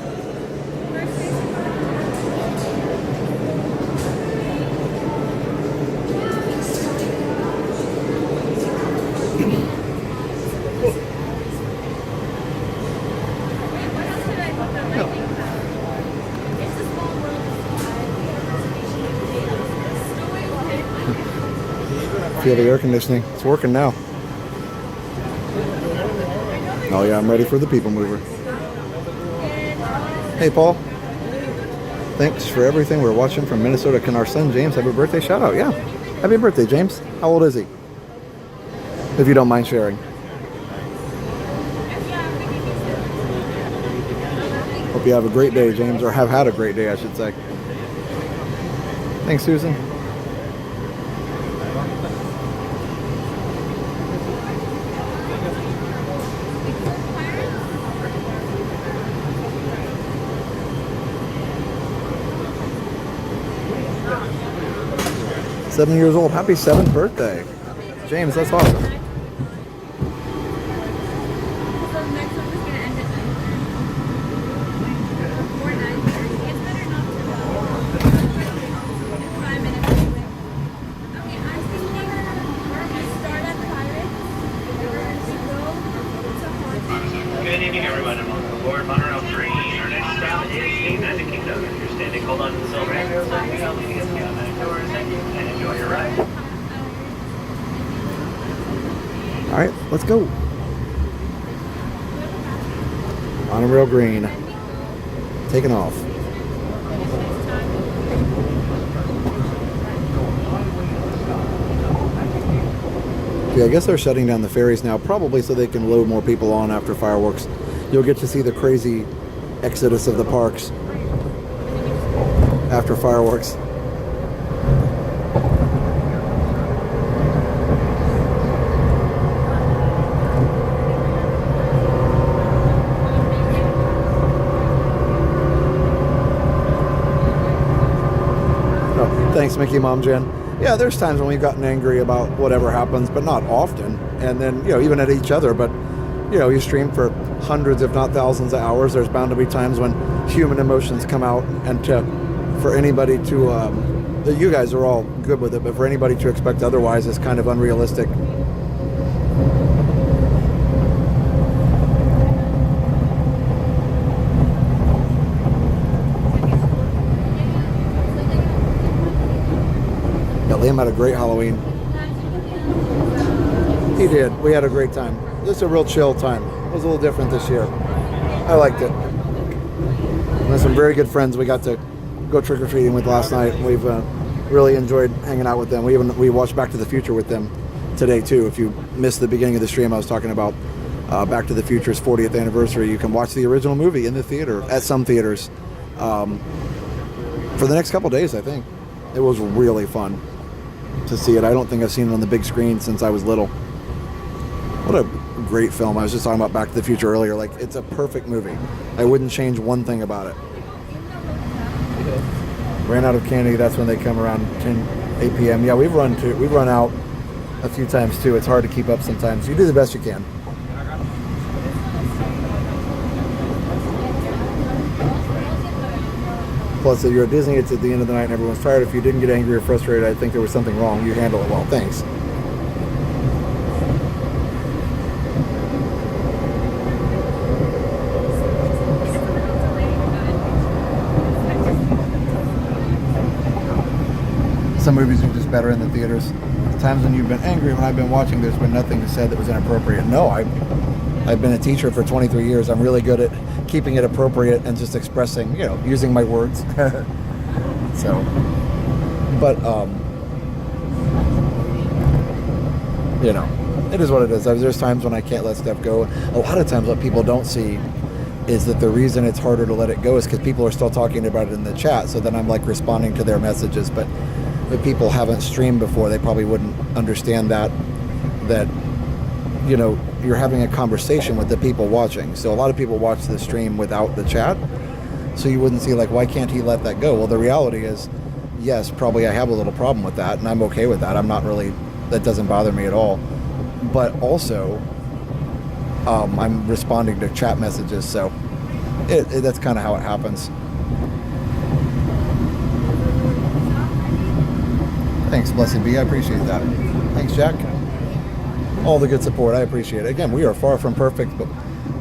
Feel the air conditioning. It's working now. Oh yeah, I'm ready for the people mover. Hey Paul. Thanks for everything. We're watching from Minnesota. Can our son James have a birthday shout out? Yeah. Happy birthday, James. How old is he? If you don't mind sharing. Hope you have a great day, James, or have had a great day, I should say. Thanks, Susan. "7 years old. Happy 7th birthday. James, that's awesome. Good evening, everyone, and welcome aboard Monorail 3. Our next stop is the Magic Kingdom. If you're standing, hold on to the silver handles, and we help you get the automatic doors. Thank you, and enjoy your ride. All right, let's go. Monorail green. Taking off. Yeah, I guess they're shutting down the ferries now, probably so they can load more people on after fireworks. You'll get to see the crazy exodus of the parks after fireworks. Oh, thanks, Mickey Mom Jen. Yeah, there's times when we've gotten angry about whatever happens, but not often. And then, you know, even at each other. But, you know, you stream for hundreds, if not thousands of hours. There's bound to be times when human emotions come out. And for anybody to, you guys are all good with it, but for anybody to expect otherwise is kind of unrealistic. Liam had a great Halloween. He did. We had a great time. Just a real chill time. It was a little different this year. I liked it. We had some very good friends we got to go trick-or-treating with last night. We've really enjoyed hanging out with them. We watched Back to the Future with them today too. If you missed the beginning of the stream, I was talking about Back to the Future's 40th anniversary. You can watch the original movie in the theater at some theaters for the next couple days, I think. It was really fun. to see it. I don't think I've seen it on the big screen since I was little. What a great film. I was just talking about Back to the Future earlier. Like, it's a perfect movie. I wouldn't change one thing about it. Ran out of candy. That's when they come around 8 p.m. Yeah, we've run out a few times too. It's hard to keep up sometimes. You do the best you can. Plus, if you're at Disney, it's at the end of the night and everyone's tired. If you didn't get angry or frustrated, I think there was something wrong. You handle it well. Thanks. Some movies are just better in the theaters. Times when you've been angry, when I've been watching, there's been nothing said that was inappropriate. No, I've been a teacher for 23 years. I'm really good at keeping it appropriate and just expressing, using my words. So, but, it is what it is. There's times when I can't let stuff go. A lot of times what people don't see is that the reason it's harder to let it go is because people are still talking about it in the chat. So then I'm like responding to their messages. But if people haven't streamed before, they probably wouldn't understand that you're having a conversation with the people watching. So a lot of people watch the stream without the chat. So you wouldn't see like, why can't he let that go? Well, the reality is, yes, probably I have a little problem with that, and I'm okay with that. That doesn't bother me at all. But also, I'm responding to chat messages, so that's kind of how it happens. Thanks, Blessed Be. I appreciate that. Thanks, Jack. All the good support. I appreciate it. Again, we are far from perfect, but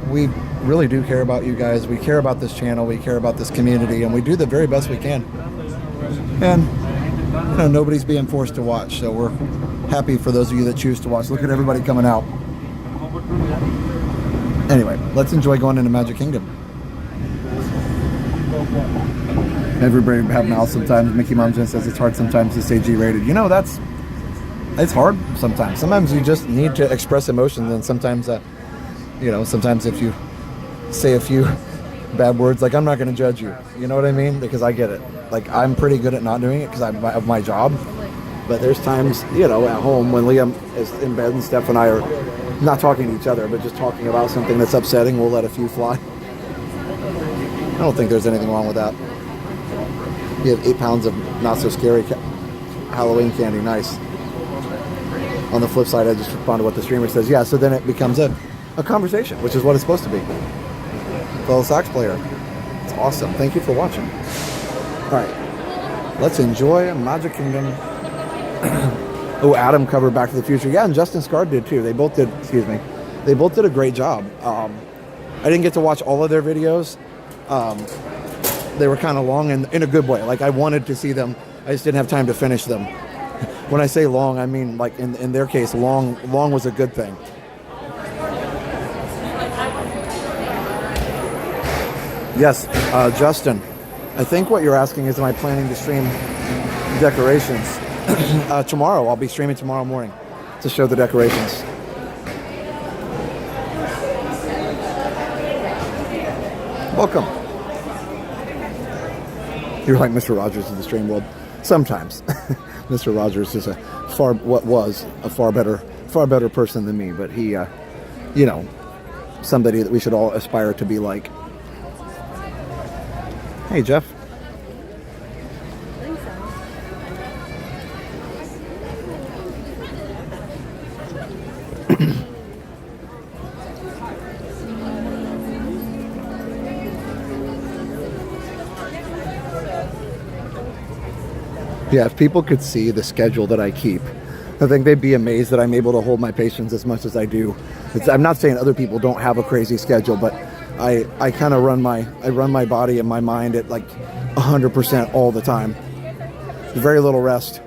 we really do care about you guys. We care about this channel. We care about this community, and we do the very best we can. And nobody's being forced to watch, so we're happy for those of you that choose to watch. Look at everybody coming out. Anyway, let's enjoy going into Magic Kingdom. Everybody have mouths sometimes. Mickey Mouse says it's hard sometimes to stay G-rated. It's hard sometimes. Sometimes you just need to express emotions, and sometimes, sometimes if you say a few bad words, like, I'm not going to judge you. You know what I mean? Because I get it. Like, I'm pretty good at not doing it because of my job. But there's times, at home when Liam is in bed and Steph and I are not talking to each other, but just talking about something that's upsetting, we'll let a few fly. I don't think there's anything wrong with that. You have 8 pounds of not so scary Halloween candy. Nice. On the flip side, I just respond to what the streamer says. Yeah, so then it becomes a conversation, which is what it's supposed to be. Fellow sax player. It's awesome. Thank you for watching. All right. Let's enjoy Magic Kingdom. Oh, Adam covered Back to the Future. Yeah, and Justin Scard did too. They both did a great job. I didn't get to watch all of their videos. They were kind of long and in a good way. Like, I wanted to see them. I just didn't have time to finish them. When I say long, I mean, like, in their case, long was a good thing. Yes, Justin, I think what you're asking is, am I planning to stream decorations? Tomorrow. I'll be streaming tomorrow morning to show the decorations. Welcome. You're like Mr. Rogers in the stream world. Sometimes. Mr. Rogers is was a far better person than me, but he, somebody that we should all aspire to be like. Hey, Jeff. Yeah, if people could see the schedule that I keep, I think they'd be amazed that I'm able to hold my patience as much as I do. I'm not saying other people don't have a crazy schedule, but I kind of run my body and my mind at like 100% all the time. Very little rest.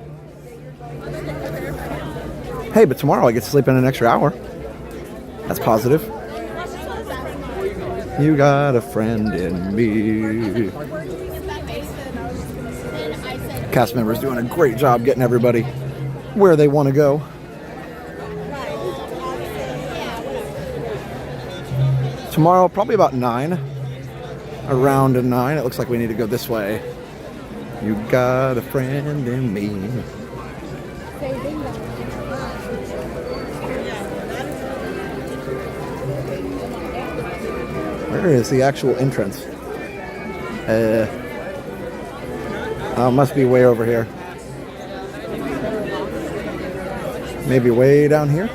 Hey, but tomorrow I get to sleep in an extra hour. That's positive. You got a friend in me. Cast members doing a great job getting everybody where they want to go. Tomorrow, probably about 9. Around 9. It looks like we need to go this way. You got a friend in me. Where is the actual entrance? Oh, must be way over here. Maybe way down here?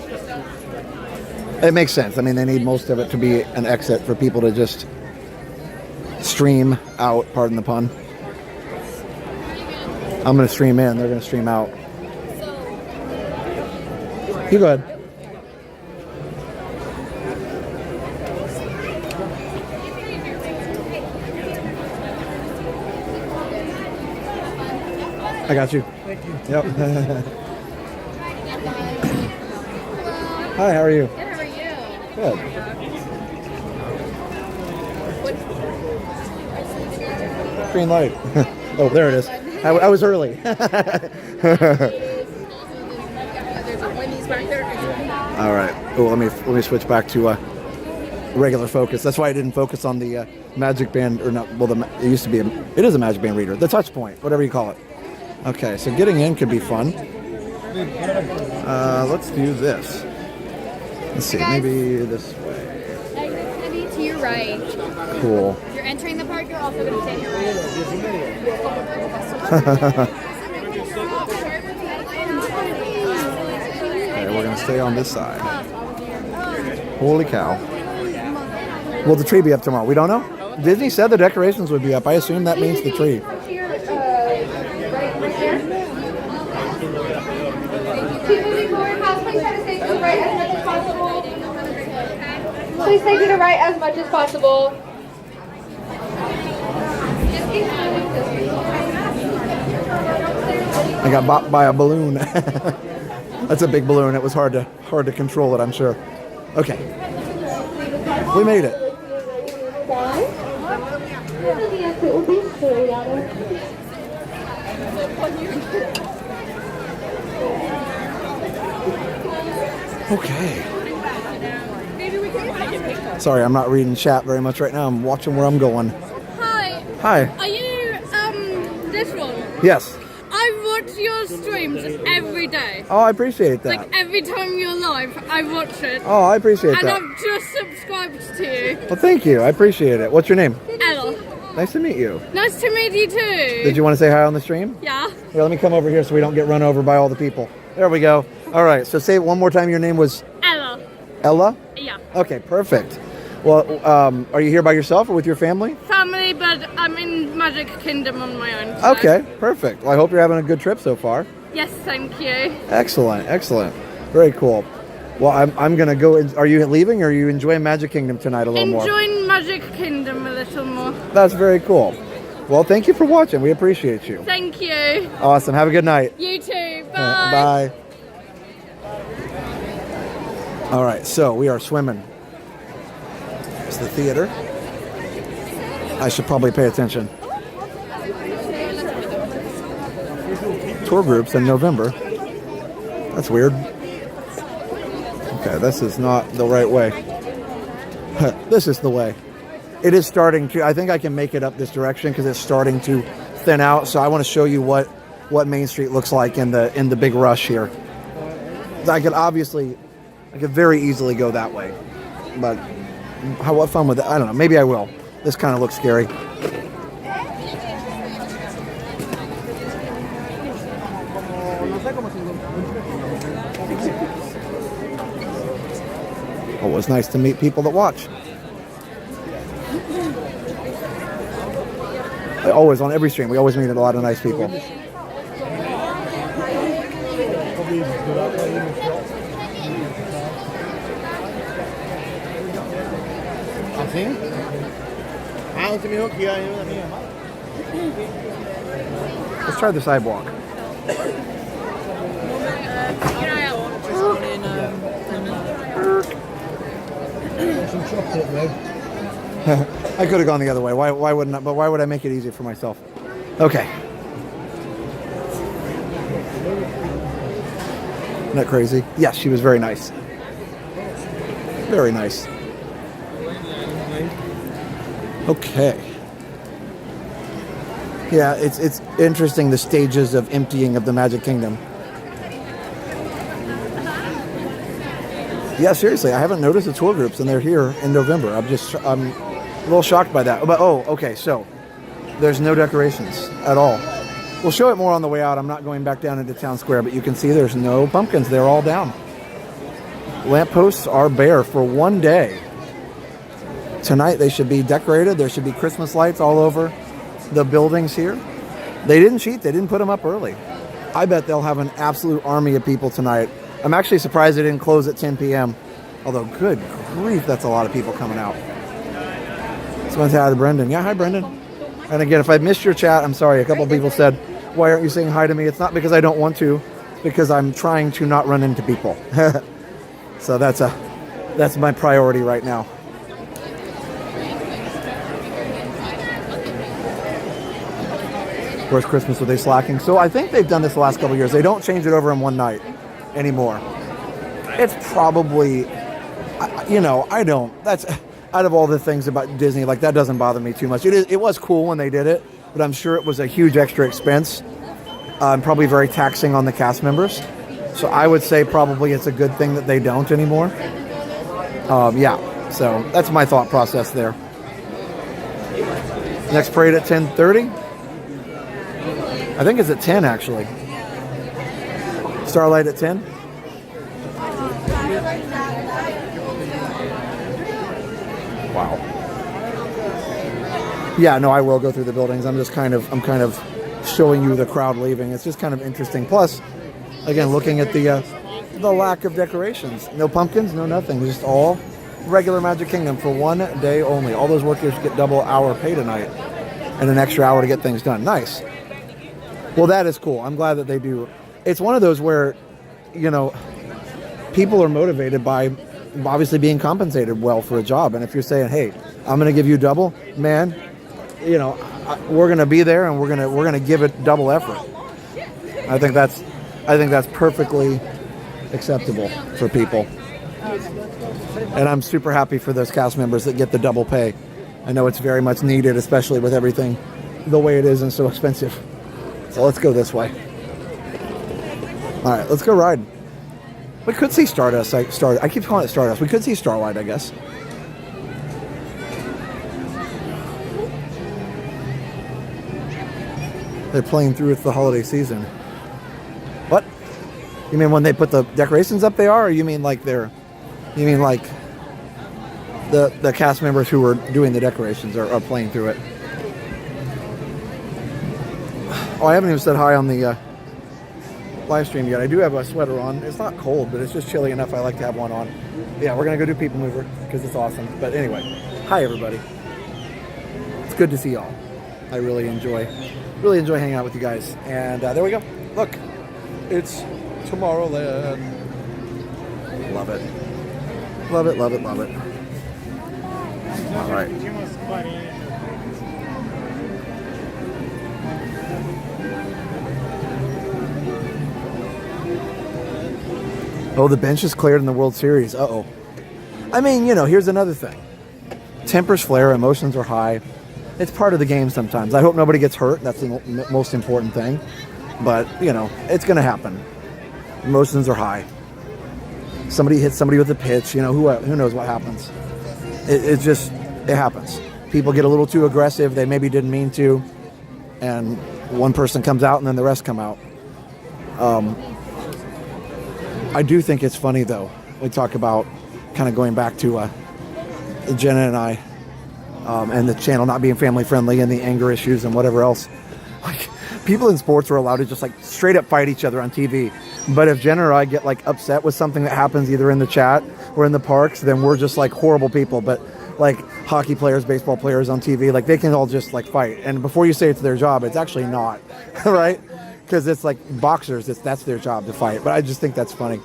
It makes sense. I mean, they need most of it to be an exit for people to just stream out, pardon the pun. I'm going to stream in, they're going to stream out. You go ahead. I got you. Thank you. Yep. Hi, how are you? Good, how are you? Good. Green light. Oh, there it is. I was early. There's a Wendy's back there. All right. Oh, let me switch back to regular focus. That's why I didn't focus on the Magic Band, or not. Well, it used to be. It is a Magic Band reader. The touch point, whatever you call it. Okay, so getting in could be fun. Let's do this. Let's see, maybe this way. Exit's gonna be to your right. Cool. If you're entering the park, you're also going to stay to your right. Okay, we're gonna stay on this side. Holy cow. Will the tree be up tomorrow? We don't know. Disney said the decorations would be up. I assume that means the tree. Please stay to the right as much as possible. I got bopped by a balloon. That's a big balloon. It was hard to control it, I'm sure. Okay. We made it. Okay. Sorry, I'm not reading chat very much right now. I'm watching where I'm going. Hi. Hi. Are you this one? Yes. I watch your streams every day. Oh, I appreciate that. Like every time you're live, I watch it. Oh, I appreciate and that. I've just subscribed to you. Well, thank you. I appreciate it. What's your name? Ella. Nice to meet you. Nice to meet you too. Did you want to say hi on the stream? Yeah. Here, let me come over here so we don't get run over by all the people. There we go. All right, so say it one more time. Your name was? Ella. Ella? Yeah. Okay, perfect. Well, are you here by yourself or with your family? Family, but I'm in Magic Kingdom on my own. So. Okay, perfect. Well, I hope you're having a good trip so far. Yes, thank you. Excellent, excellent. Very cool. Well, I'm going to go. Are you leaving or are you enjoying Magic Kingdom tonight a little more? Enjoying Magic Kingdom a little more. That's very cool. Well, thank you for watching. We appreciate you. Thank you. Awesome. Have a good night. You too. Bye. Bye. All right, so we are swimming. It's the theater. I should probably pay attention. Tour groups in November. That's weird. Okay, this is not the right way. This is the way. It is starting to, I think I can make it up this direction because it's starting to thin out. So I want to show you what Main Street looks like in the big rush here. I could very easily go that way, but what fun with it? I don't know. Maybe I will. This kind of looks scary. Oh, it's nice to meet people that watch. Always, on every stream, we always meet a lot of nice people. ¿Así? Ah, usted me dijo que iba a ir una amiga más. Let's try the sidewalk. Some chocolate, Red. I could have gone the other way. Why wouldn't I? But why would I make it easier for myself? Okay. Isn't that crazy? Yes, she was very nice. Very nice. Okay. Yeah, it's interesting the stages of emptying of the Magic Kingdom. Yeah, seriously, I haven't noticed the tour groups, and they're here in November. I'm a little shocked by that. But okay, so there's no decorations at all. We'll show it more on the way out. I'm not going back down into Town Square, but you can see there's no pumpkins. They're all down. Lampposts are bare for one day. Tonight they should be decorated. There should be Christmas lights all over the buildings here. They didn't cheat. They didn't put them up early. I bet they'll have an absolute army of people tonight. I'm actually surprised they didn't close at 10 p.m. Although, good grief, that's a lot of people coming out. Let's go say hi to Brendan. Yeah, hi, Brendan. And again, if I missed your chat, I'm sorry. A couple people said, why aren't you saying hi to me? It's not because I don't want to. It's because I'm trying to not run into people. So that's my priority right now. Where's Christmas? Are they slacking? So I think they've done this the last couple of years. They don't change it over in one night anymore. It's probably, I don't. That's out of all the things about Disney, like that doesn't bother me too much. It was cool when they did it, but I'm sure it was a huge extra expense. Probably very taxing on the cast members. So I would say probably it's a good thing that they don't anymore. Yeah, so that's my thought process there. Next parade at 10:30. I think it's at 10 actually. Starlight at 10. Wow. Yeah, no, I will go through the buildings. I'm kind of showing you the crowd leaving. It's just kind of interesting. Plus, again, looking at the lack of decorations. No pumpkins, no nothing. Just all regular Magic Kingdom for one day only. All those workers get double hour pay tonight and an extra hour to get things done. Nice. Well, that is cool. I'm glad that they do. It's one of those where, people are motivated by obviously being compensated well for a job. And if you're saying, hey, I'm going to give you double, man, we're going to be there and we're going to give it double effort. I think that's perfectly acceptable for people. And I'm super happy for those cast members that get the double pay. I know it's very much needed, especially with everything the way it is and so expensive. So let's go this way. All right, let's go ride. We could see Stardust. I keep calling it Stardust. We could see Starlight, I guess. They're playing through with the holiday season. What? You mean when they put the decorations up they are? Or you mean like the cast members who were doing the decorations are playing through it? Oh, I haven't even said hi on the live stream yet. I do have a sweater on. It's not cold, but it's just chilly enough I like to have one on. Yeah, we're going to go do People Mover because it's awesome. But anyway, hi everybody. It's good to see y'all. I really enjoy hanging out with you guys. And there we go. Look, it's Tomorrowland. Love it. Love it, love it, love it. All right. Oh, the bench is cleared in the World Series. Uh-oh. I mean, here's another thing. Tempers flare, emotions are high. It's part of the game sometimes. I hope nobody gets hurt. That's the most important thing. But, it's going to happen. Emotions are high. Somebody hits somebody with a pitch. Who knows what happens. It happens. People get a little too aggressive. They maybe didn't mean to. And one person comes out and then the rest come out. I do think it's funny, though. We talk about kind of going back to Jenna and I and the channel not being family friendly and the anger issues and whatever else. Like, people in sports are allowed to just straight up fight each other on TV. But if Jenna or I get upset with something that happens either in the chat or in the parks, then we're just horrible people. But hockey players, baseball players on TV, they can all just fight. And before you say it's their job, it's actually not, right? Because it's boxers, that's their job to fight. But I just think that's funny.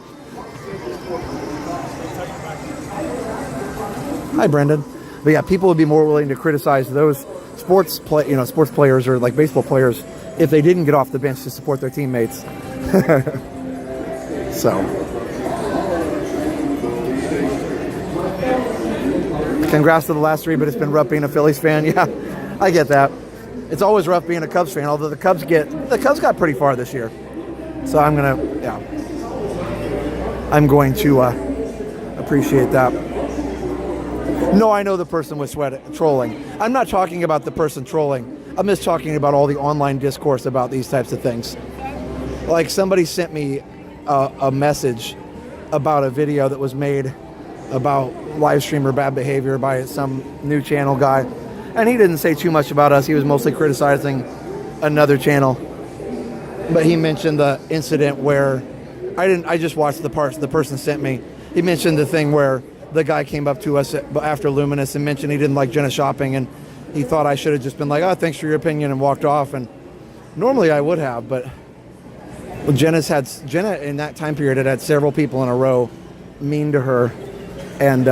Hi, Brendan. But yeah, people would be more willing to criticize those sports players or baseball players if they didn't get off the bench to support their teammates. So, congrats to the last three, but it's been rough being a Phillies fan. Yeah, I get that. It's always rough being a Cubs fan, although the Cubs got pretty far this year. So I'm going to appreciate that. No, I know the person was trolling. I'm not talking about the person trolling. I'm just talking about all the online discourse about these types of things. Like somebody sent me a message about a video that was made about live streamer bad behavior by some new channel guy. And he didn't say too much about us. He was mostly criticizing another channel. But he mentioned the incident where I just watched the parts the person sent me. He mentioned the thing where the guy came up to us after Luminous and mentioned he didn't like Jenna shopping, and he thought I should have just been like, oh, thanks for your opinion, and walked off. And normally I would have, but Jenna in that time period had several people in a row mean to her and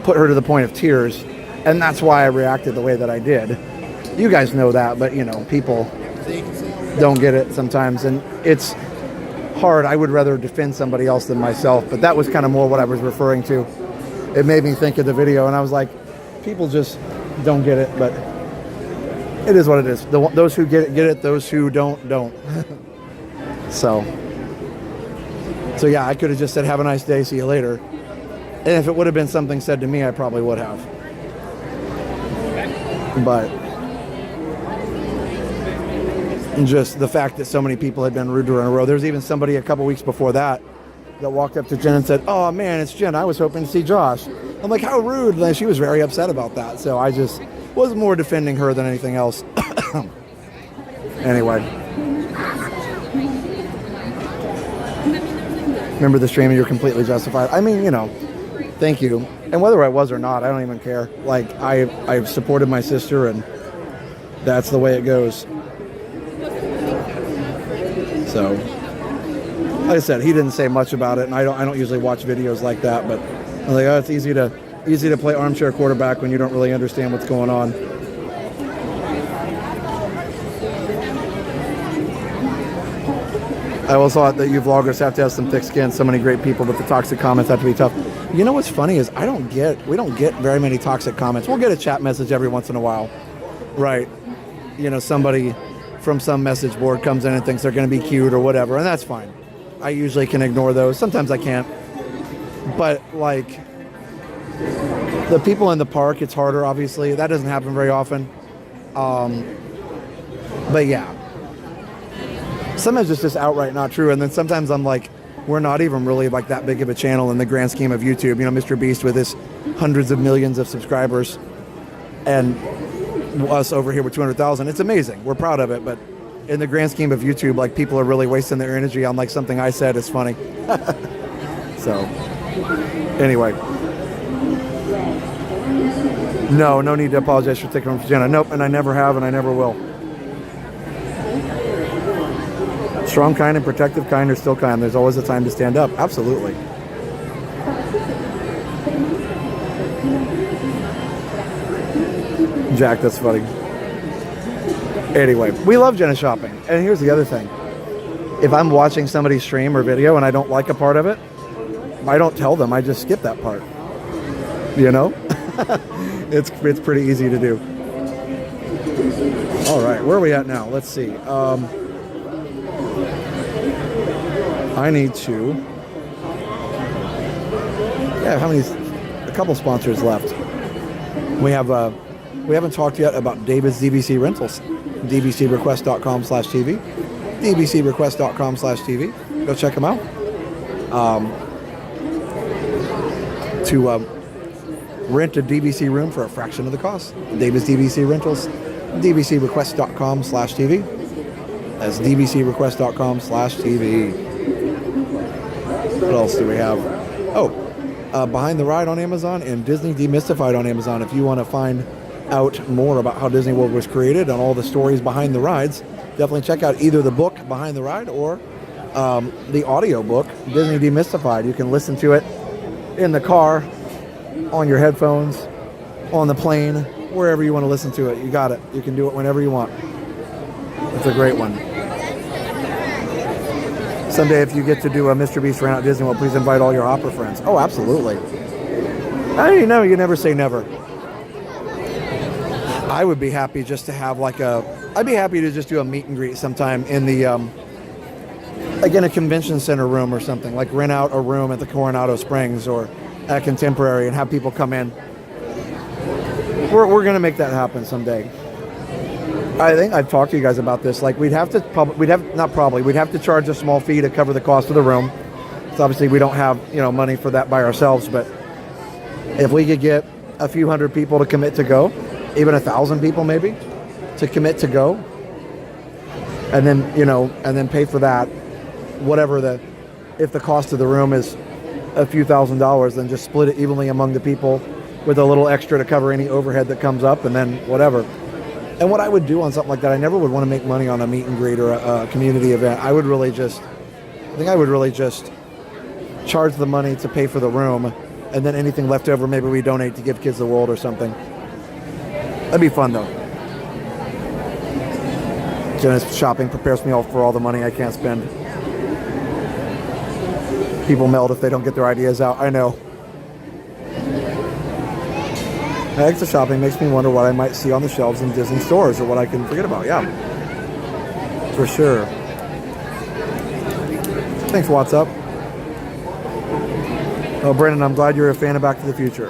put her to the point of tears, and that's why I reacted the way that I did. You guys know that, but people don't get it sometimes, and it's hard. I would rather defend somebody else than myself, but that was kind of more what I was referring to. It made me think of the video, and I was like, people just don't get it, but it is what it is. Those who get it. Those who don't. So yeah, I could have just said, have a nice day, see you later. And if it would have been something said to me, I probably would have. But just the fact that so many people had been rude to her in a row. There's even somebody a couple weeks before that walked up to Jen and said, oh man, it's Jen. I was hoping to see Josh. I'm like, how rude. And she was very upset about that. So I just was more defending her than anything else. Anyway. Remember the stream, you're completely justified. I mean, thank you. And whether I was or not, I don't even care. Like, I've supported my sister, and that's the way it goes. So, like I said, he didn't say much about it, and I don't usually watch videos like that, but I was like, oh, it's easy to play armchair quarterback when you don't really understand what's going on. I always thought that you vloggers have to have some thick skin, so many great people, but the toxic comments have to be tough. You know what's funny is we don't get very many toxic comments. We'll get a chat message every once in a while, right? Somebody from some message board comes in and thinks they're going to be cute or whatever, and that's fine. I usually can ignore those. Sometimes I can't. But, like, the people in the park, it's harder, obviously. That doesn't happen very often. But, yeah. Sometimes it's just outright not true, and then sometimes I'm like, we're not even really, like, that big of a channel in the grand scheme of YouTube. Mr. Beast with his hundreds of millions of subscribers, and us over here with 200,000. It's amazing. We're proud of it, but in the grand scheme of YouTube, like, people are really wasting their energy on, like, something I said is funny. So, anyway. No need to apologize for taking on for Jenna. Nope, and I never have, and I never will. Strong, kind, and protective kind are still kind. There's always a time to stand up. Absolutely. Jack, that's funny. Anyway, we love Jenna shopping. And here's the other thing. If I'm watching somebody's stream or video and I don't like a part of it, I don't tell them. I just skip that part. It's pretty easy to do. All right, where are we at now? Let's see. I need to... Yeah, a couple sponsors left. We haven't talked yet about David's DVC rentals. dbcrequest.com/TV. dbcrequest.com/TV. Go check them out. To rent a DVC room for a fraction of the cost. David's DVC rentals. dbcrequest.com/TV. That's dbcrequest.com/TV. What else do we have? Behind the Ride on Amazon and Disney Demystified on Amazon. If you want to find out more about how Disney World was created and all the stories behind the rides, definitely check out either the book Behind the Ride or the audio book Disney Demystified. You can listen to it in the car, on your headphones, on the plane, wherever you want to listen to it. You got it. You can do it whenever you want. It's a great one. Someday, if you get to do a Mr. Beast Rant at Disney World, please invite all your Hopper friends. Oh, absolutely. You never say never. I would be happy just to have I'd be happy to just do a meet and greet sometime in the, like in a convention center room or something, like rent out a room at the Coronado Springs or at Contemporary and have people come in. We're gonna make that happen someday. I think I've talked to you guys about this. Like we'd have to charge a small fee to cover the cost of the room. So obviously we don't have money for that by ourselves, but if we could get a few hundred people to commit to go, even 1,000 people maybe to commit to go, and then pay for that, whatever if the cost of the room is a few $1,000s, then just split it evenly among the people with a little extra to cover any overhead that comes up, and then whatever. And what I would do on something like that, I never would want to make money on a meet and greet or a community event. I would really just charge the money to pay for the room, and then anything left over, maybe we donate to Give Kids the World or something. That'd be fun, though. Jenna's shopping prepares me all for all the money I can't spend. People melt if they don't get their ideas out. I know. Extra shopping makes me wonder what I might see on the shelves in Disney stores or what I can forget about. Yeah, for sure. Thanks, What's Up? Oh, Brandon, I'm glad you're a fan of Back to the Future.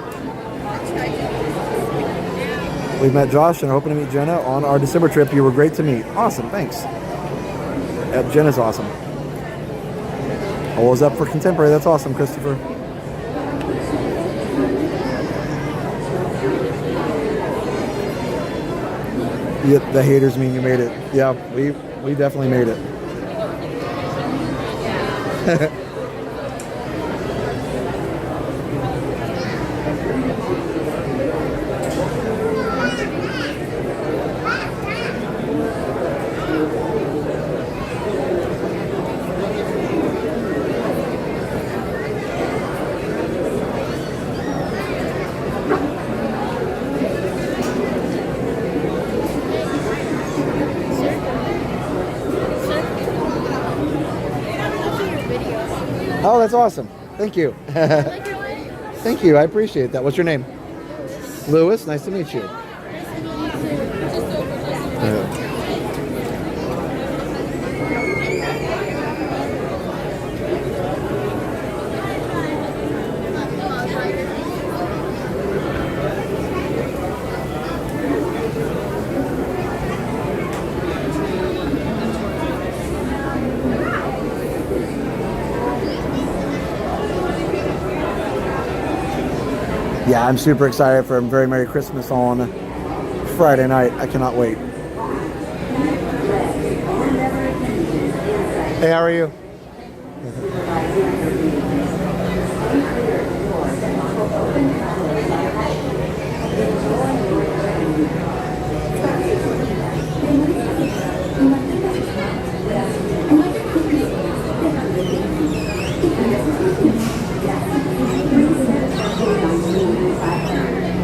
We've met Josh and are hoping to meet Jenna on our December trip. You were great to meet. Awesome, thanks. Jenna's awesome. Always up for Contemporary. That's awesome, Christopher. Yeah, the haters mean you made it. Yeah, we definitely made it. Oh, that's awesome. Thank you. Thank you. I appreciate that. What's your name? Lewis. Nice to meet you. Yeah, I'm super excited for Very Merry Christmas on Friday night. I cannot wait. Hey, how are you?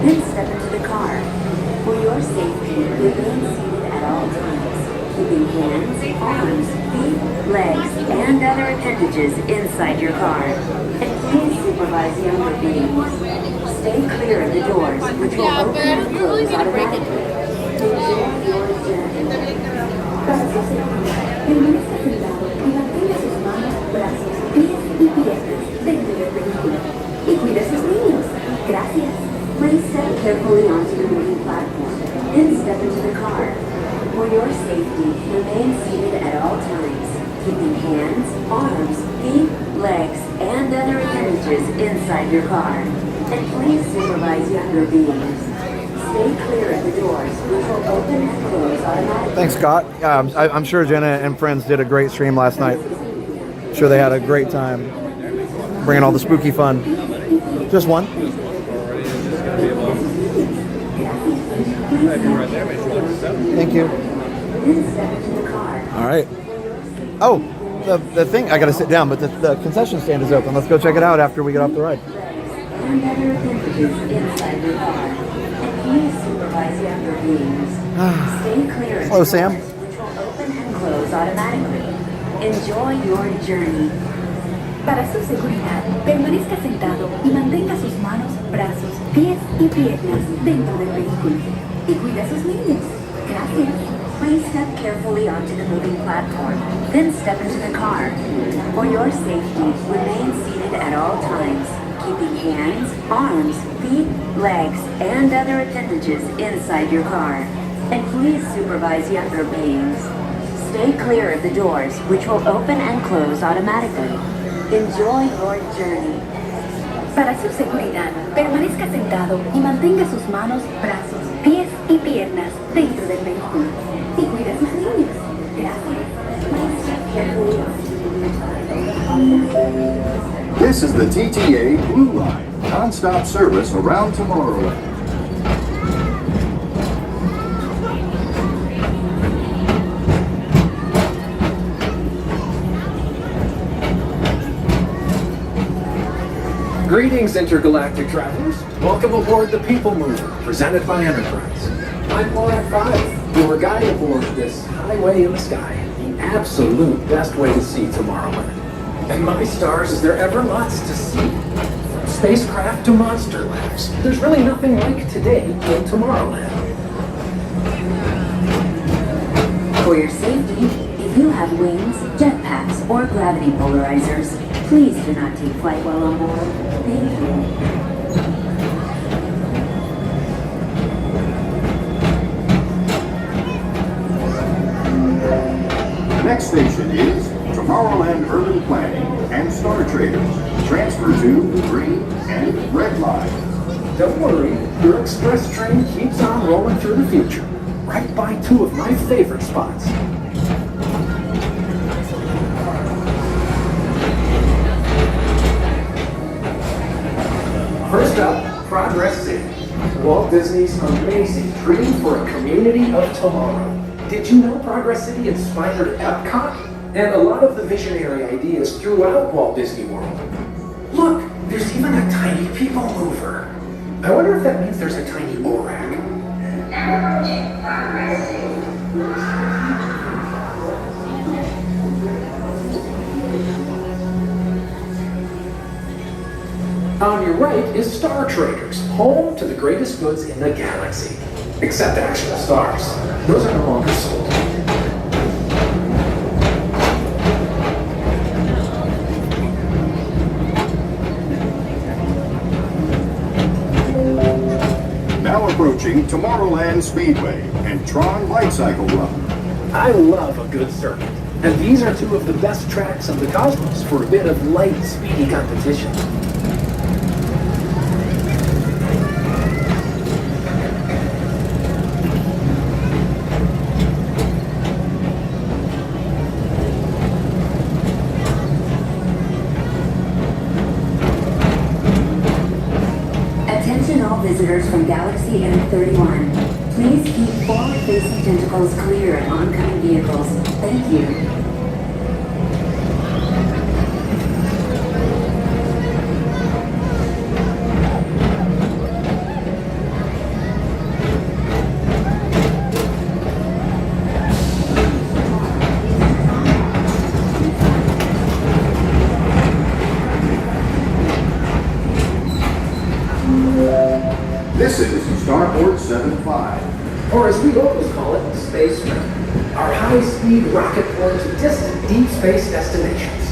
Then step into the car. For your safety, remain seated at all times, keeping hands, arms, feet, legs, and other appendages inside your car. And please supervise younger beings. Stay clear of the doors, which will open and close automatically. Enjoy your journey. Permanezca sentado y mantenga sus manos, brazos, pies y piernas dentro del vehículo. Y cuide a sus niños. Gracias. Please step carefully onto the moving platform, then step into the car. For your safety, remain seated at all times, keeping hands, arms, feet, legs, and other appendages inside your car. And please supervise younger beings. Stay clear of the doors, which will open and close automatically. Thanks, Scott. I'm sure Jenna and friends did a great stream last night. I'm sure they had a great time bringing all the spooky fun. Just one? Thank you. All right. Oh, the thing, I got to sit down, but the concession stand is open. Let's go check it out after we get off the ride. Hello, Sam. Enjoy your journey. Para su seguridad, permanezca sentado y mantenga sus manos, brazos, pies y piernas dentro del vehículo. Y cuide a sus niños. Gracias. Please step carefully onto the moving platform, then step into the car. For your safety, remain seated at all times, keeping hands, arms, feet, legs, and other appendages inside your car. And please supervise younger beings. Stay clear of the doors, which will open and close automatically. Enjoy your journey. Para su seguridad, permanezca sentado y mantenga sus manos, brazos, pies y piernas dentro del vehículo. Y cuida a sus niños. Gracias. This is the TTA Blue Line, non-stop service around Tomorrowland. Greetings, intergalactic travelers. Welcome aboard the People Mover, presented by Enterprise. I'm Morat 5, your guide aboard this highway in the sky, the absolute best way to see Tomorrowland. And my stars, is there ever lots to see? From spacecraft to monster labs, there's really nothing like today in Tomorrowland. For your safety, if you have wings, jetpacks, or gravity polarizers, please do not take flight while on board. Thank you. The next station is Tomorrowland Urban Planning and Star Traders. Transfer to the green and red lines. Don't worry, your express train keeps on rolling through the future, right by two of my favorite spots. First up, Progress City, Walt Disney's amazing dream for a community of tomorrow. Did you know Progress City inspired Epcot? And a lot of the visionary ideas throughout Walt Disney World. Look, there's even a tiny people mover. I wonder if that means there's a tiny ORAC. On your right is Star Traders, home to the greatest goods in the galaxy. Except actual stars. Those are no longer sold. Now approaching Tomorrowland Speedway and Tron Light Cycle Run. I love a good circuit, and these are two of the best tracks of the cosmos for a bit of light, speedy competition. Attention all visitors from Galaxy M31. Please keep forward-facing tentacles clear of oncoming vehicles. Thank you. This is Starport 75. Or as we always call it, Space Trek. Our high-speed rocket port to distant deep space destinations.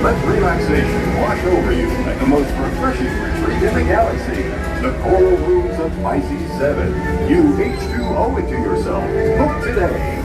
Let relaxation wash over you at the most refreshing retreat in the galaxy. The Coral Rooms of Pisces 7. You H2 owe it to yourself. Book today.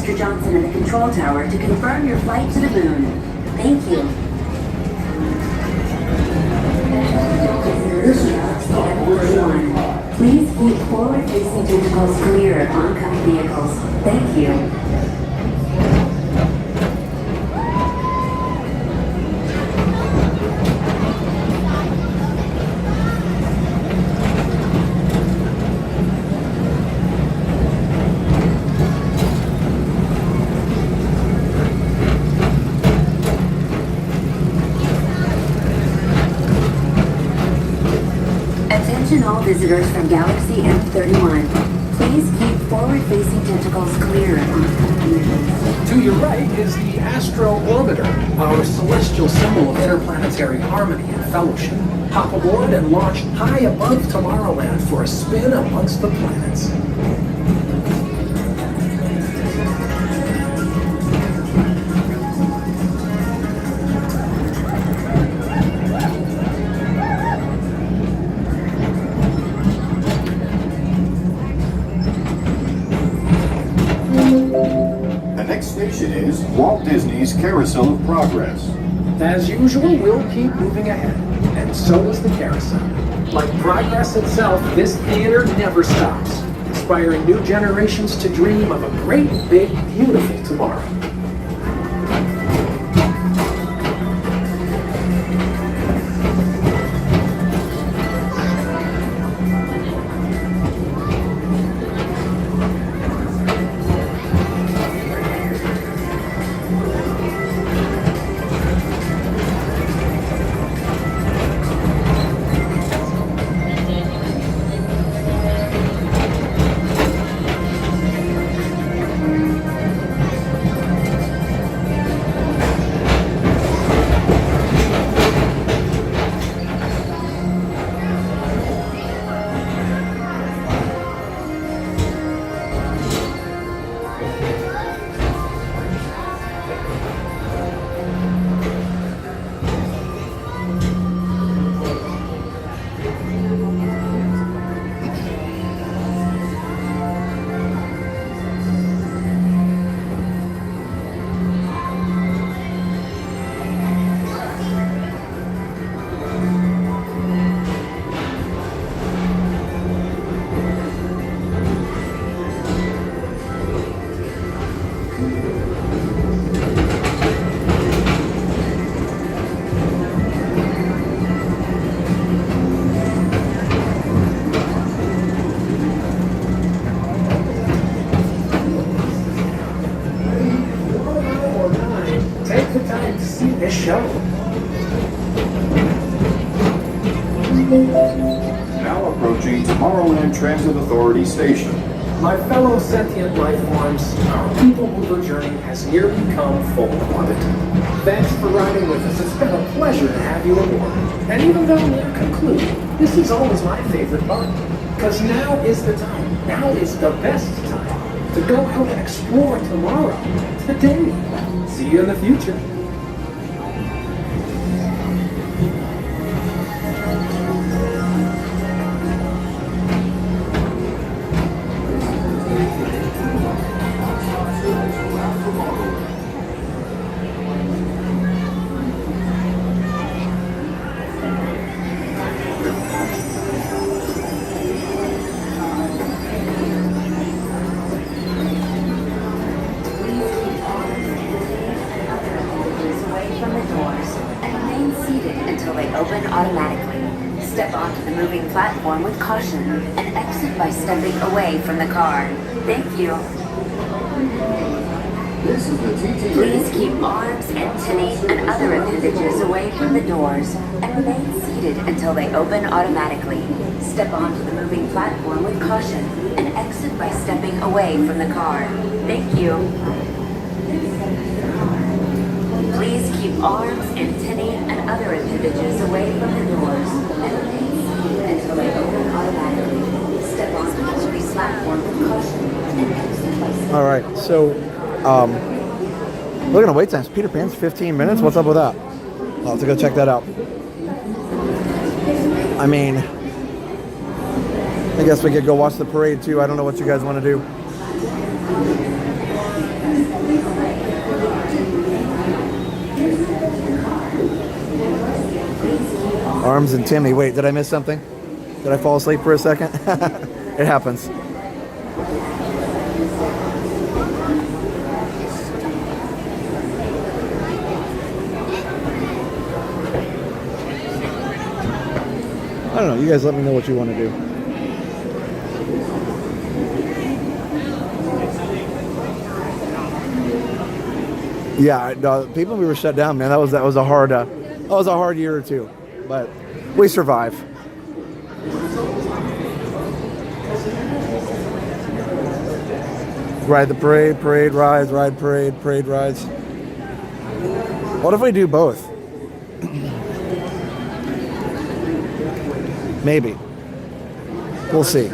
Mr. Johnson in the control tower to confirm your flight to the moon. Thank you. F-41. Please keep forward-facing tentacles clear of oncoming vehicles. Thank you. Attention all visitors from Galaxy M31. Please keep forward-facing tentacles clear of oncoming vehicles. To your right is the Astro Orbiter, our celestial symbol of interplanetary harmony and fellowship. Hop aboard and launch high above Tomorrowland for a spin amongst the planets. The next station is Walt Disney's Carousel of Progress. As usual, we'll keep moving ahead, and so does the carousel. Like progress itself, this theater never stops, inspiring new generations to dream of a great, big, beautiful tomorrow. Show. Now approaching Tomorrowland Transit Authority Station. My fellow sentient life forms, our people mover journey has nearly come full orbit. Thanks for riding with us. It's been a pleasure to have you aboard. And even though we're concluding, this is always my favorite part. Because now is the time. Now is the best time to go out and explore tomorrow. Today. See you in the future. Platform with caution and exit by stepping away from the car. Thank you. Please keep arms, antennae, and other appendages away from the doors and remain seated until they open automatically. Step onto the moving platform with caution and exit by stepping away from the car. Thank you. Please keep arms, antennae, and other appendages away from the doors and remain until they open automatically. Step on the moving platform with caution and exit by stepping. All right, so look at the wait times. Peter Pan's 15 minutes. What's up with that? I'll have to go check that out. I mean, I guess we could go watch the parade too. I don't know what you guys want to do. Arms and Timmy. Wait, did I miss something? Did I fall asleep for a second? It happens. I don't know. You guys let me know what you want to do. Yeah, no, people we were shut down, man. That was a hard year or two, but we survive. Ride the parade, parade rides, ride parade, parade rides. What if we do both? Maybe. We'll see.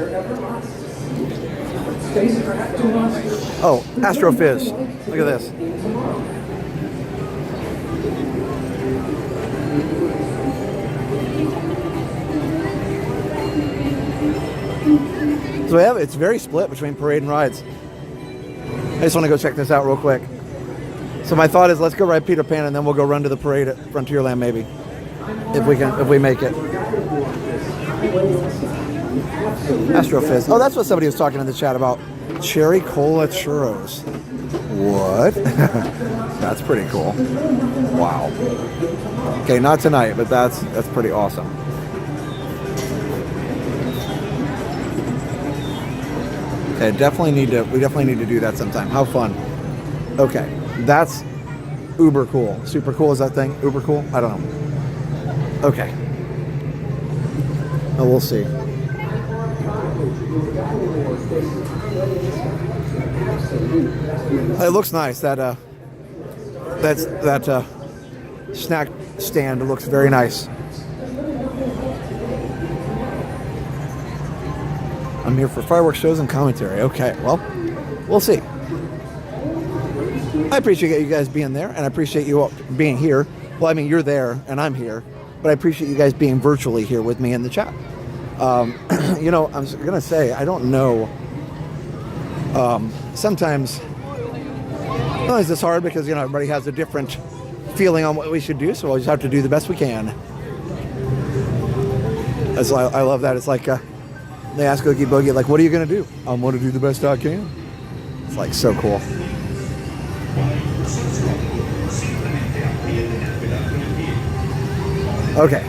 Oh, Astrofizz. Look at this. So it's very split between parade and rides. I just want to go check this out real quick. So my thought is let's go ride Peter Pan and then we'll go run to the parade at Frontierland maybe. If we make it. Astrofizz. Oh, that's what somebody was talking in the chat about. Cherry Cola Churros. What? That's pretty cool. Wow. Okay, not tonight, but that's pretty awesome. Okay, we definitely need to do that sometime. How fun. Okay, that's uber cool. Super cool is that thing? Uber cool? I don't know. Okay. Oh, we'll see. It looks nice. That snack stand looks very nice. I'm here for fireworks shows and commentary. Okay, well, we'll see. I appreciate you guys being there, and I appreciate you all being here. Well, I mean, you're there, and I'm here, but I appreciate you guys being virtually here with me in the chat. You know, I was going to say, I don't know. Sometimes it's hard because, you know, everybody has a different feeling on what we should do, so we just have to do the best we can. I love that. It's like they ask Oogie Boogie, like, what are you going to do? I'm going to do the best I can. It's like so cool. Okay.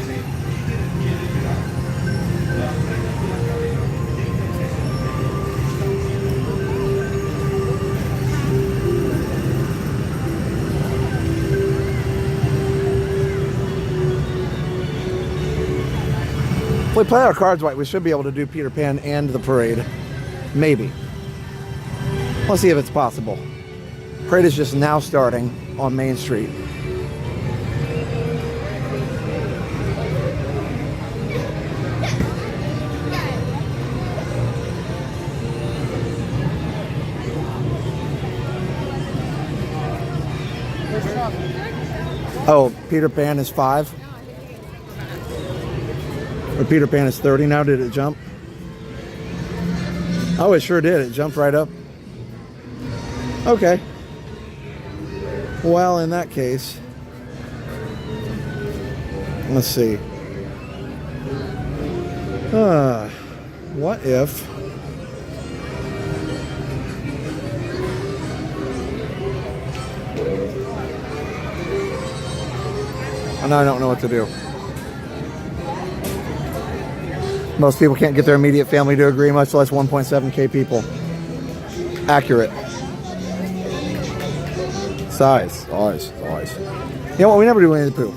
If we play our cards right, we should be able to do Peter Pan and the parade. Maybe. Let's see if it's possible. Parade is just now starting on Main Street. Oh, Peter Pan is 5? Or Peter Pan is 30 now? Did it jump? Oh, it sure did. It jumped right up. Okay. Well, in that case, let's see. What if... And I don't know what to do. Most people can't get their immediate family to agree, much less 1.7K people. Accurate. Size. You know what? We never do Winnie the Pooh.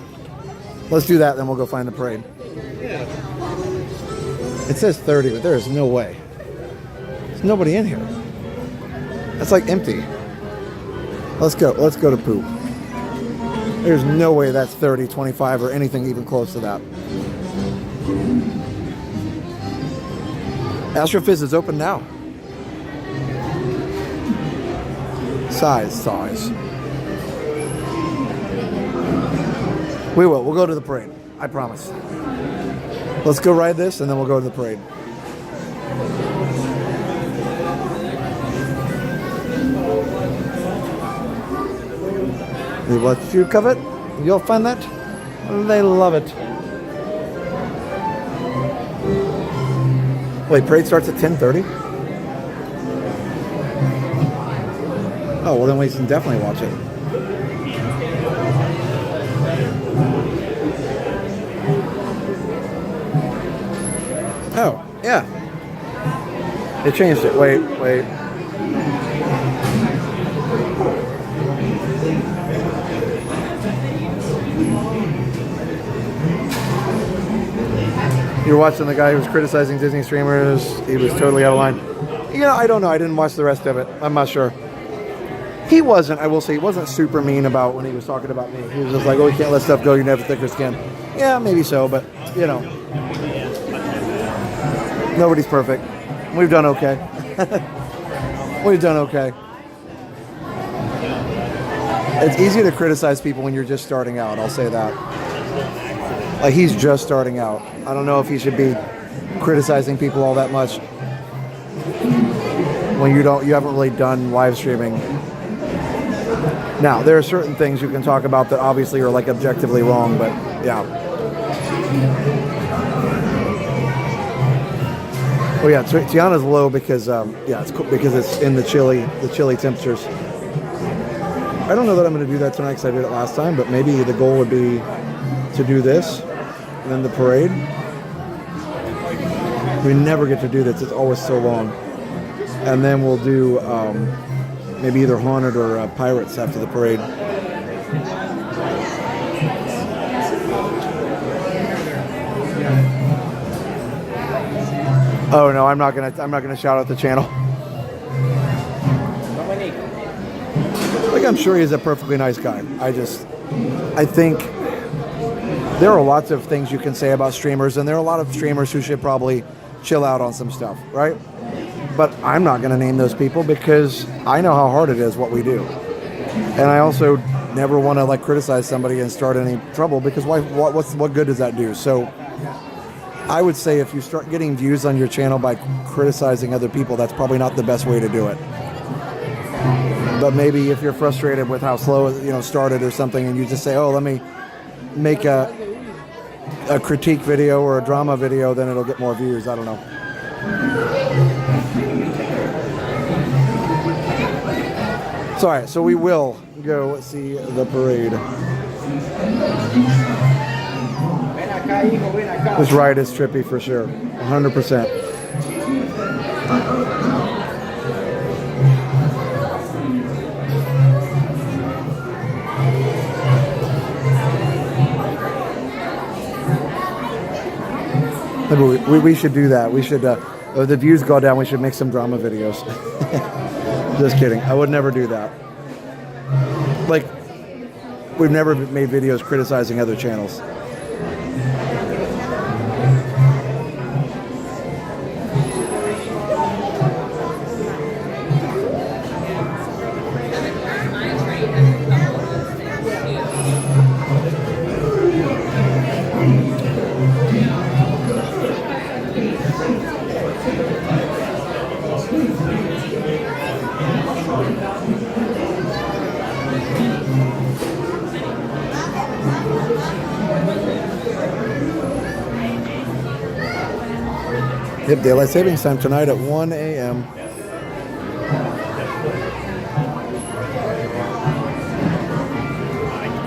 Let's do that, then we'll go find the parade. It says 30, but there is no way. There's nobody in here. That's like empty. Let's go to Pooh. There's no way that's 30, 25, or anything even close to that. Astrofizz is open now. Size. We'll go to the parade. I promise. Let's go ride this and then we'll go to the parade. What you covet? You'll find that they love it. Wait, parade starts at 10:30? Oh, well then we can definitely watch it. Oh, yeah. They changed it. Wait. You're watching the guy who was criticizing Disney streamers. He was totally out of line. You know, I don't know. I didn't watch the rest of it. I'm not sure. He wasn't, I will say, he wasn't super mean about when he was talking about me. He was just like, oh, you can't let stuff go. You never thicker skin. Yeah, maybe so, but, you know. Nobody's perfect. We've done okay. We've done okay. It's easy to criticize people when you're just starting out. I'll say that. Like, he's just starting out. I don't know if he should be criticizing people all that much when you haven't really done live streaming. Now, there are certain things you can talk about that obviously are like objectively wrong, but yeah. Oh yeah, Tiana's low because it's cool because it's in the chilly temperatures. I don't know that I'm going to do that tonight because I did it last time, but maybe the goal would be to do this and then the parade. We never get to do this; it's always so long. And then we'll do maybe either Haunted or Pirates after the parade. Oh no, I'm not gonna shout out the channel. Like, I'm sure he's a perfectly nice guy. I think there are lots of things you can say about streamers, and there are a lot of streamers who should probably chill out on some stuff, right? But I'm not going to name those people because I know how hard it is what we do. And I also never want to like criticize somebody and start any trouble because what good does that do? So I would say if you start getting views on your channel by criticizing other people, that's probably not the best way to do it. But maybe if you're frustrated with how slow it started or something, and you just say, oh, let me make a critique video or a drama video, then it'll get more views. I don't know. It's all right, so we will go see the parade. This ride is trippy for sure, 100%. We should do that. We should, if the views go down, we should make some drama videos. Just kidding. I would never do that. Like, we've never made videos criticizing other channels. Yep, daylight savings time tonight at 1 a.m.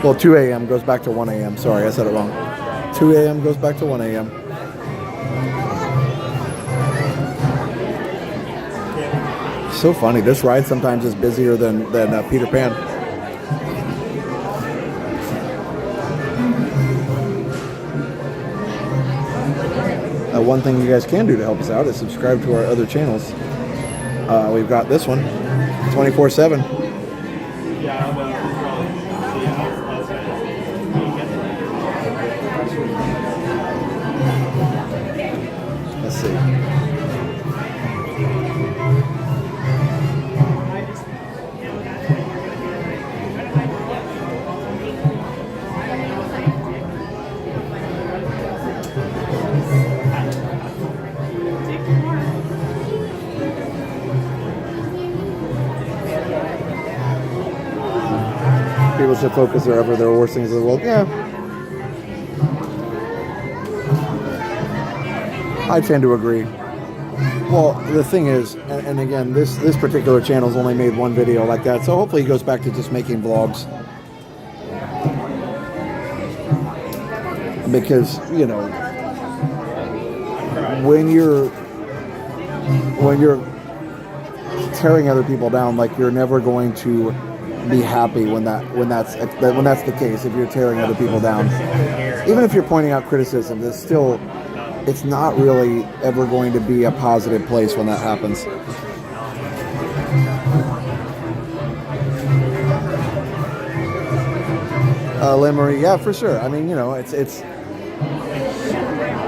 Well, 2 a.m. goes back to 1 a.m. Sorry, I said it wrong. 2 a.m. goes back to 1 a.m. So funny. This ride sometimes is busier than Peter Pan. One thing you guys can do to help us out is subscribe to our other channels. We've got this one, 24/7. Let's see. should focus wherever there are worse things in the world. Yeah. I tend to agree. Well, the thing is, and again, this particular channel's only made one video like that, so hopefully he goes back to just making vlogs. Because, you know, when you're tearing other people down, like, you're never going to be happy when that's the case. If you're tearing other people down, even if you're pointing out criticism, it's not really ever going to be a positive place when that happens. Lemery, yeah, for sure. I mean, you know, it's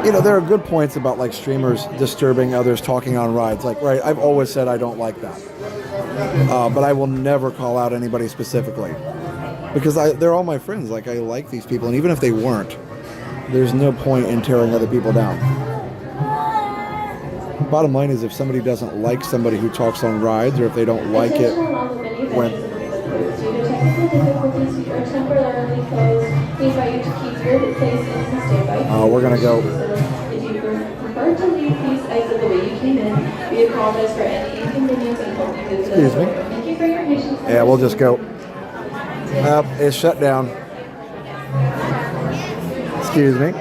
you know, there are good points about, like, streamers disturbing others talking on rides. Like, right, I've always said I don't like that. But I will never call out anybody specifically. Because they're all my friends. Like, I like these people. And even if they weren't, there's no point in tearing other people down. Bottom line is, if somebody doesn't like somebody who talks on rides, or if they don't like it when... we're going to go. If you prefer to leave, please exit the way you came in. We apologize for any inconvenience and hope you visit. Excuse me. Thank you for your patience. Yeah, we'll just go. It's shut down. Excuse me.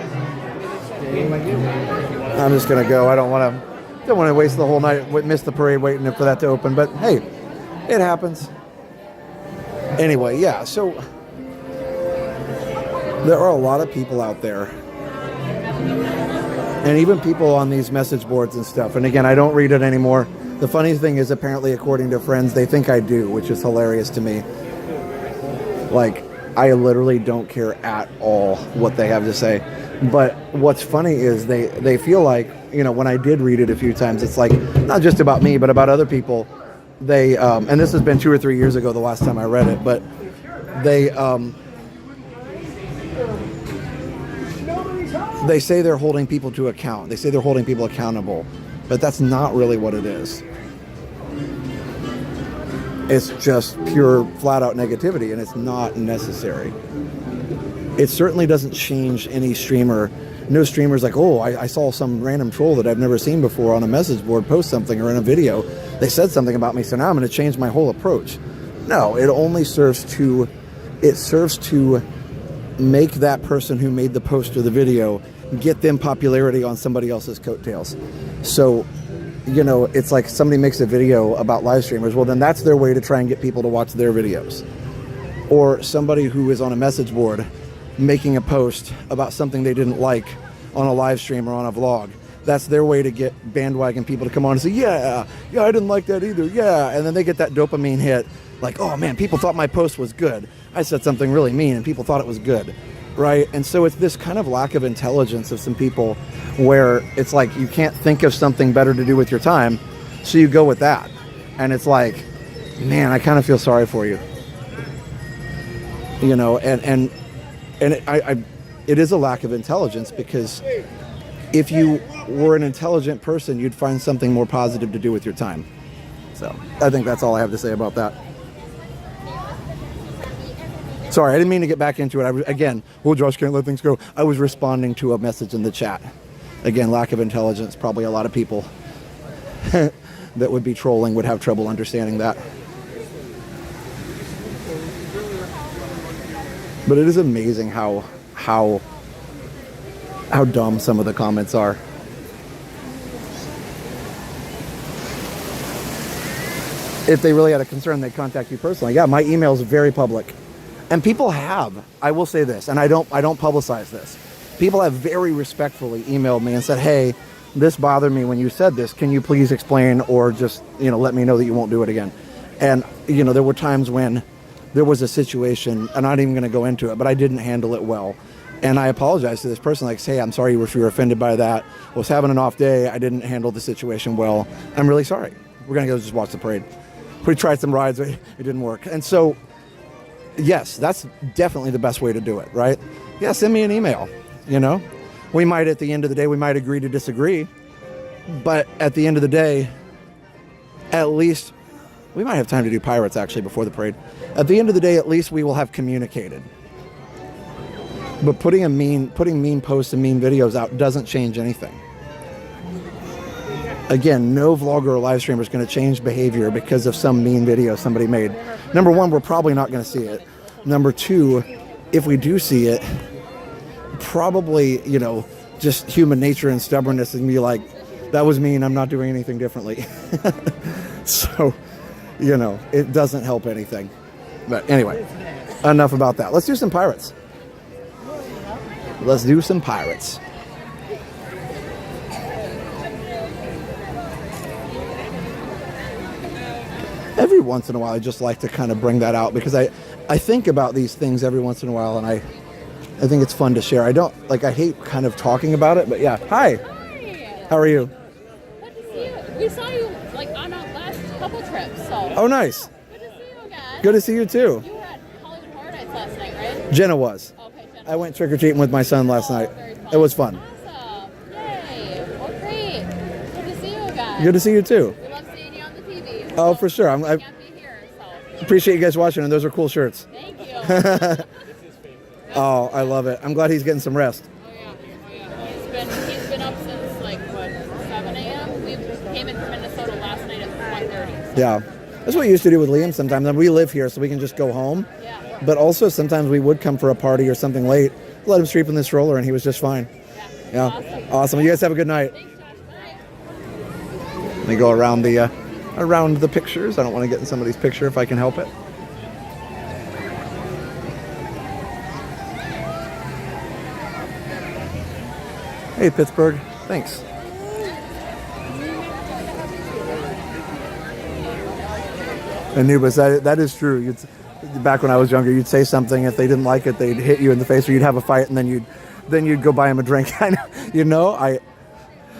I'm just going to go. I don't want to waste the whole night, miss the parade waiting for that to open. But hey, it happens. Anyway, yeah, so there are a lot of people out there, and even people on these message boards and stuff. And again, I don't read it anymore. The funny thing is, apparently, according to friends, they think I do, which is hilarious to me. Like, I literally don't care at all what they have to say. But what's funny is they feel like, you know, when I did read it a few times, it's like, not just about me, but about other people. They, and this has been 2 or 3 years ago, the last time I read it, but they say they're holding people to account. They say they're holding people accountable, but that's not really what it is. It's just pure flat out negativity, and it's not necessary. It certainly doesn't change any streamer. No streamer's like, oh, I saw some random troll that I've never seen before on a message board post something or in a video. They said something about me, so now I'm going to change my whole approach. No, it only serves to make that person who made the post or the video, get them popularity on somebody else's coattails. So, you know, it's like somebody makes a video about live streamers. Well, then that's their way to try and get people to watch their videos. Or somebody who is on a message board making a post about something they didn't like on a live stream or on a vlog. That's their way to get bandwagon people to come on and say, yeah, I didn't like that either, yeah. And then they get that dopamine hit, like, oh man, people thought my post was good. I said something really mean and people thought it was good, right? And so it's this kind of lack of intelligence of some people where it's like you can't think of something better to do with your time, so you go with that. And it's like, man, I kind of feel sorry for you. You know, and it is a lack of intelligence, because if you were an intelligent person, you'd find something more positive to do with your time. So I think that's all I have to say about that. Sorry, I didn't mean to get back into it. Again, well, Josh can't let things go. I was responding to a message in the chat. Again, lack of intelligence. Probably a lot of people that would be trolling would have trouble understanding that. But it is amazing how dumb some of the comments are. If they really had a concern, they'd contact you personally. Yeah, my email is very public. And people have, I will say this, and I don't publicize this. People have very respectfully emailed me and said, hey, this bothered me when you said this. Can you please explain, or just, you know, let me know that you won't do it again? And, you know, there were times when there was a situation, and I'm not even going to go into it, but I didn't handle it well. And I apologized to this person, like, hey, I'm sorry if you were offended by that. I was having an off day. I didn't handle the situation well. I'm really sorry. We're going to go just watch the parade. We tried some rides. It didn't work. And so, yes, that's definitely the best way to do it, right? Yeah, send me an email, you know? We might, at the end of the day, we might agree to disagree. But at the end of the day, at least We might have time to do pirates actually before the parade. At the end of the day, at least we will have communicated. But putting mean posts and mean videos out doesn't change anything. Again, no vlogger or live streamer is going to change behavior because of some mean video somebody made. Number one, we're probably not going to see it. Number two, if we do see it, probably, just human nature and stubbornness and be like, that was mean, I'm not doing anything differently. So, it doesn't help anything. But anyway, enough about that. Let's do some pirates. Let's do some pirates. Every once in a while, I just like to kind of bring that out because I think about these things every once in a while, and I think it's fun to share. I hate kind of talking about it, but yeah. Hi. Hi. How are you? Good to see you. We saw you on our last couple trips, so. Oh, nice. Good to see you again. Good to see you too. You were at Hollywood Horror Nights last night, right? Jenna was. Okay, Jenna. I went trick-or-treating with my son last night. Very fun. It was fun. Awesome. Yay. Well, great. Good to see you again. Good to see you too. We love seeing you on the TV. Oh, for sure. I can't be here, so. appreciate you guys watching, and those are cool shirts. Thank you. Oh, I love it. I'm glad he's getting some rest. He's been up since 7 a.m. We came in from Minnesota last night at 1:30. Yeah. That's what we used to do with Liam sometimes. And we live here, so we can just go home. Yeah. But also sometimes we would come for a party or something late, let him sleep in the stroller, and he was just fine. Yeah. Awesome. You guys have a good night. Thanks, Josh. Bye. Let me go around the pictures. I don't want to get in somebody's picture if I can help it. Hey, Pittsburgh. Thanks. Anubis, that is true. Back when I was younger, you'd say something. If they didn't like it, they'd hit you in the face, or you'd have a fight, and then you'd go buy them a drink.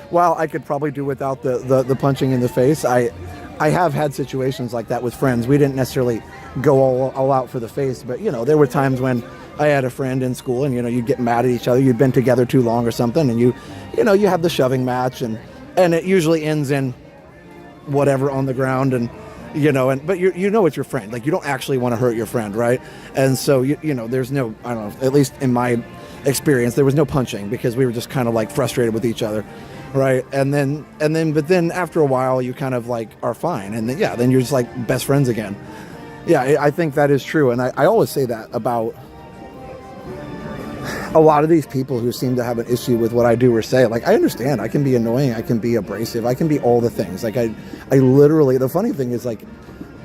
While I could probably do without the punching in the face, I have had situations like that with friends. We didn't necessarily go all out for the face, but there were times when I had a friend in school, and you'd get mad at each other. You'd been together too long or something, and you have the shoving match, and it usually ends in whatever on the ground, and but it's your friend. Like, you don't actually want to hurt your friend, right? And so there's no, I don't know, at least in my experience, there was no punching because we were just kind of frustrated with each other, right? But then after a while, you kind of are fine, and then you're just best friends again. Yeah, I think that is true, and I always say that about a lot of these people who seem to have an issue with what I do or say. I understand, I can be annoying, I can be abrasive, I can be all the things. I literally, the funny thing is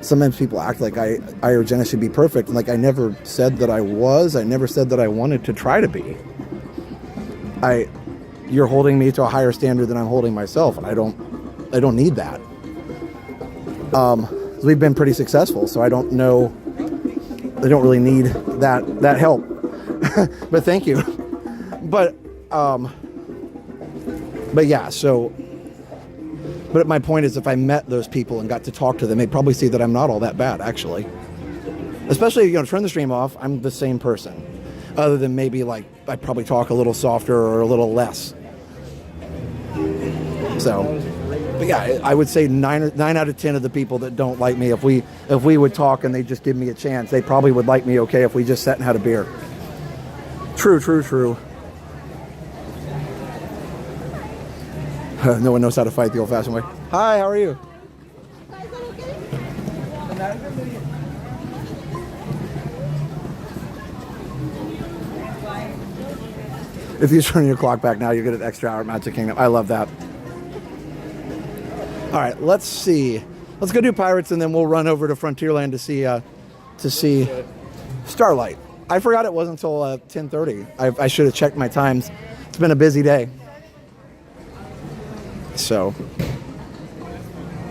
sometimes people act like I or Jenna should be perfect, and I never said that I was. I never said that I wanted to try to be. You're holding me to a higher standard than I'm holding myself, and I don't need that. We've been pretty successful, so I don't really need that help. But thank you. But yeah, so, but my point is, if I met those people and got to talk to them, they'd probably see that I'm not all that bad, actually. Especially, turn the stream off, I'm the same person. Other than maybe I'd probably talk a little softer or a little less. So, but yeah, I would say 9 out of 10 of the people that don't like me, if we would talk and they just give me a chance, they probably would like me okay if we just sat and had a beer. True. No one knows how to fight the old-fashioned way. Hi, how are you? If you turn your clock back now, you get an extra hour at Magic Kingdom. I love that. All right, let's see. Let's go do Pirates, and then we'll run over to Frontierland to see Starlight. I forgot it wasn't until 10:30. I should have checked my times. It's been a busy day. So,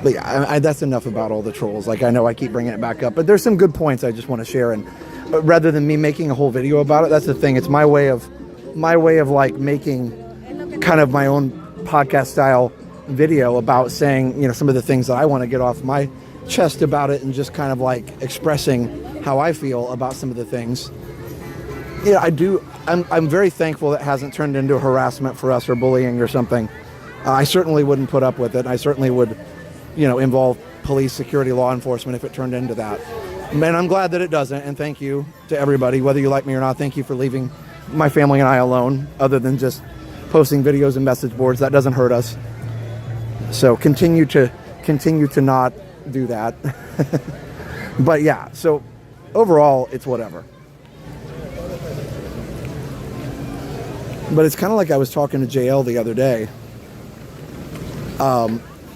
but yeah, that's enough about all the trolls. I know I keep bringing it back up, but there's some good points I just want to share. And rather than me making a whole video about it, that's the thing. It's my way of making kind of my own podcast style video about saying, some of the things that I want to get off my chest about it, and just kind of expressing how I feel about some of the things. I do. I'm very thankful that it hasn't turned into harassment for us or bullying or something. I certainly wouldn't put up with it. I certainly would, involve police, security, law enforcement if it turned into that. And I'm glad that it doesn't, and thank you to everybody, whether you like me or not. Thank you for leaving my family and I alone, other than just posting videos and message boards. That doesn't hurt us. So continue to not do that. But yeah, so overall, it's whatever. But it's kind of like I was talking to JL the other day,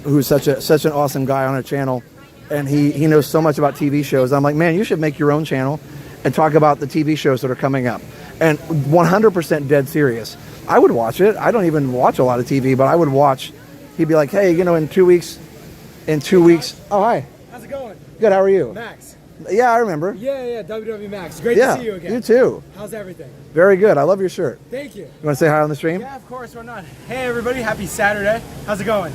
who's such an awesome guy on our channel, and he knows so much about TV shows. I'm like, man, you should make your own channel and talk about the TV shows that are coming up. And 100% dead serious. I would watch it. I don't even watch a lot of TV, but I would watch. He'd be like, hey, in 2 weeks. Oh, hi. How's it going? Good, how are you? Max. Yeah, I remember. Yeah, WW Max. Great to see you again. You too. How's everything? Very good. I love your shirt. Thank you. You want to say hi on the stream? Yeah, of course, why not? Hey, everybody. Happy Saturday. How's it going?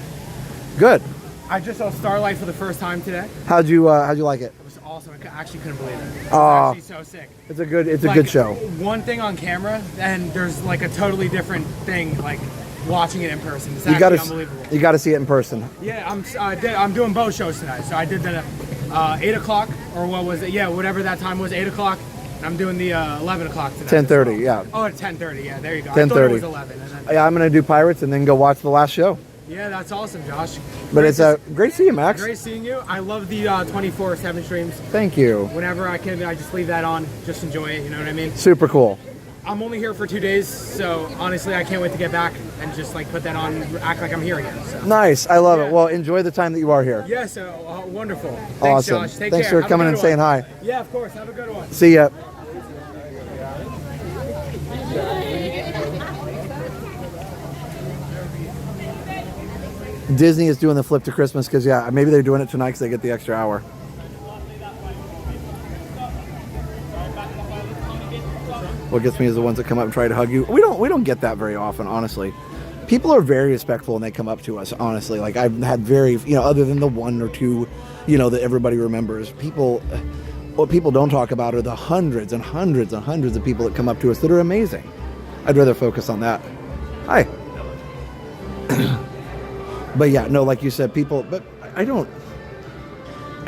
Good. I just saw Starlight for the first time today. How'd you like it? It was awesome. I actually couldn't believe it. Oh, actually so sick. It's a good show. One thing on camera, and there's like a totally different thing, like watching it in person. It's unbelievable. You got to see it in person. Yeah, I'm doing both shows tonight. So I did the 8 o'clock, or what was it? Yeah, whatever that time was, 8 o'clock. I'm doing the 11 o'clock tonight. 10:30, yeah. Oh, at 10:30, yeah, there you go. 10:30. I thought it was 11. And then, Yeah, I'm going to do Pirates and then go watch the last show. yeah, that's awesome, Josh. But it's great to see you, Max. Great seeing you. I love the 24/7 streams. Thank you. Whenever I can, I just leave that on, just enjoy it, you know what I mean? Super cool. I'm only here for 2 days, so honestly, I can't wait to get back and just like put that on, act like I'm here again. So. Nice. I love it. Well, enjoy the time that you are here. Yeah, so wonderful. Thanks, Awesome. Josh. Take Thanks care. for coming and saying hi. Yeah, of course. Have a good one. See ya. Disney is doing the flip to Christmas because, yeah, maybe they're doing it tonight because they get the extra hour. What gets me is the ones that come up and try to hug you. We don't get that very often, honestly. People are very respectful when they come up to us, honestly. Like, I've had very, other than the one or two, that everybody remembers. What people don't talk about are the hundreds and hundreds and hundreds of people that come up to us that are amazing. I'd rather focus on that. Hi. But yeah, no, like you said, but I don't,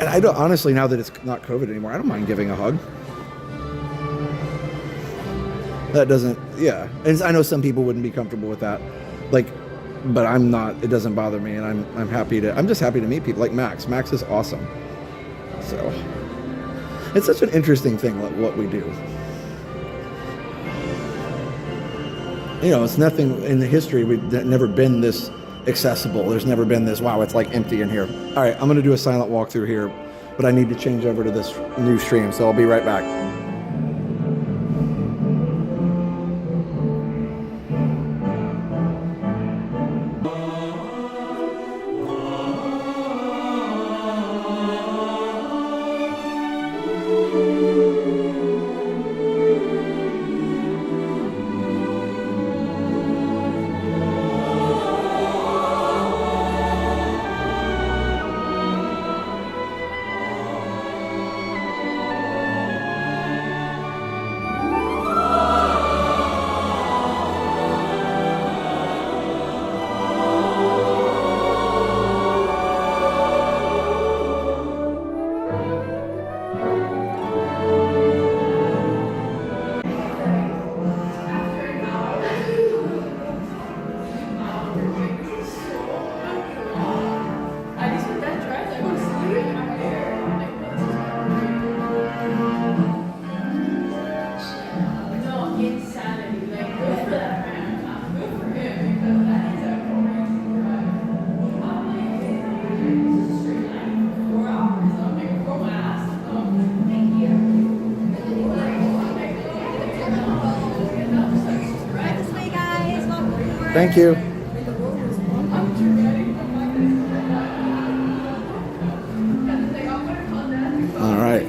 honestly, now that it's not COVID anymore, I don't mind giving a hug. That doesn't, yeah. And I know some people wouldn't be comfortable with that. But I'm not, it doesn't bother me, and I'm just happy to meet people like Max. Max is awesome. So, it's such an interesting thing, what we do. It's nothing in the history, we've never been this accessible. There's never been this, wow, it's like empty in here. All right, I'm going to do a silent walkthrough here, but I need to change over to this new stream, so I'll be right back. Thank you. All right.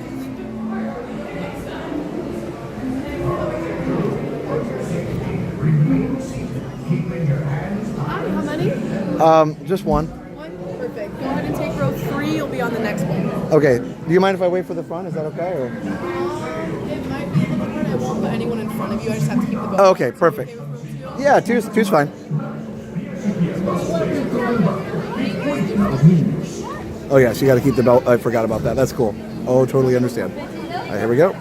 How many? Just one. One? Perfect. Go ahead and take row 3. You'll be on the next one. Okay. Do you mind if I wait for the front? Is that okay? Or? It might be a little hard. I won't put anyone in front of you. I just have to keep the boat. Oh, okay, perfect. Yeah, two's fine. Oh yeah, so you got to keep the belt. I forgot about that. That's cool. Oh, totally understand. All right, here we go.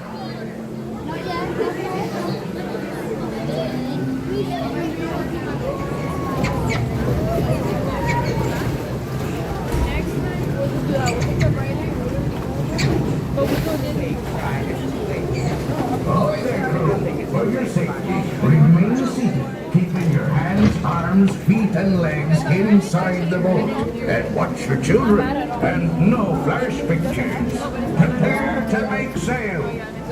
For your safety, remain seated, keeping your hands, arms, feet, and legs inside the boat. And watch your children, and no flash pictures. Prepare to make sail.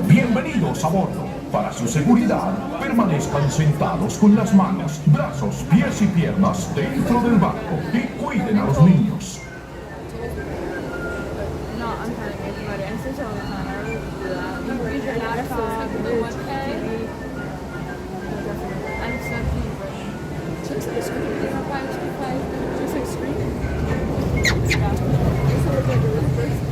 Bienvenidos a bordo. Para su seguridad, permanezcan sentados con las manos, brazos, pies y piernas dentro del barco y cuiden a los niños. No, I'm kind of good about it. I switch all the time. I really do that. You read your laptop, you watch TV. I'm so cute, but just like a screen. Different pipes, just like a screen. Yeah. This looks like a real person.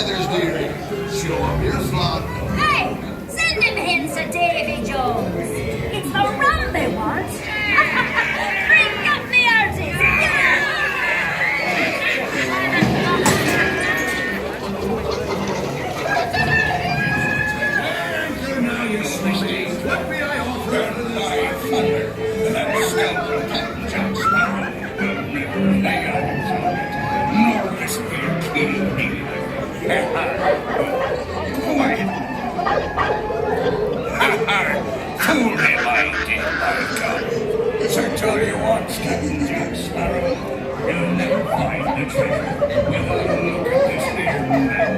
Withers, dearie. Show up your slot. Hey, send him hints of Davy Jones. It's the rum they want. Bring up the artist. Now you sneaky. What may I offer? My thunder. That scoundrel Captain Jack Sparrow will never lay eyes on it. Nor this here king either. Quiet. Fool him, I did, my God. So tell you what, Captain Jack Sparrow, you'll never find the treasure without a look at this here man.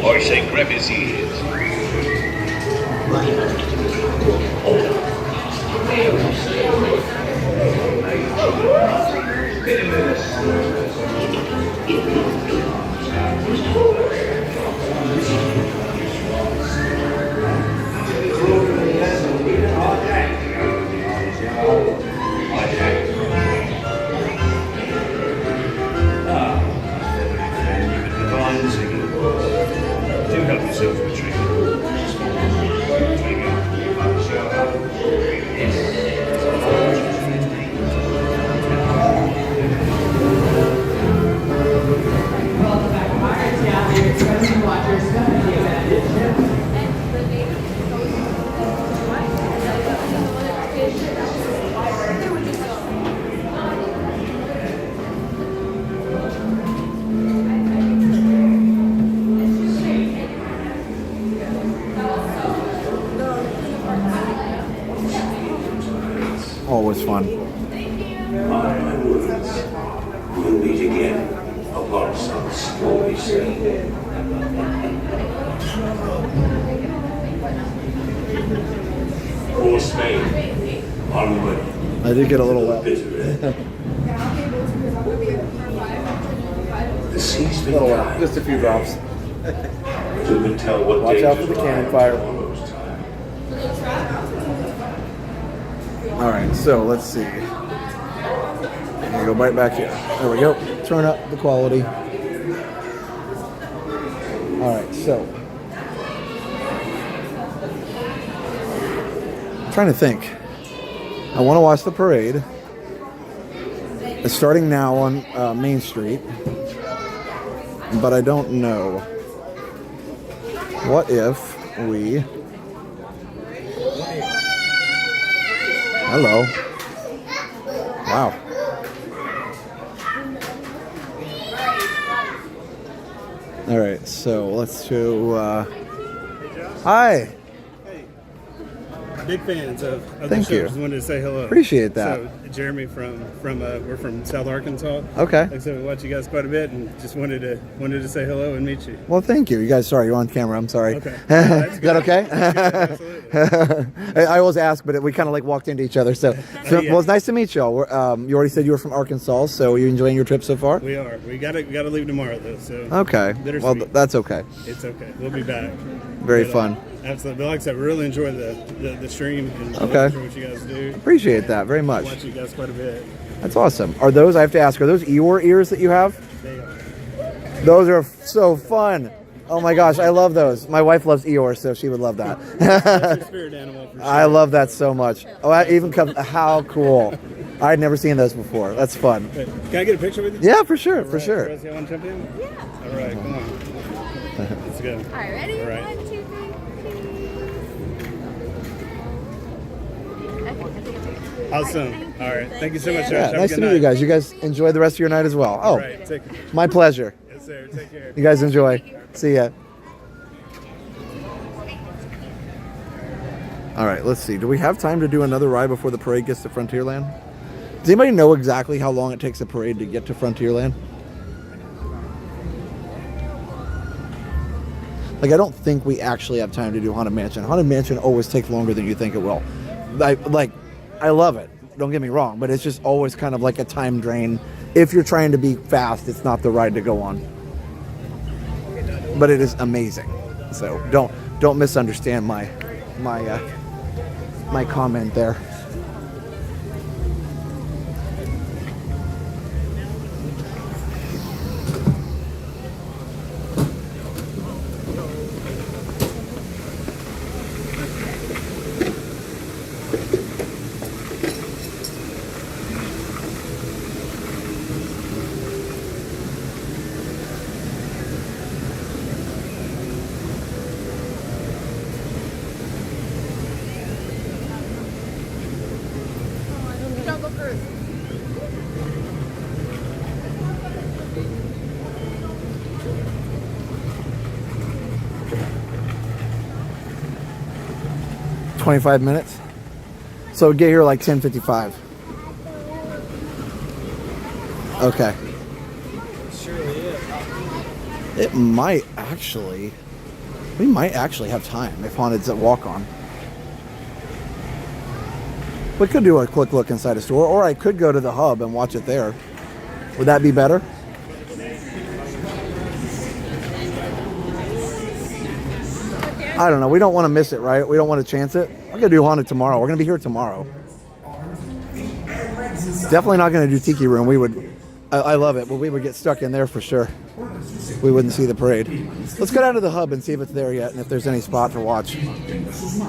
Or say grab his ears. Do help yourself to a drink. Always fun. My words. We'll meet again upon some stormy sea. For Spain, onward. I did get a little wet. The sea's been Little wet. kind. Just a few drops. Who can tell what Watch out for the dangers cannon lie fire. tomorrow's time? All right, so let's see. I'm gonna go right back here. There we go. Turn up the quality. All right, so I'm trying to think. I want to watch the parade. It's starting now on Main Street, but I don't know. What if we? Hello. Wow. All right, so let's do. Hi. Big fans of Thank the show. you. Just wanted to say hello. Appreciate that. So Jeremy from we're from South Arkansas. Okay. Like I said, we watch you guys quite a bit, and just wanted to say hello and meet you. Well, thank you. You guys, sorry, you're on camera. I'm sorry. Okay. Is that okay? Absolutely. I always ask, but we kind of like walked into each other. So, Yeah. well, it's nice to meet y'all. You already said you were from Arkansas, so are you enjoying your trip so far? We are. We gotta leave tomorrow though. So. Okay. Well, that's okay. It's okay. We'll be back. Very fun. Absolutely. But like I said, really enjoy the stream and Okay. enjoy what you guys do. Appreciate that very much. I watch you guys quite a bit. That's awesome. I have to ask, are those Eeyore ears that you have? They are. Those are so fun. Oh my gosh, I love those. My wife loves Eeyore, so she would love that. That's your spirit animal for sure. I love that so much. Oh, that even comes. How cool! I'd never seen those before. That's fun. Can I get a picture with you? Yeah, for sure, All for right. sure. You guys want to jump in? Yeah. All right, come on. Let's go. All right, ready? All right. 1, 2, 3. Awesome. All right. Thank you so much, Josh. Yeah, Have a nice good to meet night. you guys. You guys enjoy the rest of your night as well. Oh, All right. Take care. my pleasure. Yes, sir. Take care. You guys enjoy. See ya. All right, let's see. Do we have time to do another ride before the parade gets to Frontierland? Does anybody know exactly how long it takes a parade to get to Frontierland? Like, I don't think we actually have time to do Haunted Mansion. Haunted Mansion always takes longer than you think it will. I love it. Don't get me wrong, but it's just always kind of like a time drain. If you're trying to be fast, it's not the ride to go on. But it is amazing. So don't misunderstand my comment there. Jungle Cruise. – 25 minutes. So get here like 10:55. Okay. It might actually. We might actually have time if Haunted's at walk on. We could do a quick look inside a store, or I could go to the hub and watch it there. Would that be better? I don't know. We don't want to miss it, right? We don't want to chance it. We're going to do Haunted tomorrow. We're going to be here tomorrow. Definitely not going to do Tiki Room. We would. I love it, but we would get stuck in there for sure. We wouldn't see the parade. Let's go down to the hub and see if it's there yet and if there's any spot to watch.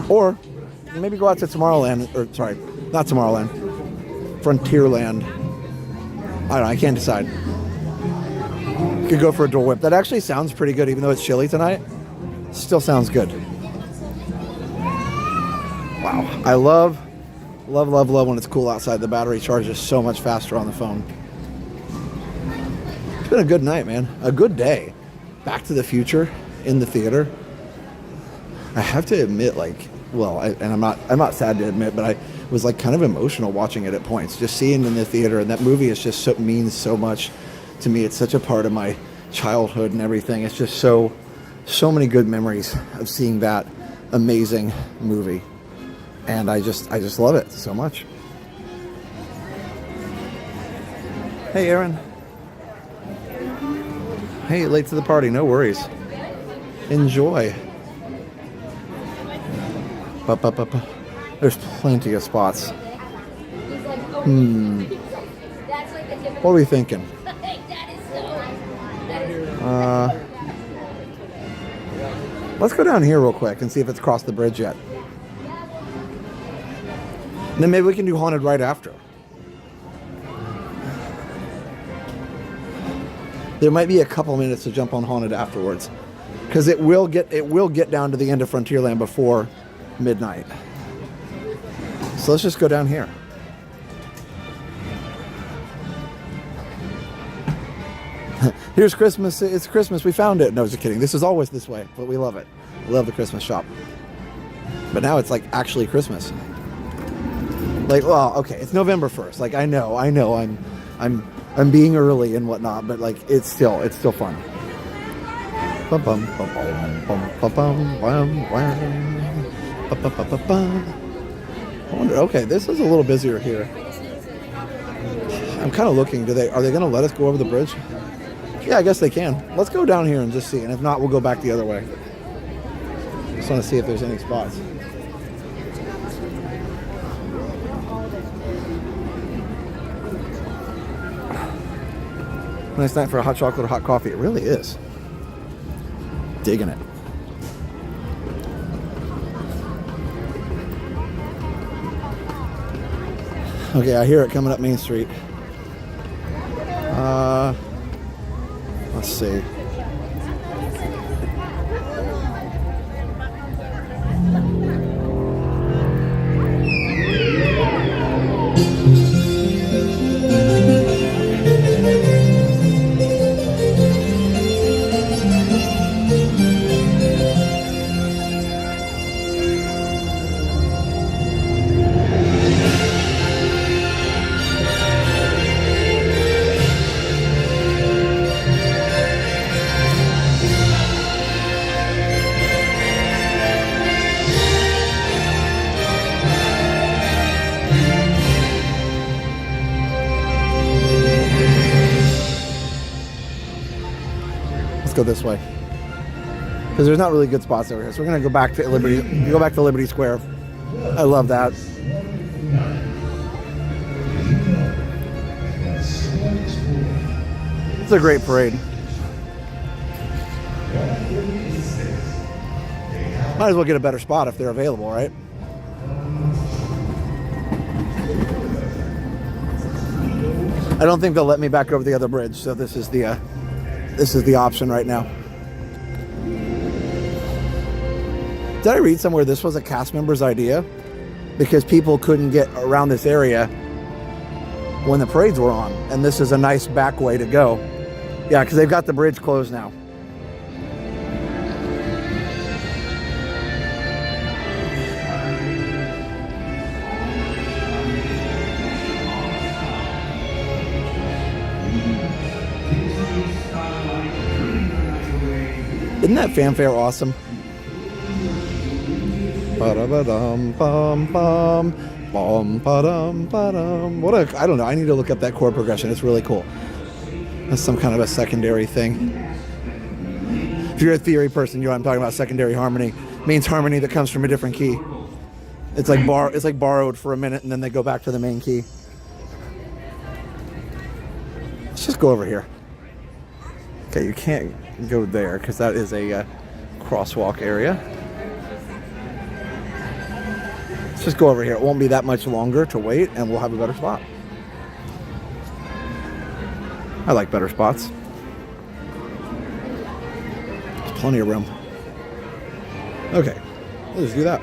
Or maybe go out to Tomorrowland, or sorry, not Tomorrowland, Frontierland. I don't know, I can't decide. Could go for a Dole Whip. That actually sounds pretty good, even though it's chilly tonight. Still sounds good. Wow, I love when it's cool outside. The battery charges so much faster on the phone. It's been a good night, man. A good day. Back to the Future in the theater. I have to admit, I'm not sad to admit, but I was like kind of emotional watching it at points. Just seeing it in the theater, and that movie is just means so much to me. It's such a part of my childhood and everything. It's just so many good memories of seeing that amazing movie, and I just love it so much. Hey, Aaron. Hey, late to the party. No worries. Enjoy. There's plenty of spots. What are we thinking? Let's go down here real quick and see if it's crossed the bridge yet. And then maybe we can do Haunted right after. There might be a couple minutes to jump on Haunted afterwards, because it will get down to the end of Frontierland before midnight. So let's just go down here. Here's Christmas. It's Christmas. We found it. No, just kidding. This is always this way, but we love it. We love the Christmas shop. But now it's like actually Christmas. Like, well, okay, it's November 1st. Like, I know, I'm being early and whatnot, but like, it's still fun. Bum bum bum bum bum bum bum bum bum. I wonder. Okay, this is a little busier here. I'm kind of looking. Are they going to let us go over the bridge? Yeah, I guess they can. Let's go down here and just see, and if not, we'll go back the other way. Just want to see if there's any spots. Nice night for a hot chocolate or hot coffee. It really is. Digging it. Okay, I hear it coming up Main Street. Let's see. Let's go this way, because there's not really good spots over here. So we're gonna go back to Liberty. Go back to Liberty Square. I love that. It's a great parade. Might as well get a better spot if they're available, right? I don't think they'll let me back over the other bridge, so this is the option right now. Did I read somewhere this was a cast member's idea? Because people couldn't get around this area when the parades were on. And this is a nice back way to go. Yeah, because they've got the bridge closed now. Isn't that fanfare awesome? Ba-da-ba-dum, bum, bum, bum, ba-dum, ba-dum. I don't know. I need to look up that chord progression. It's really cool. That's some kind of a secondary thing. If you're a theory person, you know what I'm talking about. Secondary harmony means harmony that comes from a different key. It's like borrowed for a minute and then they go back to the main key. Let's just go over here. Okay, you can't go there because that is a crosswalk area. Let's just go over here. It won't be that much longer to wait and we'll have a better spot. I like better spots. There's plenty of room. Okay, let's do that.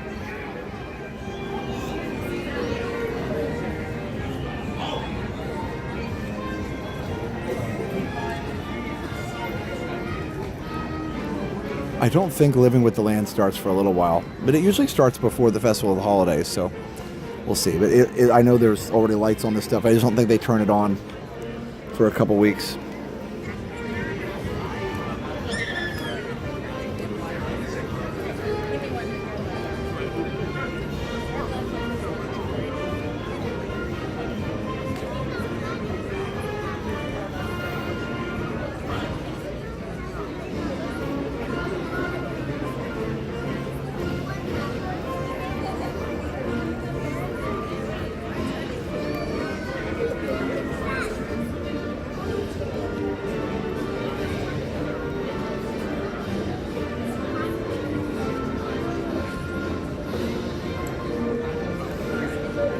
I don't think Living with the Land starts for a little while, but it usually starts before the Festival of the Holidays, so we'll see. But I know there's already lights on this stuff. I just don't think they turn it on for a couple weeks.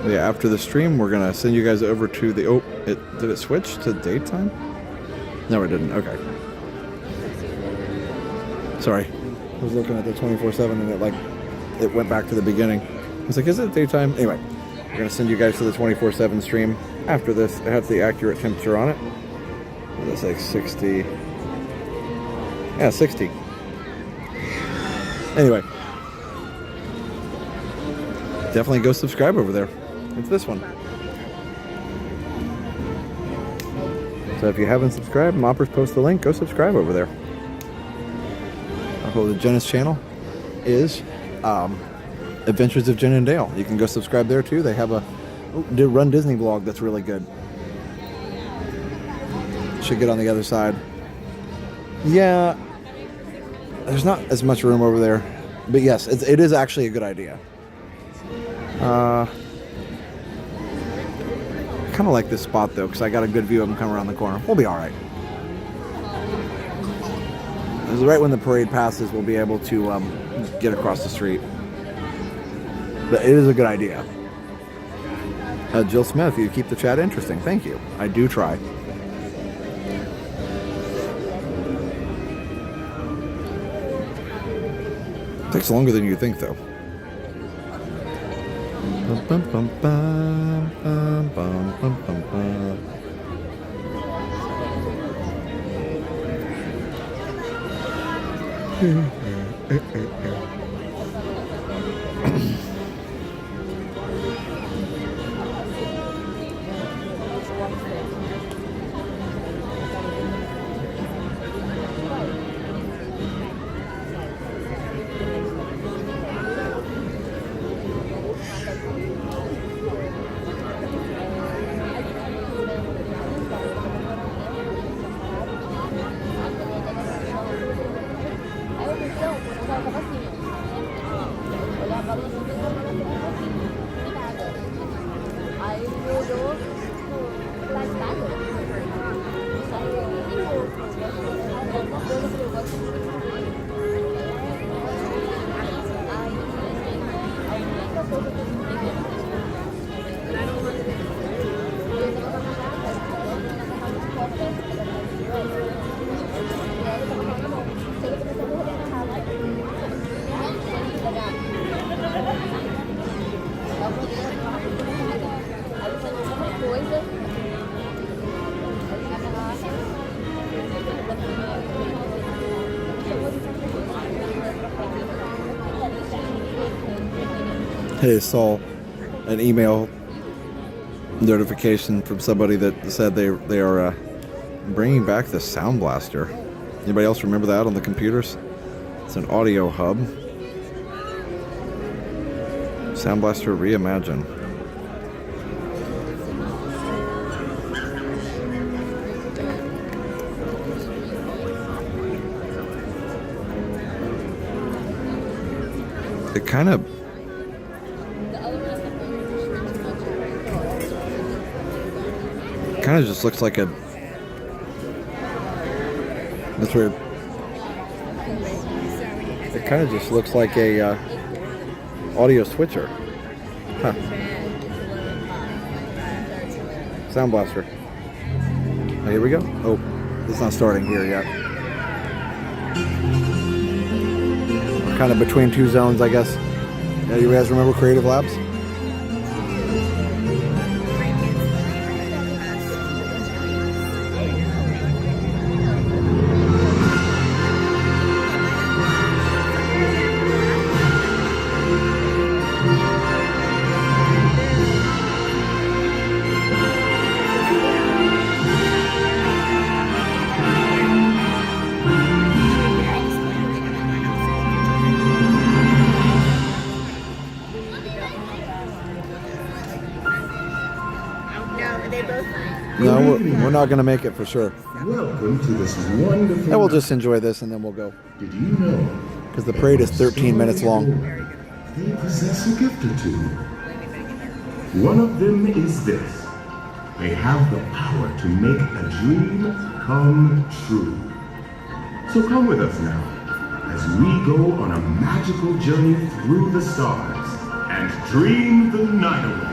Yeah, after the stream, we're gonna send you guys over to the. Oh, did it switch to daytime? No, it didn't. Okay. Sorry, I was looking at the 24/7 and it went back to the beginning. I was like, is it daytime? Anyway, we're gonna send you guys to the 24/7 stream after this. It has the accurate temperature on it. It's like 60. Yeah, 60. Anyway, definitely go subscribe over there. It's this one. So if you haven't subscribed, Moppers post the link. Go subscribe over there. The Jenna's channel is Adventures of Jen and Dale. You can go subscribe there too. They have a Run Disney vlog that's really good. Should get on the other side. Yeah, there's not as much room over there, but yes, it is actually a good idea. Kind of like this spot though, because I got a good view of them coming around the corner. We'll be all right. Right when the parade passes, we'll be able to get across the street. But it is a good idea. Jill Smith, you keep the chat interesting. Thank you. I do try. Takes longer than you think, though. Bum, bum, bum, bum, bum, bum, bum, bum. I saw an email notification from somebody that said they are bringing back the Sound Blaster. Anybody else remember that on the computers? It's an audio hub. Sound Blaster Reimagine. It kind of just looks like a, that's weird. It kind of just looks like a audio switcher. Huh. Sound Blaster. Oh, here we go. Oh, it's not starting here yet. We're kind of between two zones, I guess. Yeah, you guys remember Creative Labs? No, we're not going to make it for sure. Welcome to this wonderful... And we'll just enjoy this and then we'll go. Did you know? Because the parade is 13 minutes long. They possess a gift or two. One of them is this. They have the power to make a dream come true. So come with us now, as we go on a magical journey through the stars and dream the night away.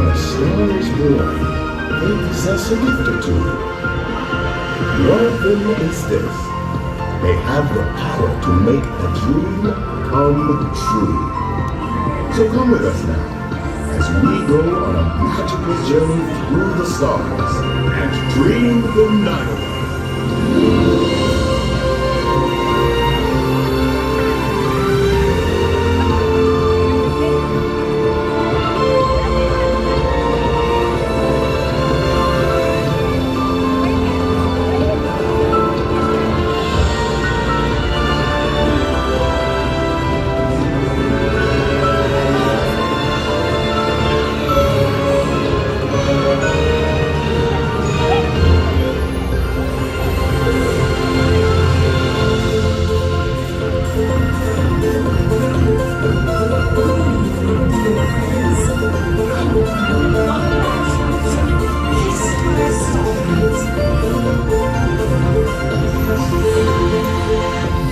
when a star is born, they possess a gift or two. One of them is this. They have the power to make a dream come true. So come with us now, as we go on a magical journey through the stars and dream the night away.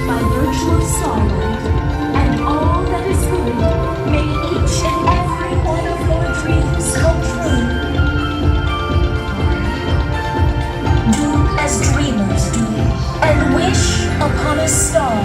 By virtue of Starlight and all that is good, may each and every one of your dreams come true. Do as dreamers do, and wish upon a star.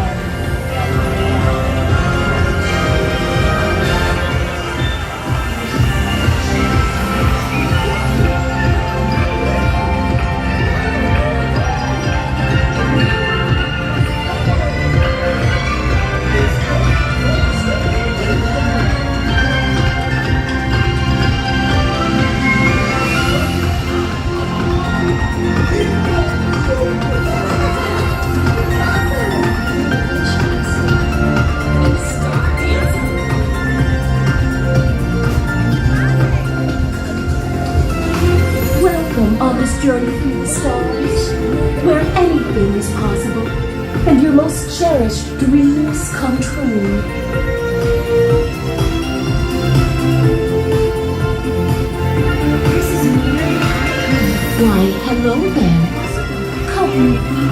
Welcome on this journey through the stars, where anything is possible, and your most cherished dreams come true. Why, hello there. Come with me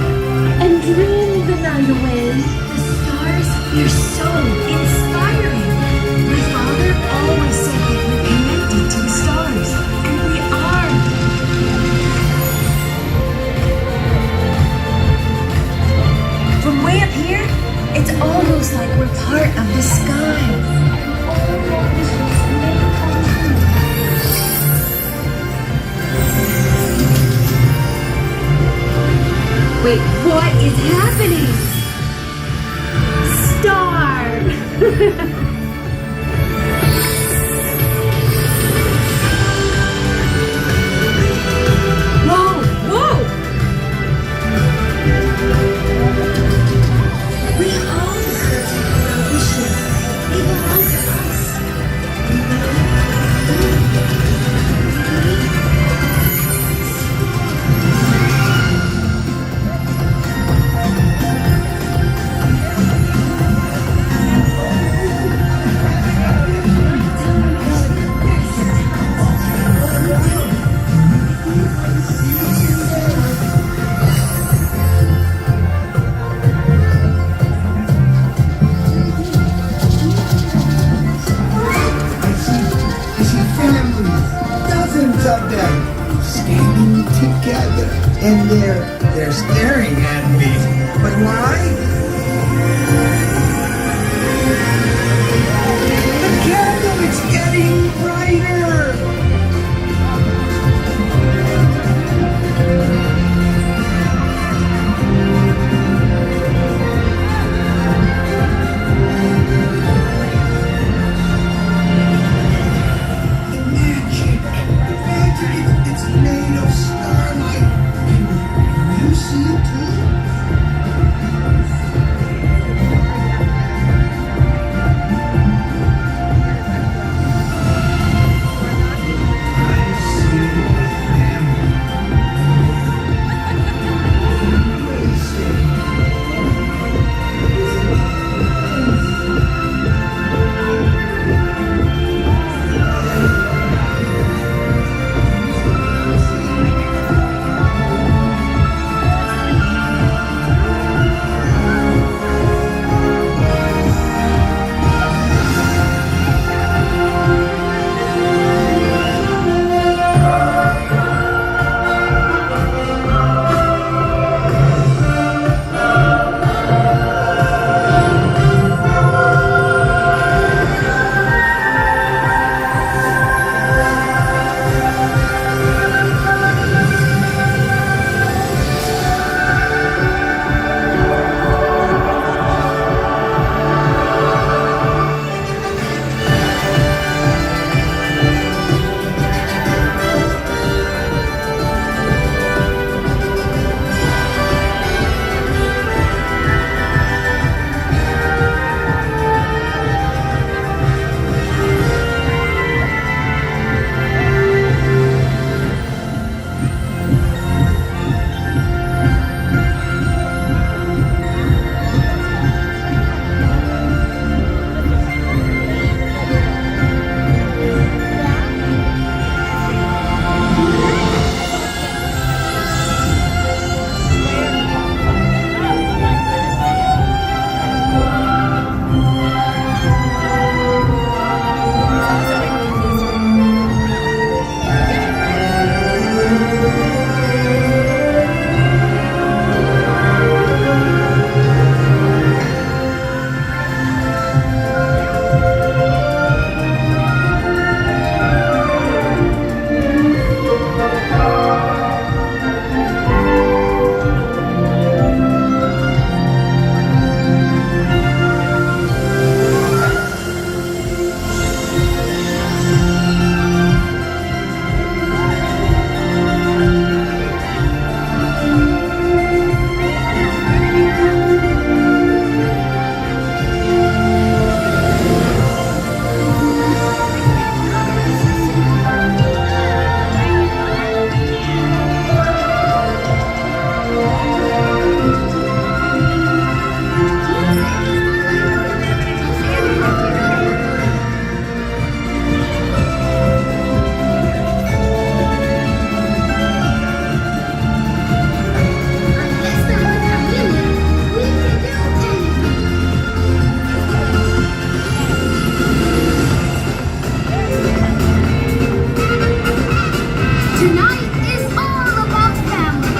and dream the night away. The stars, they're so inspiring. My father always said that we're connected to the stars, and we are. From way up here, it's almost like we're part of the sky. All our wishes may come true. Wait, what is happening? Star! Whoa, whoa! We all deserve to have our wishes. They belong to us. Dozens of them standing together, and they're staring at me. But why? The candle is getting brighter. It's made of starlight. Can you see it too? Tonight is all about family.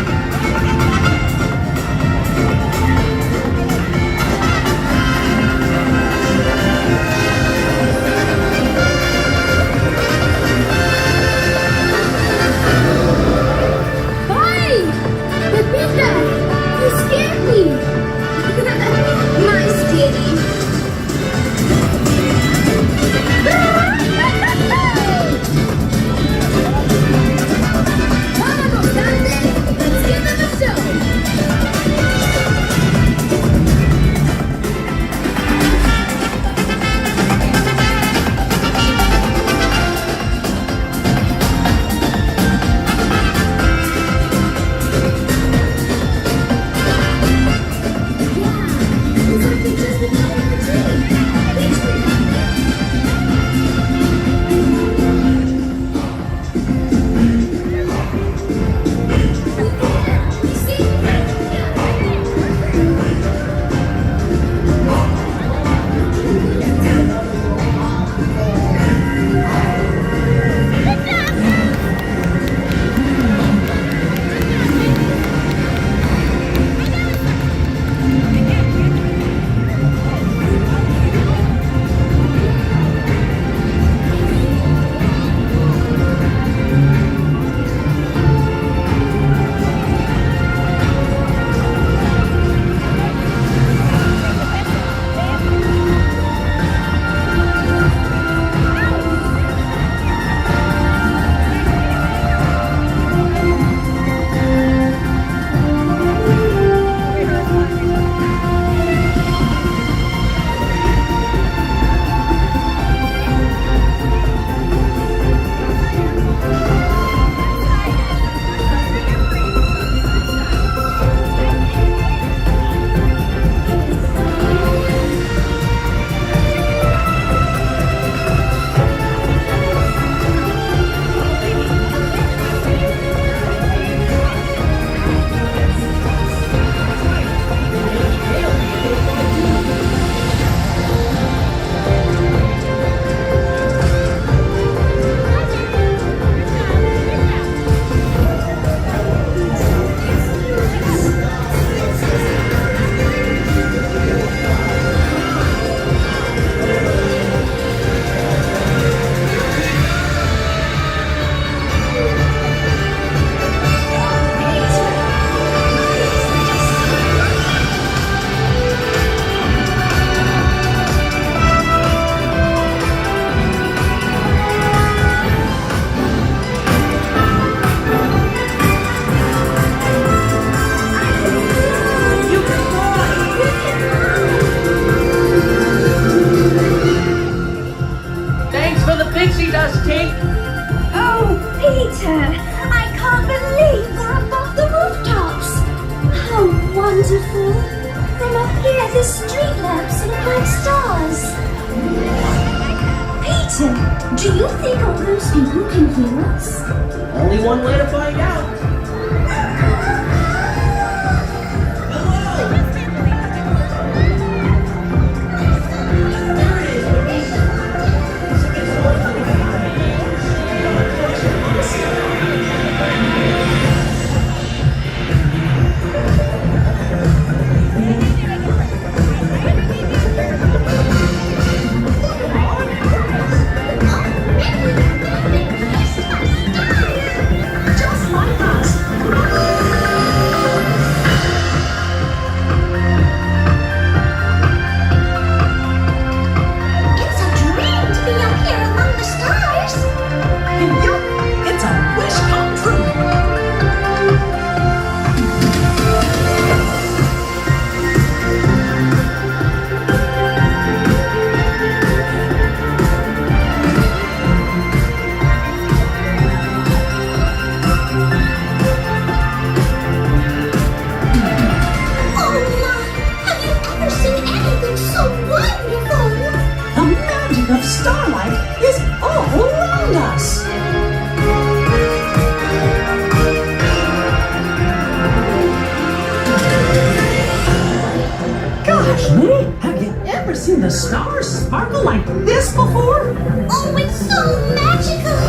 Hey! Pepita! You scared me! Nice kitty. Vamos, Dante! Let's give them a show! Thanks for the pixie dust, Tink. Oh, Peter! I can't believe we're above the rooftops! How wonderful! From up here, the street lamps look like stars. Peter, do you think all those people can hear us? Only one way to find out. Just like us. It's a dream to be up here among the stars. Yup, it's a wish come true. Oh my! Have you ever seen anything so wonderful? The magic of Starlight is all around us. Gosh, Minnie, have you ever seen the stars sparkle like this before? Oh, it's so magical!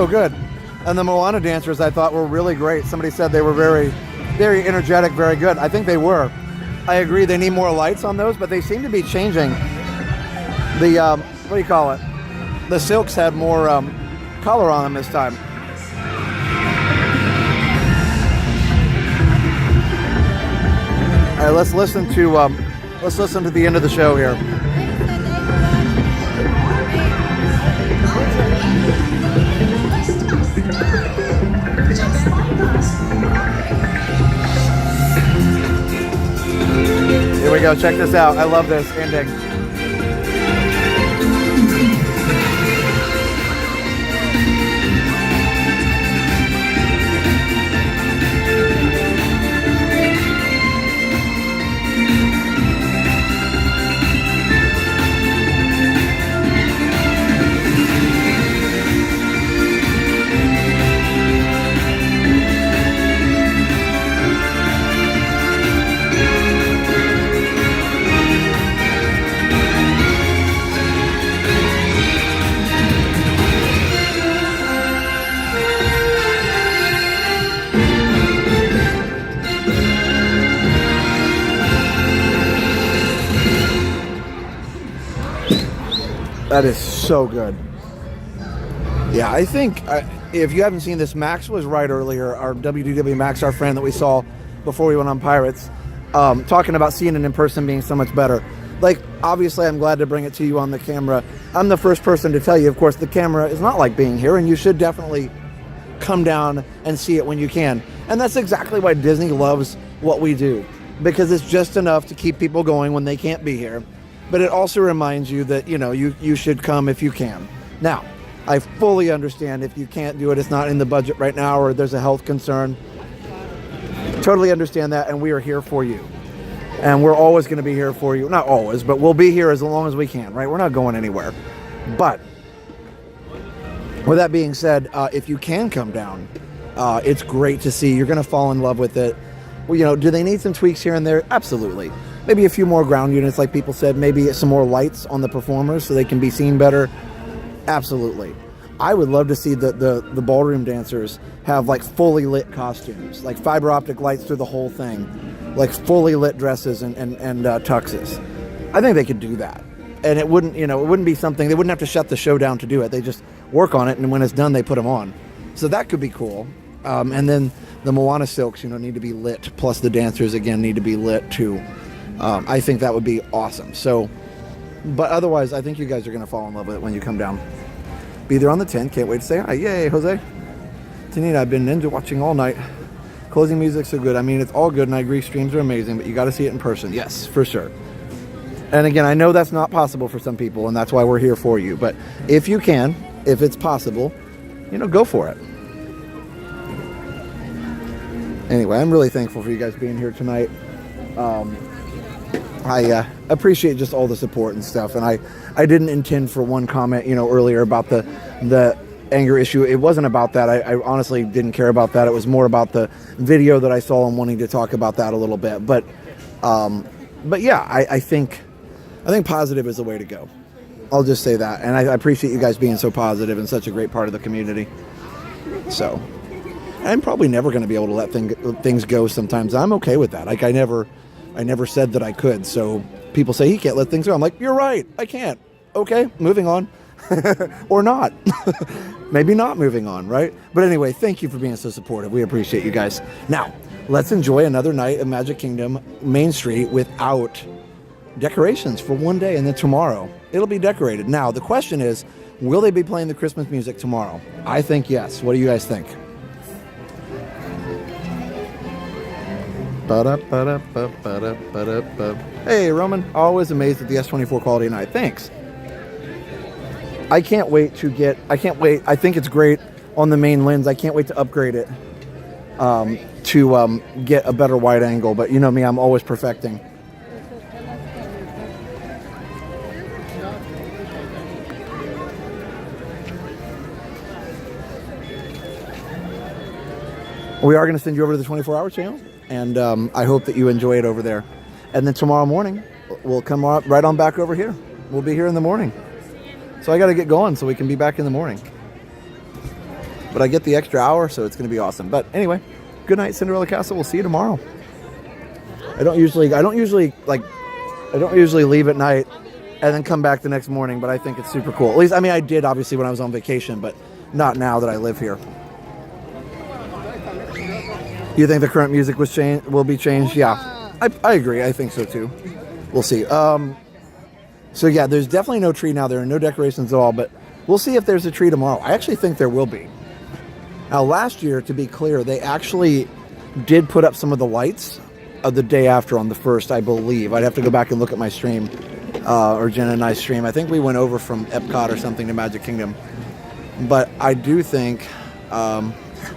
so good. And the Moana dancers I thought were really great. Somebody said they were very, very energetic, very good. I think they were. I agree they need more lights on those, but they seem to be changing. The, what do you call it? The silks had more color on them this time. All right, let's listen to the end of the show here. Here we go. Check this out. I love this ending. That is so good. Yeah, I think if you haven't seen this, Max was right earlier. Our WDW Max, our friend that we saw before we went on Pirates, talking about seeing it in person being so much better. Like, obviously, I'm glad to bring it to you on the camera. I'm the first person to tell you, of course, the camera is not like being here, and you should definitely come down and see it when you can. And that's exactly why Disney loves what we do, because it's just enough to keep people going when they can't be here. But it also reminds you that, you know, you should come if you can. Now, I fully understand if you can't do it, it's not in the budget right now, or there's a health concern. Totally understand that, and we are here for you. And we're always going to be here for you. Not always, but we'll be here as long as we can, right? We're not going anywhere. But with that being said, if you can come down, it's great to see. You're going to fall in love with it. Well, you know, do they need some tweaks here and there? Absolutely. Maybe a few more ground units, like people said. Maybe some more lights on the performers so they can be seen better. Absolutely. I would love to see the ballroom dancers have like fully lit costumes, like fiber optic lights through the whole thing, like fully lit dresses and tuxes. I think they could do that. And it wouldn't, you know, it wouldn't be something, they wouldn't have to shut the show down to do it. They just work on it, and when it's done, they put them on. So that could be cool. And then the Moana silks, you know, need to be lit. Plus the dancers, again, need to be lit too. I think that would be awesome. So, but otherwise, I think you guys are going to fall in love with it when you come down. Be there on the 10th. Can't wait to say hi. Yay, Jose. Tanita, I've been ninja watching all night. Closing music's so good. I mean, it's all good, and I agree, streams are amazing, but you got to see it in person. Yes, for sure. And again, I know that's not possible for some people, and that's why we're here for you. But if you can, if it's possible, you know, go for it. Anyway, I'm really thankful for you guys being here tonight. I appreciate just all the support and stuff, and I didn't intend for one comment, you know, earlier about the anger issue. It wasn't about that. I honestly didn't care about that. It was more about the video that I saw and wanting to talk about that a little bit. But yeah, I think positive is the way to go. I'll just say that, and I appreciate you guys being so positive and such a great part of the community. So, I'm probably never going to be able to let things go sometimes. I'm okay with that. Like, I never said that I could. So people say he can't let things go. I'm like, you're right. I can't. Okay, moving on. Or not. Maybe not moving on, right? But anyway, thank you for being so supportive. We appreciate you guys. Now, let's enjoy another night of Magic Kingdom Main Street without decorations for one day, and then tomorrow it'll be decorated. Now, the question is, will they be playing the Christmas music tomorrow? I think yes. What do you guys think? Hey, Roman, always amazed at the S24 quality tonight. Thanks. I can't wait. I think it's great on the main lens. I can't wait to upgrade it to get a better wide angle. But you know me, I'm always perfecting. We are going to send you over to the 24-hour channel. And I hope that you enjoy it over there. And then tomorrow morning, we'll come right on back over here. We'll be here in the morning. So I got to get going so we can be back in the morning. but I get the extra hour, so it's going to be awesome. But anyway, good night, Cinderella Castle. We'll see you tomorrow. I don't usually leave at night and then come back the next morning, but I think it's super cool. At least, I mean, I did obviously when I was on vacation, but not now that I live here. You think the current music will be changed? Yeah, I agree. I think so too. We'll see. So yeah, there's definitely no tree now. There are no decorations at all, but we'll see if there's a tree tomorrow. I actually think there will be. Now, last year, to be clear, they actually did put up some of the lights of the day after on the 1st, I believe. I'd have to go back and look at my stream, or Jenna and I's stream. I think we went over from Epcot or something to Magic Kingdom. But I do think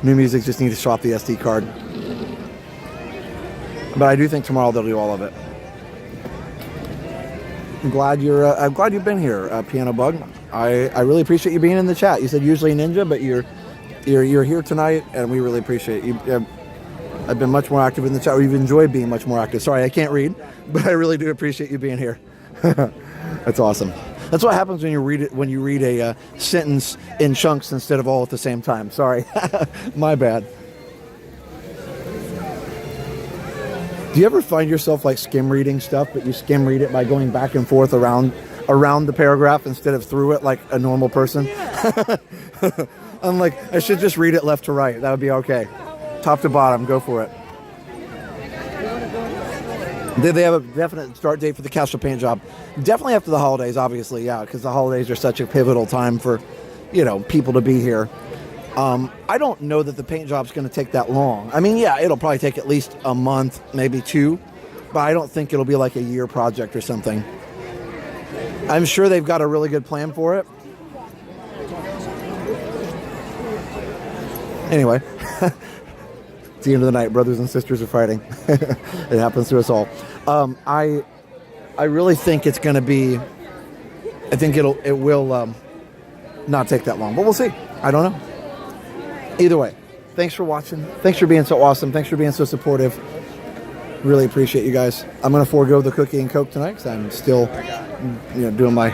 New Music just needs to swap the SD card. But I do think tomorrow they'll do all of it. I'm glad you've been here, Piano Bug. I really appreciate you being in the chat. You said usually Ninja, but you're here tonight, and we really appreciate you. I've been much more active in the chat. We've enjoyed being much more active. Sorry, I can't read, but I really do appreciate you being here. That's awesome. That's what happens when you read a sentence in chunks instead of all at the same time. Sorry, my bad. Do you ever find yourself like skim reading stuff, but you skim read it by going back and forth around the paragraph instead of through it like a normal person? Yeah. I'm like, I should just read it left to right. That would be okay. Top to bottom, go for it. Did they have a definite start date for the Castle paint job? Definitely after the holidays, obviously, yeah, because the holidays are such a pivotal time for, people to be here. I don't know that the paint job's going to take that long. I mean, yeah, it'll probably take at least a month, maybe 2, but I don't think it'll be like a year project or something. I'm sure they've got a really good plan for it. Anyway, it's the end of the night. Brothers and sisters are fighting. It happens to us all. I really think it's going to be. I think it will not take that long, but we'll see. I don't know. Either way, thanks for watching. Thanks for being so awesome. Thanks for being so supportive. Really appreciate you guys. I'm going to forego the cookie and Coke tonight because I'm still, doing my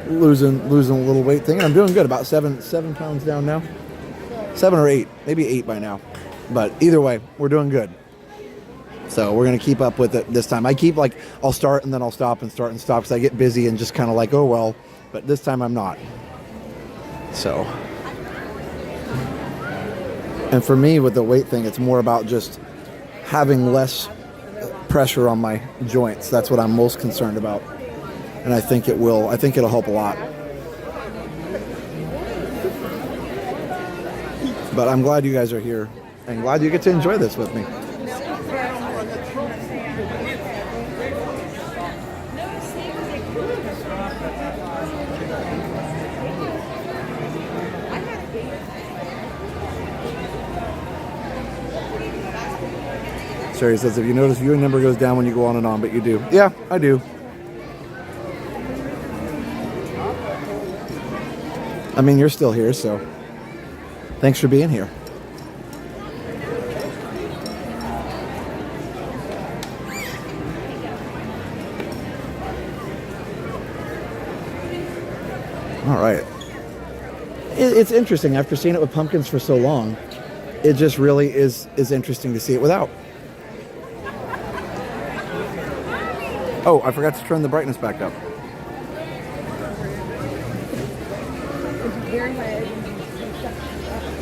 losing a little weight thing. I'm doing good. About 7 pounds down now. 7 or 8, maybe 8 by now. But either way, we're doing good. So we're going to keep up with it this time. I keep I'll start and then I'll stop and start and stop because I get busy and just kind of like, oh, well. But this time I'm not. So. And for me, with the weight thing, it's more about just having less pressure on my joints. That's what I'm most concerned about. And I think it will. I think it'll help a lot. But I'm glad you guys are here and glad you get to enjoy this with me. Sherry says, if you notice, viewing number goes down when you go on and on, but you do. Yeah, I do. I mean, you're still here, so thanks for being here. All right. It's interesting. After seeing it with pumpkins for so long, it just really is interesting to see it without. Oh, I forgot to turn the brightness back up.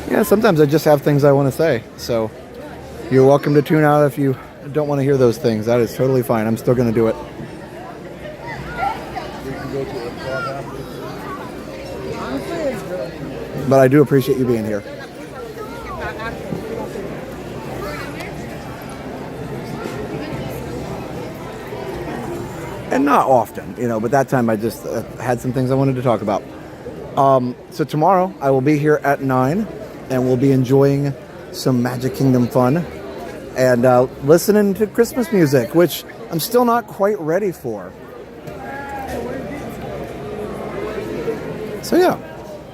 Yeah, sometimes I just have things I want to say. So you're welcome to tune out if you don't want to hear those things. That is totally fine. I'm still going to do it. But I do appreciate you being here. And not often, but that time I just had some things I wanted to talk about. So tomorrow I will be here at 9 and we'll be enjoying some Magic Kingdom fun and listening to Christmas music, which I'm still not quite ready for. So yeah,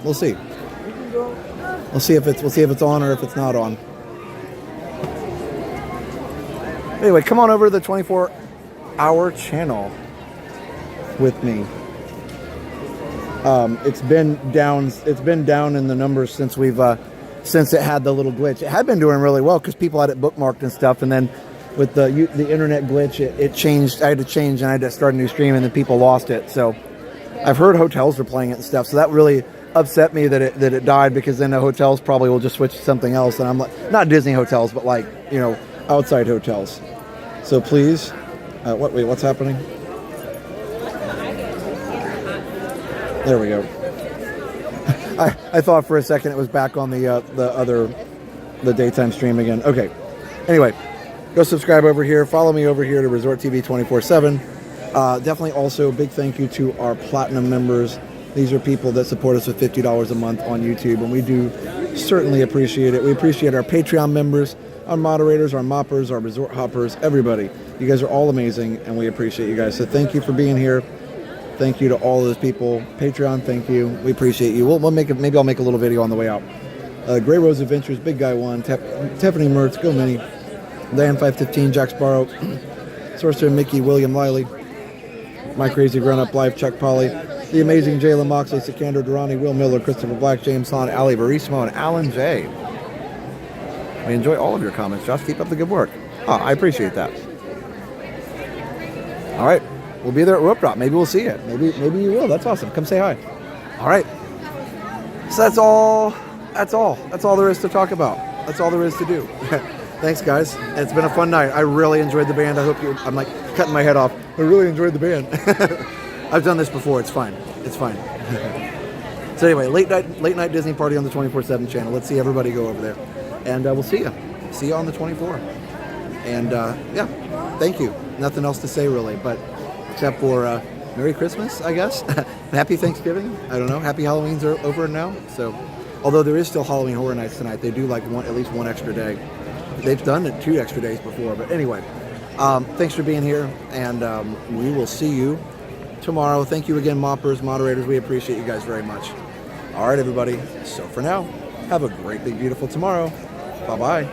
we'll see. We'll see if it's on or if it's not on. Anyway, come on over to the 24-hour channel with me. It's been down in the numbers since we've since it had the little glitch. It had been doing really well because people had it bookmarked and stuff, and then with the internet glitch, it changed. I had to change, and I had to start a new stream, and then people lost it. So I've heard hotels are playing it and stuff, so that really upset me that it died, because then the hotels probably will just switch to something else, and I'm like, not Disney hotels, but like, you know, outside hotels. So please, wait, what's happening? There we go. I thought for a second it was back on the daytime stream again. Okay. Anyway, go subscribe over here. Follow me over here to Resort TV 24/7. Definitely also a big thank you to our platinum members. These are people that support us with $50 a month on YouTube, and we do certainly appreciate it. We appreciate our Patreon members, our moderators, our moppers, our resort hoppers, everybody. You guys are all amazing, and we appreciate you guys. So thank you for being here. Thank you to all of those people. Patreon, thank you. We appreciate you. We'll make maybe I'll make a little video on the way out. Gray Rose Adventures, Big Guy 1, Tiffany Mertz, Go Mini, Diane 515, Jack Sparrow, Sorcerer Mickey, William Lively, My Crazy Grown Up Life, Chuck Polly, The Amazing Jayla Moxley, Sikander Durrani, Will Miller, Christopher Black, James Hahn, Ali Barismo, and Alan J. We enjoy all of your comments, Josh. Keep up the good work. Oh, I appreciate that. All right. We'll be there at Rope Drop. Maybe we'll see you. Maybe you will. That's awesome. Come say hi. All right. So that's all. That's all there is to talk about. That's all there is to do. Thanks, guys. It's been a fun night. I really enjoyed the band. I hope you. I'm like cutting my head off. I really enjoyed the band. I've done this before. It's fine. It's fine. So anyway, late night Disney party on the 24/7 channel. Let's see everybody go over there, and we'll see you. See you on the 24th. And yeah, thank you. Nothing else to say really, but except for Merry Christmas, I guess. Happy Thanksgiving. I don't know. Happy Halloween's over now. So, although there is still Halloween Horror Nights tonight, they do like at least one extra day. They've done it 2 extra days before, but anyway, thanks for being here, and we will see you tomorrow. Thank you again, moppers, moderators. We appreciate you guys very much. All right, everybody. So for now, have a great, big, beautiful tomorrow. Bye-bye.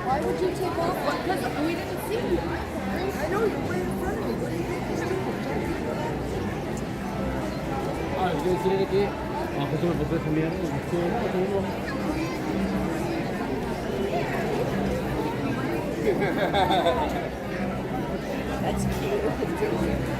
Why would you take off? Because we didn't see you. I know you're right in front of me. What are you doing? That's cute.